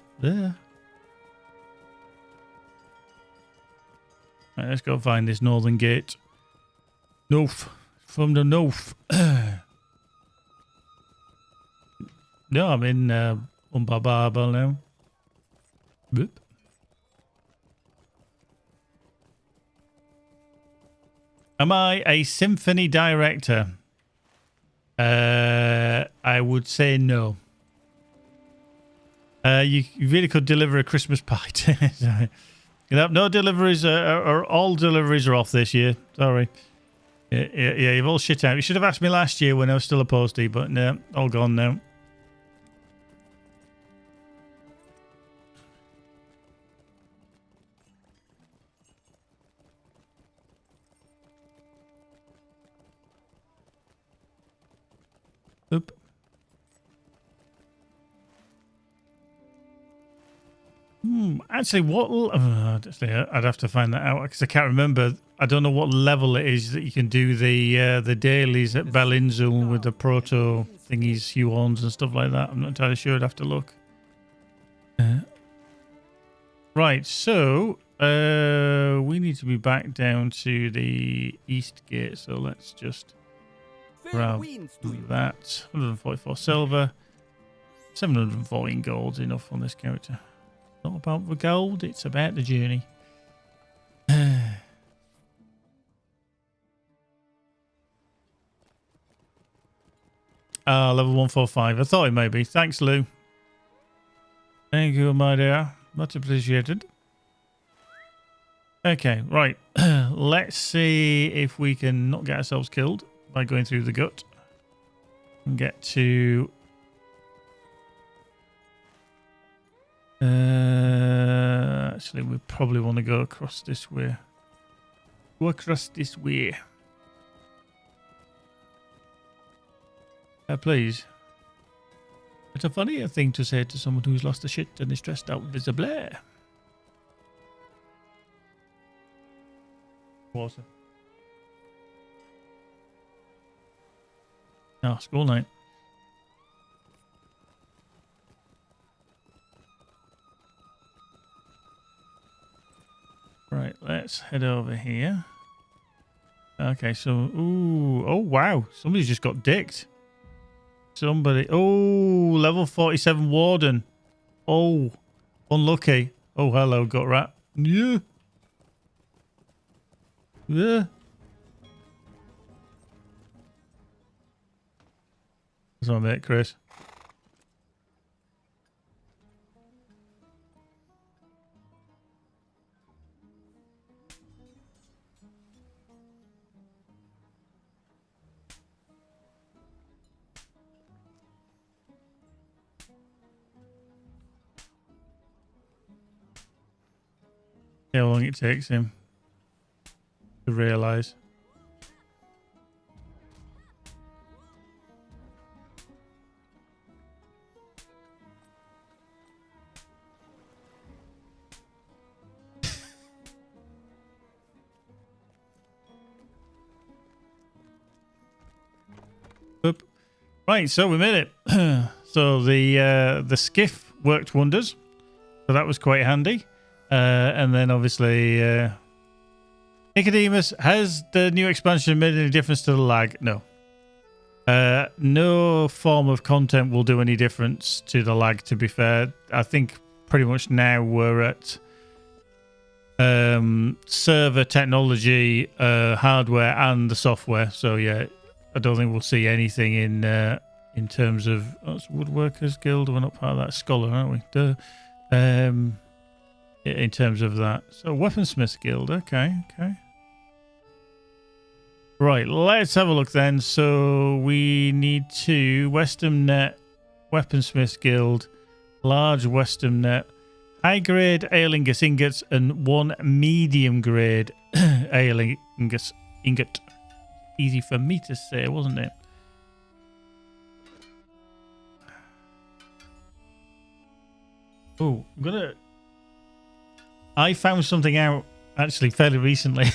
Right, let's go find this Northern Gate. North. From the north. No, I'm in Umbar Bahabel now. Boop. Am I a symphony director? I would say no. You really could deliver a Christmas pie. You know, no deliveries or all deliveries are off this year. Sorry. Yeah, you've all shit out. You should have asked me last year when I was still a postie, but no, all gone now. Oop. Actually, I'd have to find that out because I can't remember. I don't know what level it is that you can do the dailies at Belinzul with the proto thingies, Hugh Horns and stuff like that. I'm not entirely sure. I'd have to look. Right, so we need to be back down to the East Gate. So let's just grab that. 144 silver, 714 gold. Enough on this character. Not about the gold, it's about the journey. Level 145. I thought it may be. Thanks, Lou. Thank you, my dear. Much appreciated. Okay, right. Let's see if we can not get ourselves killed by going through the gut. And get to... actually, we probably want to go across this way. Go across this way. Please. It's a funnier thing to say to someone who's lost a shit and is dressed out visibly. Water. Oh, school night. Right, let's head over here. Okay, so... Ooh, oh, wow. Somebody's just got dicked. Somebody... Oh, level 47 Warden. Oh, unlucky. Oh, hello, gut rat. Yeah. Yeah. That's my mate, Chris. How long it takes him to realise. Oop. Right, so we made it. So the skiff worked wonders. So that was quite handy. And then obviously Nicodemus, has the new expansion made any difference to the lag? No. No form of content will do any difference to the lag, to be fair. I think pretty much now we're at server technology, hardware and the software. So yeah, I don't think we'll see anything in terms of Woodworkers Guild. We're not part of that. Scholar, aren't we? Duh. In terms of that. So Weaponsmith Guild. Okay. Right, let's have a look then. So we need 2 Western Net, Weaponsmith Guild, large Western Net, high grade Aelingus ingots, and 1 medium grade Aelingus ingot. Easy for me to say, wasn't it? Oh, I found something out actually fairly recently.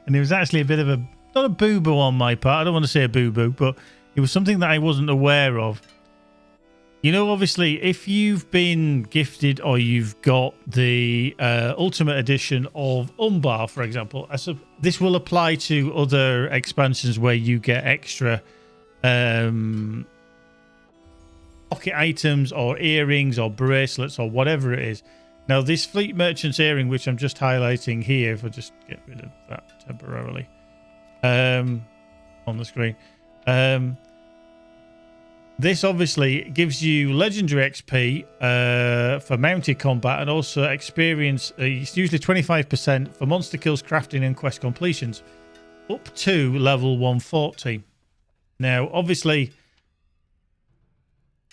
And it was actually a bit of not a boo-boo on my part. I don't want to say a boo-boo, but it was something that I wasn't aware of. You know, obviously, if you've been gifted or you've got the Ultimate Edition of Umbar, for example, this will apply to other expansions where you get extra pocket items or earrings or bracelets or whatever it is. Now, this Fleet Merchant's earring, which I'm just highlighting here, if I just get rid of that temporarily on the screen. This obviously gives you legendary XP for mounted combat and also experience. It's usually 25% for monster kills, crafting, and quest completions, up to level 140. Now, obviously,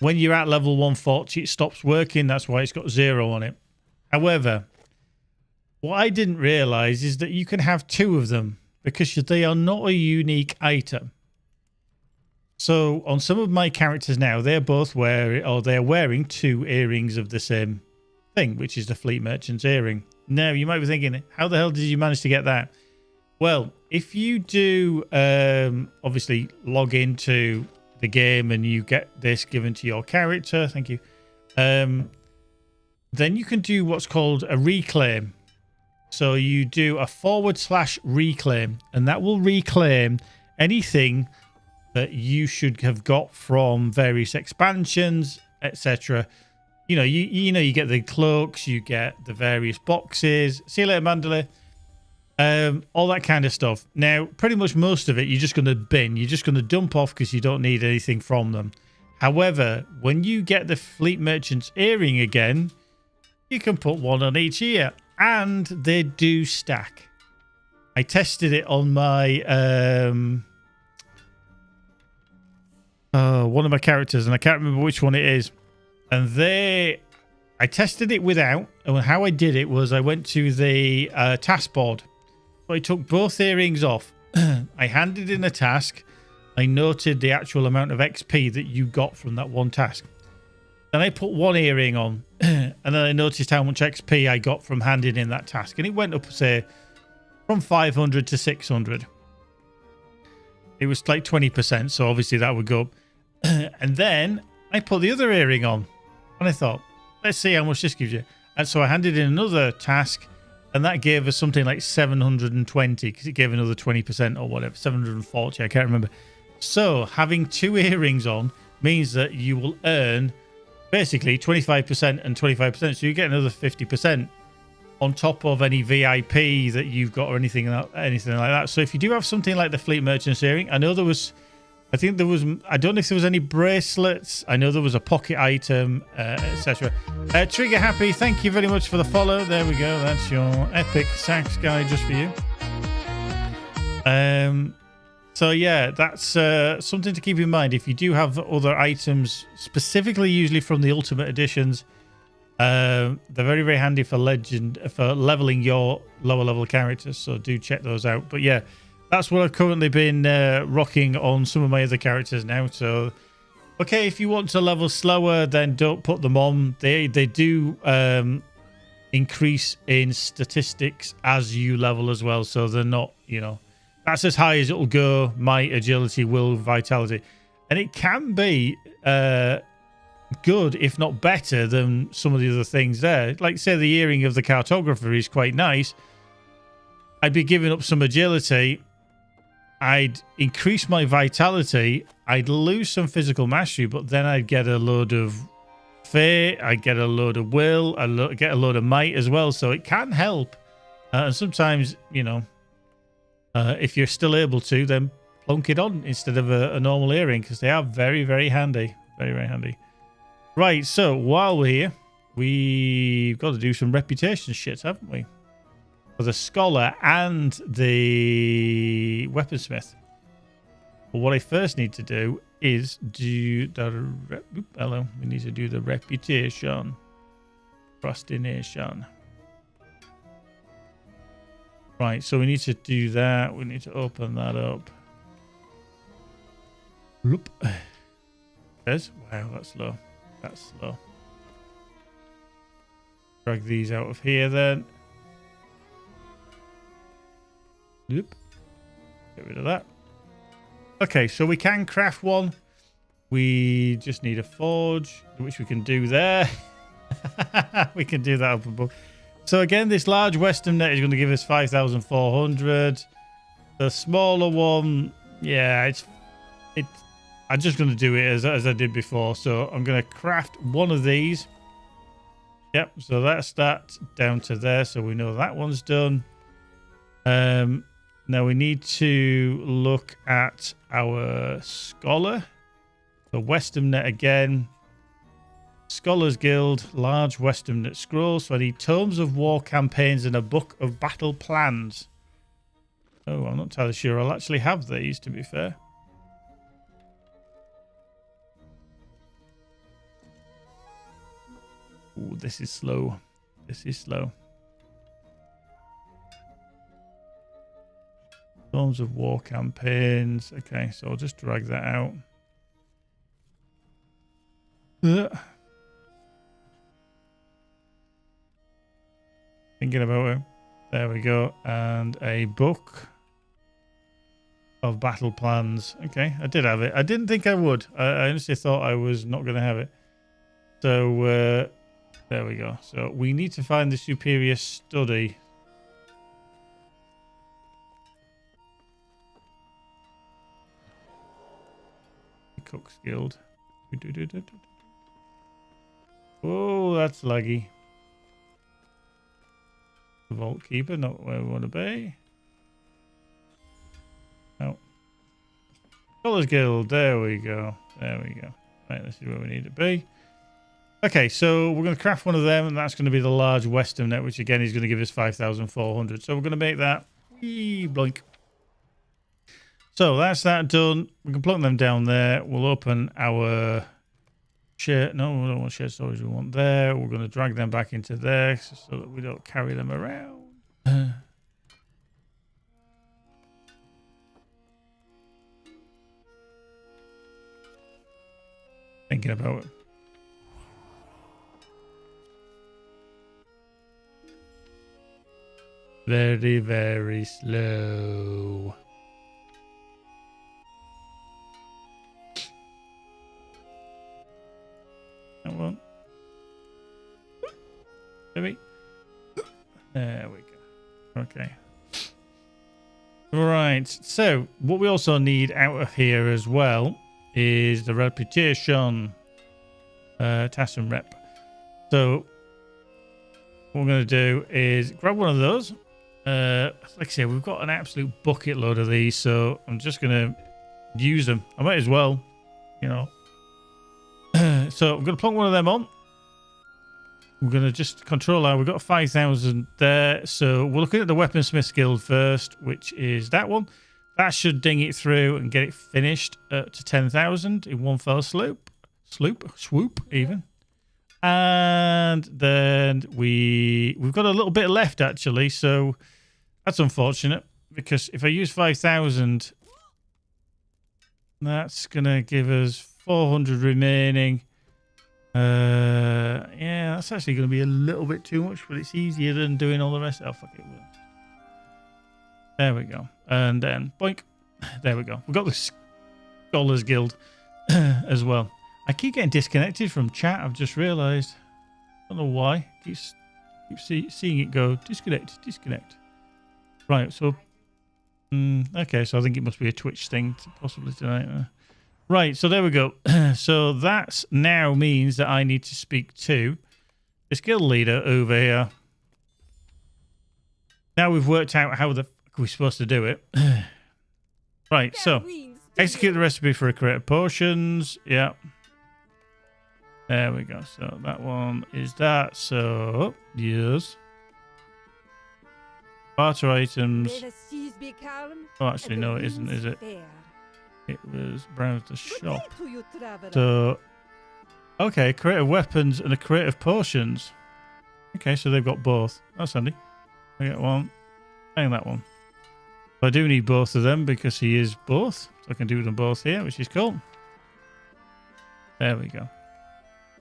when you're at level 140, it stops working. That's why it's got 0 on it. However, what I didn't realize is that you can have 2 of them because they are not a unique item. So on some of my characters now, they're wearing 2 earrings of the same thing, which is the Fleet Merchant's earring. Now, you might be thinking, how the hell did you manage to get that? Well, if you do obviously log into the game and you get this given to your character, thank you, then you can do what's called a reclaim. So you do a / reclaim, and that will reclaim anything that you should have got from various expansions, etc. You know, you get the cloaks, you get the various boxes. See you later, Mandalay. all that kind of stuff. Now, pretty much most of it, you're just going to bin. You're just going to dump off because you don't need anything from them. However, when you get the Fleet Merchant's earring again, you can put one on each ear, and they do stack. I tested it on my one of my characters, and I can't remember which one it is. And I tested it without, and how I did it was I went to the task board. So I took both earrings off. I handed in a task. I noted the actual amount of XP that you got from that one task. Then I put one earring on, and then I noticed how much XP I got from handing in that task. And it went up, say, from 500 to 600. It was like 20%, so obviously that would go up. And then I put the other earring on, and I thought, let's see how much this gives you. And so I handed in another task, and that gave us something like 720, because it gave another 20% or whatever, 740, I can't remember. So having two earrings on means that you will earn basically 25% and 25%. So you get another 50% on top of any VIP that you've got or anything like that. So if you do have something like the Fleet Merchant's earring, I don't know if there was any bracelets. I know there was a pocket item, etc. Trigger Happy, thank you very much for the follow. There we go. That's your epic sax guy just for you. So yeah, that's something to keep in mind. If you do have other items, specifically usually from the Ultimate Editions, they're very, very handy for leveling your lower level characters. So do check those out. But yeah, that's what I've currently been rocking on some of my other characters now. So, okay, if you want to level slower, then don't put them on. They do increase in statistics as you level as well. So they're not, that's as high as it'll go. Might, agility, will, vitality. And it can be good, if not better, than some of the other things there. Like, say, the earring of the cartographer is quite nice. I'd be giving up some agility. I'd increase my vitality. I'd lose some physical mastery, but then I'd get a load of fear. I'd get a load of will. I'd get a load of might as well. So it can help. And sometimes, if you're still able to, then plonk it on instead of a normal earring, because they are very, very handy. Very, very handy. Right, so while we're here, we've got to do some reputation shit, haven't we? For the scholar and the weaponsmith. But what I first need to do is do the... we need to do the reputation. Procrastination. Right, so we need to do that. We need to open that up. Whoop. Wow, that's slow. That's slow. Drag these out of here then. Yep. Get rid of that. Okay, so we can craft one. We just need a forge, which we can do there. We can do that up above. So again, this large western net is going to give us 5,400. The smaller one, yeah, I'm just going to do it as I did before. So I'm going to craft one of these. Yep, so that's that down to there. So we know that one's done. Now we need to look at our scholar. The Western Net again. Scholars Guild, large Western Net scrolls. So I need tomes of war campaigns and a book of battle plans. Oh, I'm not entirely sure I'll actually have these, to be fair. Ooh, this is slow. This is slow. Tomes of war campaigns. Okay, so I'll just drag that out. Thinking about it. There we go. And a book of battle plans. Okay, I did have it. I didn't think I would. I honestly thought I was not going to have it. So, there we go. So we need to find the superior study. Cook's Guild. Oh, that's laggy. Vault Keeper, not where we want to be. Scholars Guild. There we go. There we go. Right, this is where we need to be. Okay, so we're going to craft one of them, and that's going to be the large western net, which again is going to give us 5,400. So we're going to make that. Whee, blink. So that's that done. We can plug them down there. We'll open our share. No, we don't want shared storage. We want there. We're going to drag them back into there so that we don't carry them around. Thinking about it. Very, very slow. That one. Maybe. There we go. Okay. Right. So, what we also need out of here as well is the reputation. Task and rep. So, what we're going to do is grab one of those. Like I say, we've got an absolute bucket load of these, so I'm just going to use them. I might as well, you know. So I'm going to plug one of them on. We're going to just control our... We've got 5,000 there. So we're looking at the Weaponsmith Guild first, which is that one. That should ding it through and get it finished to 10,000 in one fell swoop even. And then we've got a little bit left, actually. So that's unfortunate, because if I use 5,000, that's going to give us 400 remaining. Yeah, that's actually going to be a little bit too much, but it's easier than doing all the rest. Oh, fuck it. There we go. And then, boink. There we go. We've got the Scholars Guild as well. I keep getting disconnected from chat. I've just realised. I don't know why. Keep seeing it go disconnect. Right. So, okay. So I think it must be a Twitch thing, possibly tonight. Right. So there we go. So that now means that I need to speak to this guild leader over here. Now we've worked out how the fuck we're supposed to do it. Right. So execute the recipe for a creative potions. Yeah. There we go. So that one is that. So, yes. Barter items. Oh, actually, no, it isn't, is it? It was browse the shop. So, okay, creative weapons and a creative potions. Okay, so they've got both. That's handy. I get one. And that one. I do need both of them because he is both. So I can do them both here, which is cool. There we go.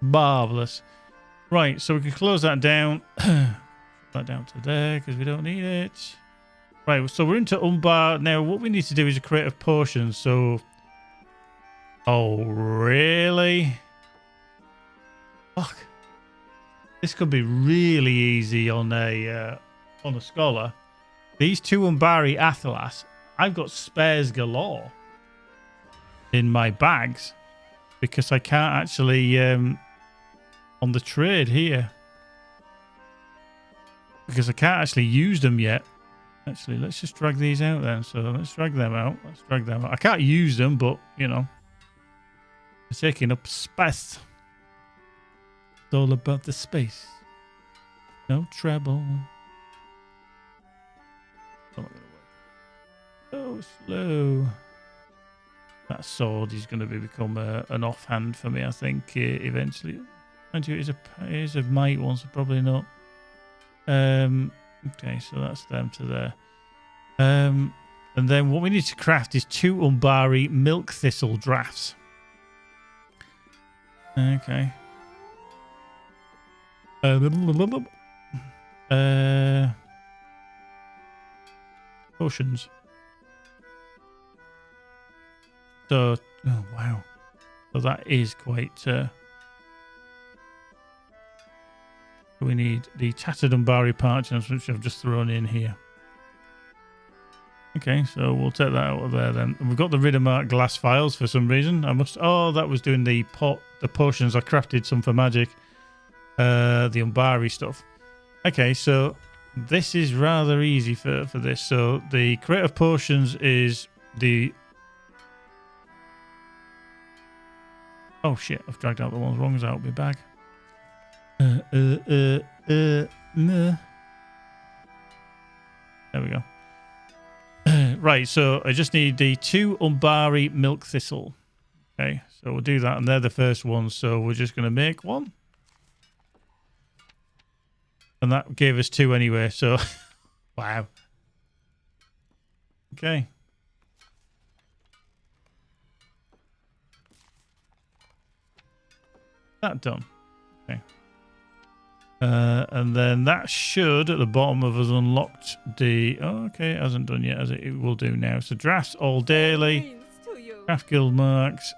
Marvellous. Right, so we can close that down. That down to there because we don't need it. Right, so we're into Umbar. Now, what we need to do is a creative potion. So, oh, really? Fuck. This could be really easy on a scholar. These two Umbari Athalas, I've got spares galore in my bags because I can't actually on the trade here because I can't actually use them yet. Actually, let's just drag these out then. So let's drag them out. I can't use them, but you know, they're taking up space. It's all about the space. No trouble. Not gonna work. So slow. That sword is going to become an offhand for me, I think, eventually. And it is a might one, so probably not. Okay, so that's them to there. And then what we need to craft is 2 Umbari milk thistle drafts. Okay. Potions. So, oh wow. So that is quite... we need the tattered Umbari parchments, which I've just thrown in here. Okay, so we'll take that out of there then. And we've got the Riddermark glass files for some reason. Oh, that was doing the potions. I crafted some for magic. The Umbari stuff. Okay, so this is rather easy for this. So the creative potions is the Oh shit, I've dragged out the ones wrong out of my bag. Nah. There we go. Right, so I just need the 2 Umbari milk thistle. Okay, so we'll do that, and they're the first ones, so we're just going to make one. And that gave us 2 anyway, so... wow. Okay. That done. Okay. And then that should, at the bottom of us, unlocked the... Oh, okay, it hasn't done yet, as it will do now. So drafts all daily. Craft guild marks.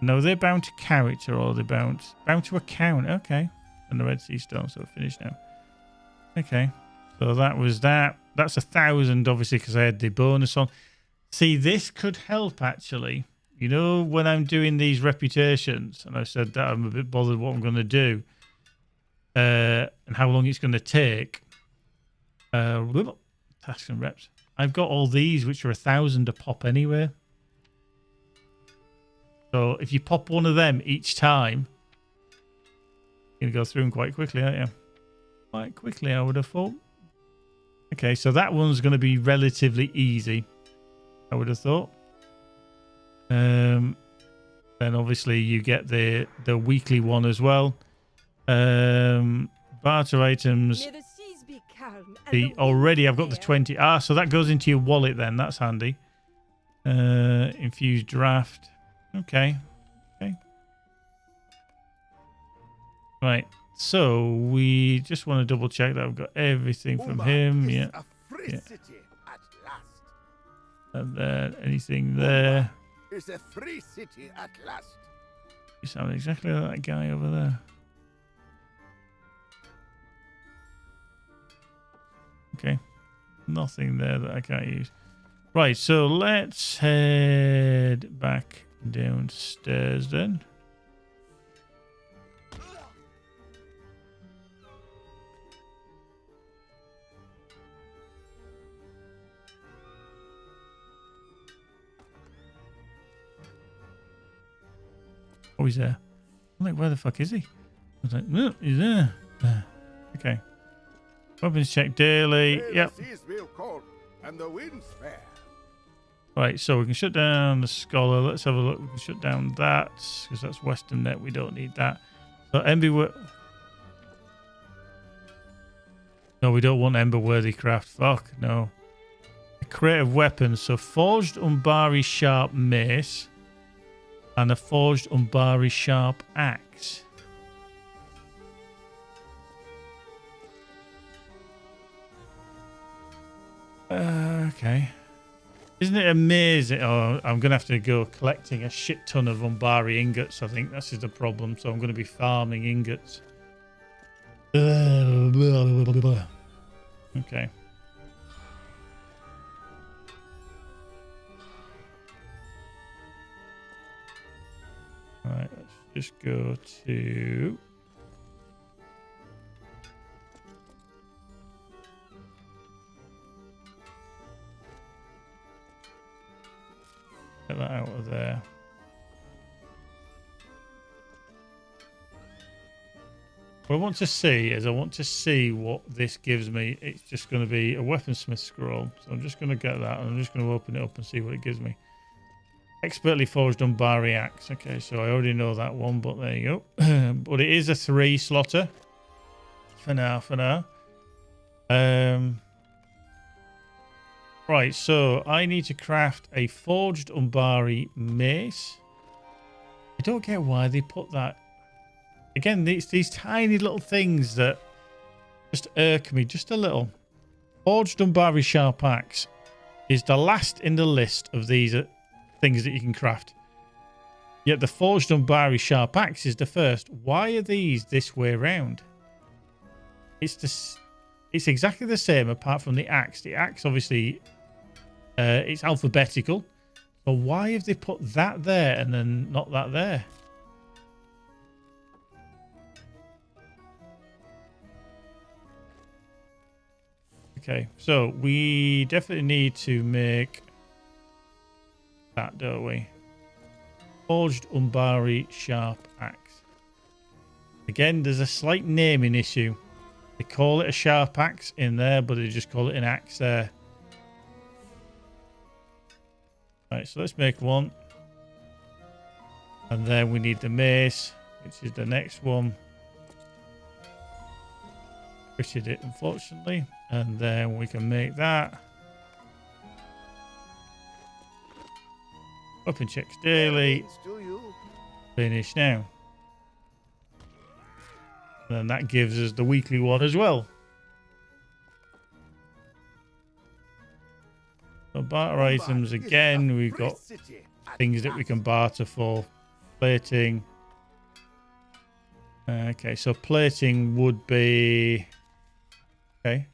No, they're bound to character, or they're bound to account. Okay. And the Red Sea Stone, so finished now. Okay. So that was that. That's 1,000, obviously, because I had the bonus on. See, this could help, actually. You know, when I'm doing these reputations, and I said that I'm a bit bothered what I'm going to do, and how long it's going to take. Tasks and reps. I've got all these, which are 1,000 a pop anyway. So if you pop one of them each time, you're going to go through them quite quickly, aren't you? Quite quickly, I would have thought. Okay, so that one's going to be relatively easy, I would have thought. Then obviously you get the weekly one as well. Barter items. May the seas be calm and The the already I've winds got the fair. 20. Ah, so that goes into your wallet then. That's handy. Infused draft. Okay. Okay. Right. So we just want to double check that I've got everything from Umbar him. is Yeah. a free Yeah. city at last. And then anything there. Umbar is a free city at last. You sound exactly like that guy over there. Okay. Nothing there that I can't use. Right, so let's head back downstairs then. Oh, he's there. I'm like, where the fuck is he? I was like, no, he's there. Okay. Weapons check daily. May Yep. the seas will calm and the winds fair. Right, so we can shut down the Scholar. Let's have a look. We can shut down that, because that's Western Net. We don't need that. So Ember... No, we don't want Ember-worthy craft. Fuck, no. A crate of weapons. So Forged Umbari Sharp Mace and a Forged Umbari Sharp Axe. Okay. Isn't it amazing? Oh, I'm going to have to go collecting a shit ton of Umbari ingots. I think that's the problem. So I'm going to be farming ingots. Okay. Alright, let's just go to... Get that out of there. What I want to see is I want to see what this gives me. It's just going to be a weaponsmith scroll. So I'm just going to get that and I'm just going to open it up and see what it gives me. Expertly forged Umbari axe. Okay, so I already know that one, but there you go. But it is a 3-slotter. For now. Right, so I need to craft a forged Umbari mace. I don't get why they put that. Again, these tiny little things that just irk me just a little. Forged Umbari sharp axe is the last in the list of these things that you can craft. Yet the forged Umbari sharp axe is the first. Why are these this way around? It's exactly the same apart from the axe. The axe obviously it's alphabetical. So why have they put that there and then not that there? Okay, so we definitely need to make that, don't we? Forged Umbari Sharp Axe. Again, there's a slight naming issue. They call it a sharp axe in there, but they just call it an axe there. Right, so let's make one. And then we need the mace, which is the next one. Critted it, unfortunately. And then we can make that. Weapon checks daily. Finish now. And then that gives us the weekly one as well. So barter items again. We've got things that we can barter for. Plating. Okay, so plating would be... Okay.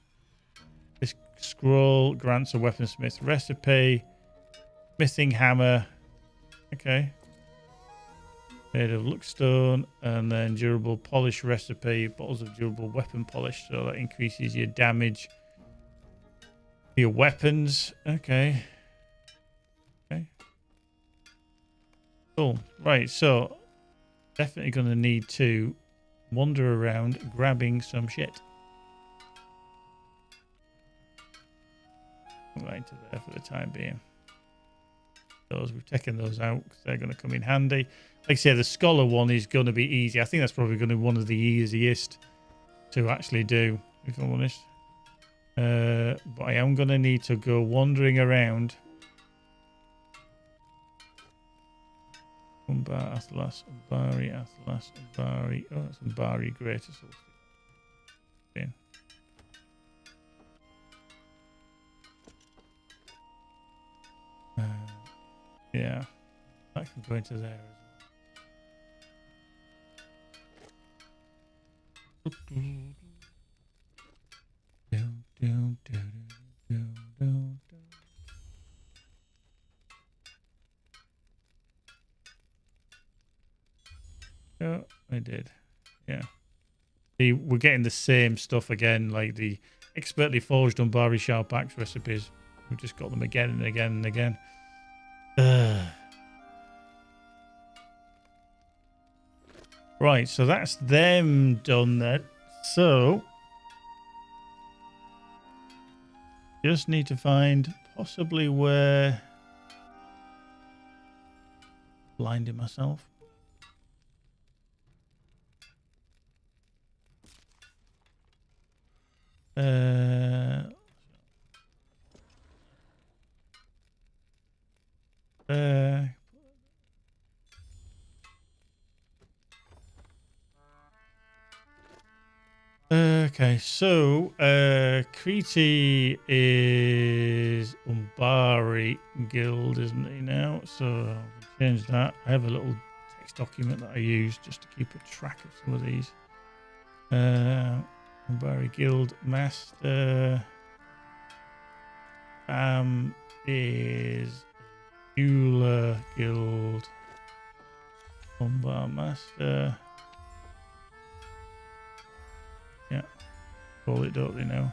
This scroll grants a weaponsmith recipe. Smithing hammer. Okay. Made of luckstone. And then durable polish recipe. Bottles of durable weapon polish. So that increases your damage. Your weapons. Okay. Okay. Cool. Right, so definitely going to need to wander around grabbing some shit. Right to there for the time being. Those, we've taken those out because they're going to come in handy. Like I say, the scholar one is going to be easy. I think that's probably going to be one of the easiest to actually do, if I'm honest. But I am going to need to go wandering around. Umbar, Atlas, Umbari, Atlas, Umbari. Oh, that's Umbari Greater Soul. Yeah, that can go into there as well. Oh, I did. Yeah. See, we're getting the same stuff again, like the expertly forged Umbari sharp axe recipes. We've just got them again and again and again. Right, so that's them done then. So, just need to find possibly where... Blinding myself. Okay, so Kriti is Umbari Guild, isn't he now? So I'll change that. I have a little text document that I use just to keep a track of some of these. Umbari Guild Master is Eula Guild Umbar Master. Yeah, call it, don't they now?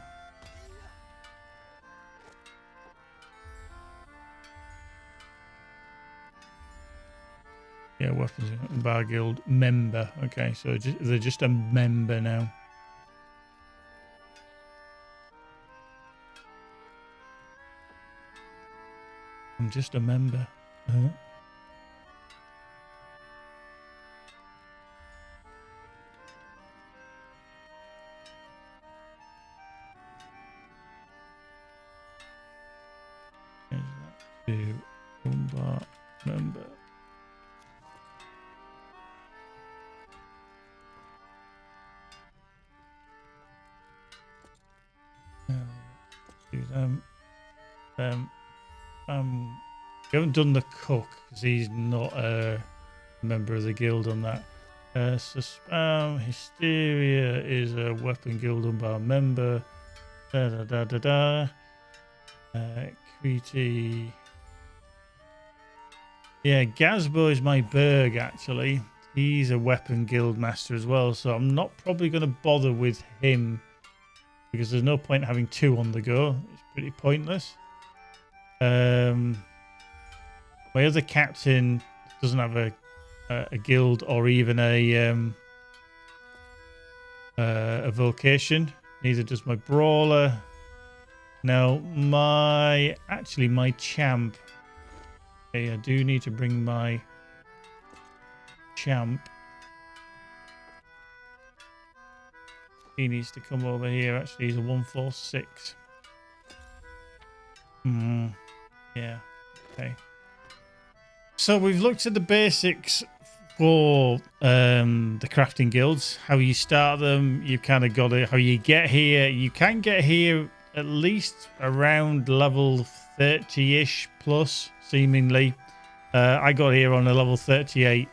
Yeah, weapons Umbar Guild member. Okay, so they're just a member now. I'm just a member. To Umbar member. Do them. We haven't done the cook because he's not a member of the guild on that. So Spam Hysteria is a weapon guild Umbar member. Kriti. Yeah, Gazbo is my Berg actually. He's a weapon guild master as well, so I'm not probably going to bother with him because there's no point having two on the go. It's pretty pointless. My other captain, doesn't have a guild or even a vocation. Neither does my brawler. Now my champ. Okay, I do need to bring my champ. He needs to come over here. Actually, he's a 146. Yeah. Okay. So we've looked at the basics for the crafting guilds. How you start them. You've kind of got it. How you get here. You can get here at least around level 30-ish plus, seemingly. I got here on a level 38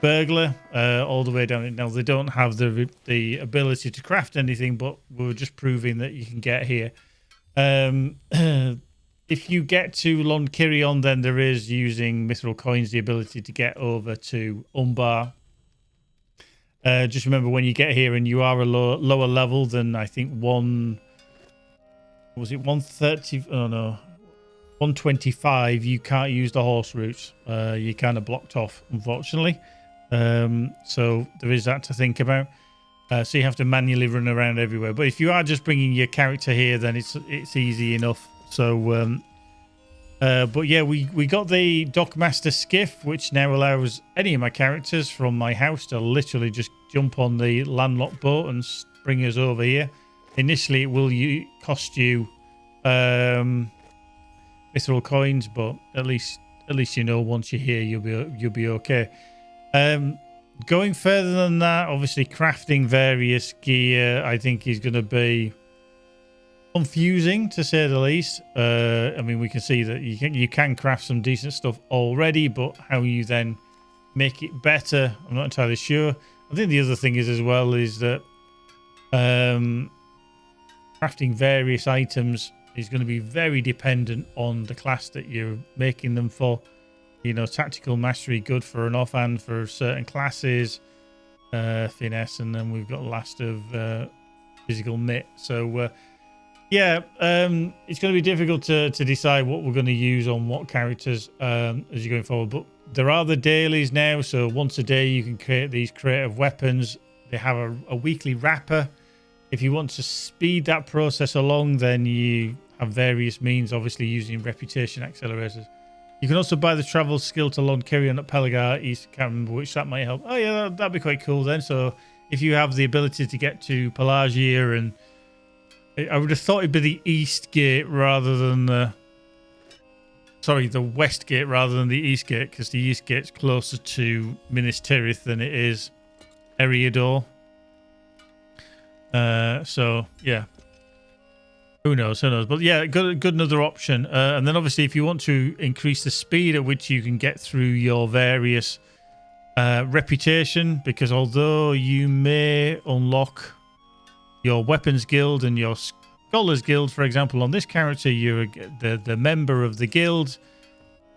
burglar all the way down. Now they don't have the ability to craft anything, but we're just proving that you can get here. If you get to Londkirion, then there is, using mithril coins, the ability to get over to Umbar. Just remember, when you get here and you are a lower level than, I think, 130? Oh no, 125. You can't use the horse routes. You're kind of blocked off, unfortunately. So there is that to think about. So you have to manually run around everywhere. But if you are just bringing your character here, then it's easy enough. So, but yeah, we got the Dockmaster skiff, which now allows any of my characters from my house to literally just jump on the landlocked boat and bring us over here. Initially, it will cost you mithril coins, but at least you know once you're here, you'll be okay. Going further than that, obviously crafting various gear, I think is going to be confusing, to say the least. I mean, we can see that you can craft some decent stuff already, but how you then make it better, I'm not entirely sure. I think the other thing is as well is that crafting various items is going to be very dependent on the class that you're making them for. You know, tactical mastery, good for an offhand for certain classes, finesse, and then we've got last of physical knit. So yeah, it's going to be difficult to decide what we're going to use on what characters as you're going forward. But there are the dailies now, so once a day you can create these creative weapons. They have a weekly wrapper. If you want to speed that process along, then you have various means, obviously using reputation accelerators. You can also buy the travel skill to Londkirion at Pelagar East. Can't remember which, that might help. Oh yeah, that'd be quite cool then. So if you have the ability to get to Pelagia, and I would have thought it'd be the East Gate rather than the West Gate rather than the East Gate, because the East Gate's closer to Minas Tirith than it is Eriador. So yeah. Who knows? But yeah, good another option. And then obviously, if you want to increase the speed at which you can get through your various reputation, because although you may unlock your weapons guild and your scholars guild, for example, on this character, you're the member of the guild.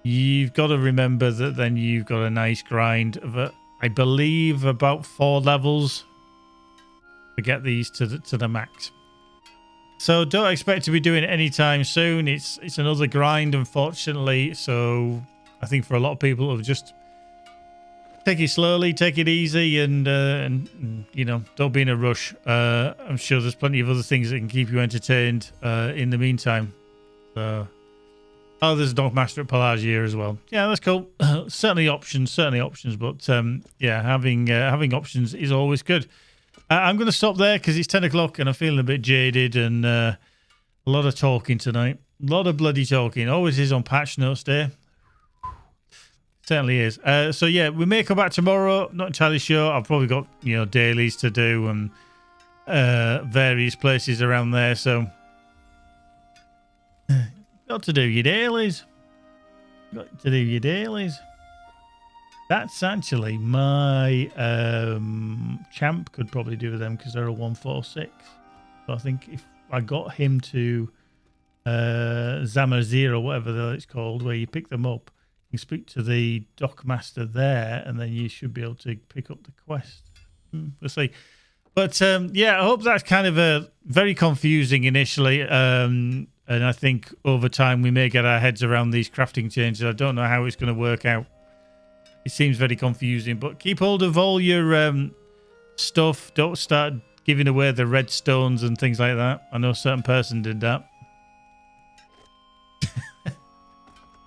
You've got to remember that then you've got a nice grind of, I believe, about 4 levels to get these to the max. So don't expect to be doing it anytime soon. It's another grind, unfortunately. So I think for a lot of people, it'll just take it slowly, take it easy, and you know, don't be in a rush. I'm sure there's plenty of other things that can keep you entertained in the meantime. So, there's a Dockmaster at Pelagia as well. Yeah, that's cool. certainly options. But yeah, having options is always good. I'm going to stop there because it's 10 o'clock and I'm feeling a bit jaded, and a lot of talking tonight. A lot of bloody talking. Always is on patch notes day. Certainly is. So yeah, we may come back tomorrow. Not entirely sure. I've probably got, you know, dailies to do and various places around there. So got to do your dailies. That's actually my champ could probably do them because they're a 146. So I think if I got him to Zamazir or whatever it's called, where you pick them up, you speak to the Dockmaster there, and then you should be able to pick up the quest. We'll see. But yeah, I hope that's kind of very confusing initially. And I think over time we may get our heads around these crafting changes. I don't know how it's going to work out. It seems very confusing. But keep hold of all your stuff. Don't start giving away the redstones and things like that. I know a certain person did that.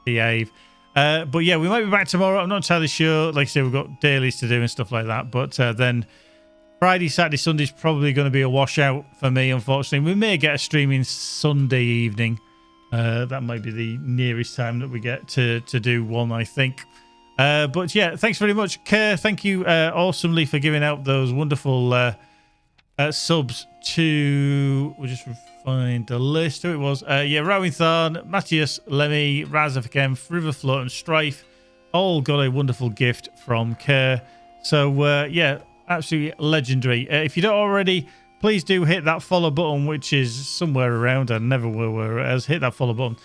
Behave. But yeah, we might be back tomorrow. I'm not entirely sure. Like I said, we've got dailies to do and stuff like that. But then Friday, Saturday, Sunday is probably going to be a washout for me, unfortunately. We may get a streaming Sunday evening. That might be the nearest time that we get to do one, I think. But yeah, thanks very much, Kerr. Thank you awesomely for giving out those wonderful subs to... We'll just find the list. Who it was. Yeah, Rowan Tharn, Matthias, Lemmy, Razafkem, Riverfloat and Strife all got a wonderful gift from Kerr. So yeah, absolutely legendary. If you don't already, please do hit that follow button, which is somewhere around. I never will where it is. Hit that follow button.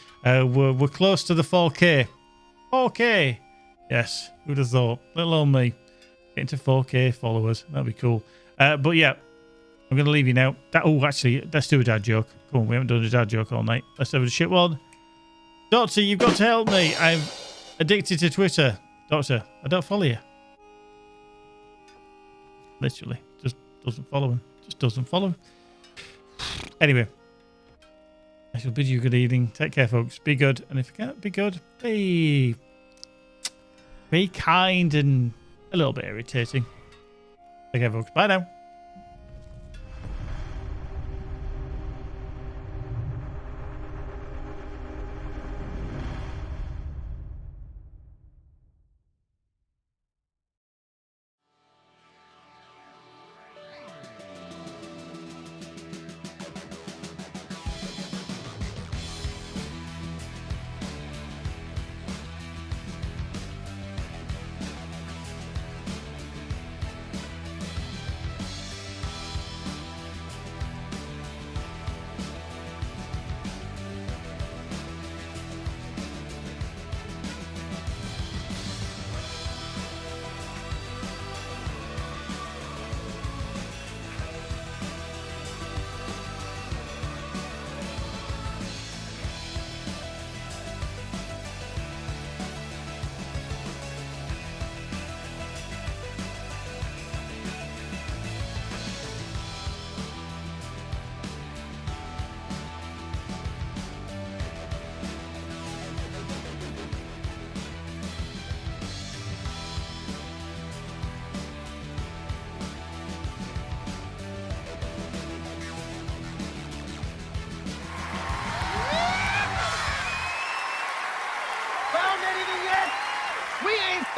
We're close to the 4K. 4K. Yes, who'd have thought? Little old me. Getting to 4K followers. That'd be cool. But yeah, I'm going to leave you now. Oh, actually, let's do a dad joke. Come on, we haven't done a dad joke all night. Let's have a shit one. Doctor, you've got to help me. I'm addicted to Twitter. Doctor, I don't follow you. Literally. Just doesn't follow him. Just doesn't follow him. Anyway. I shall bid you good evening. Take care, folks. Be good. And if you can't be good, be kind and a little bit irritating. Take care, folks. Bye now.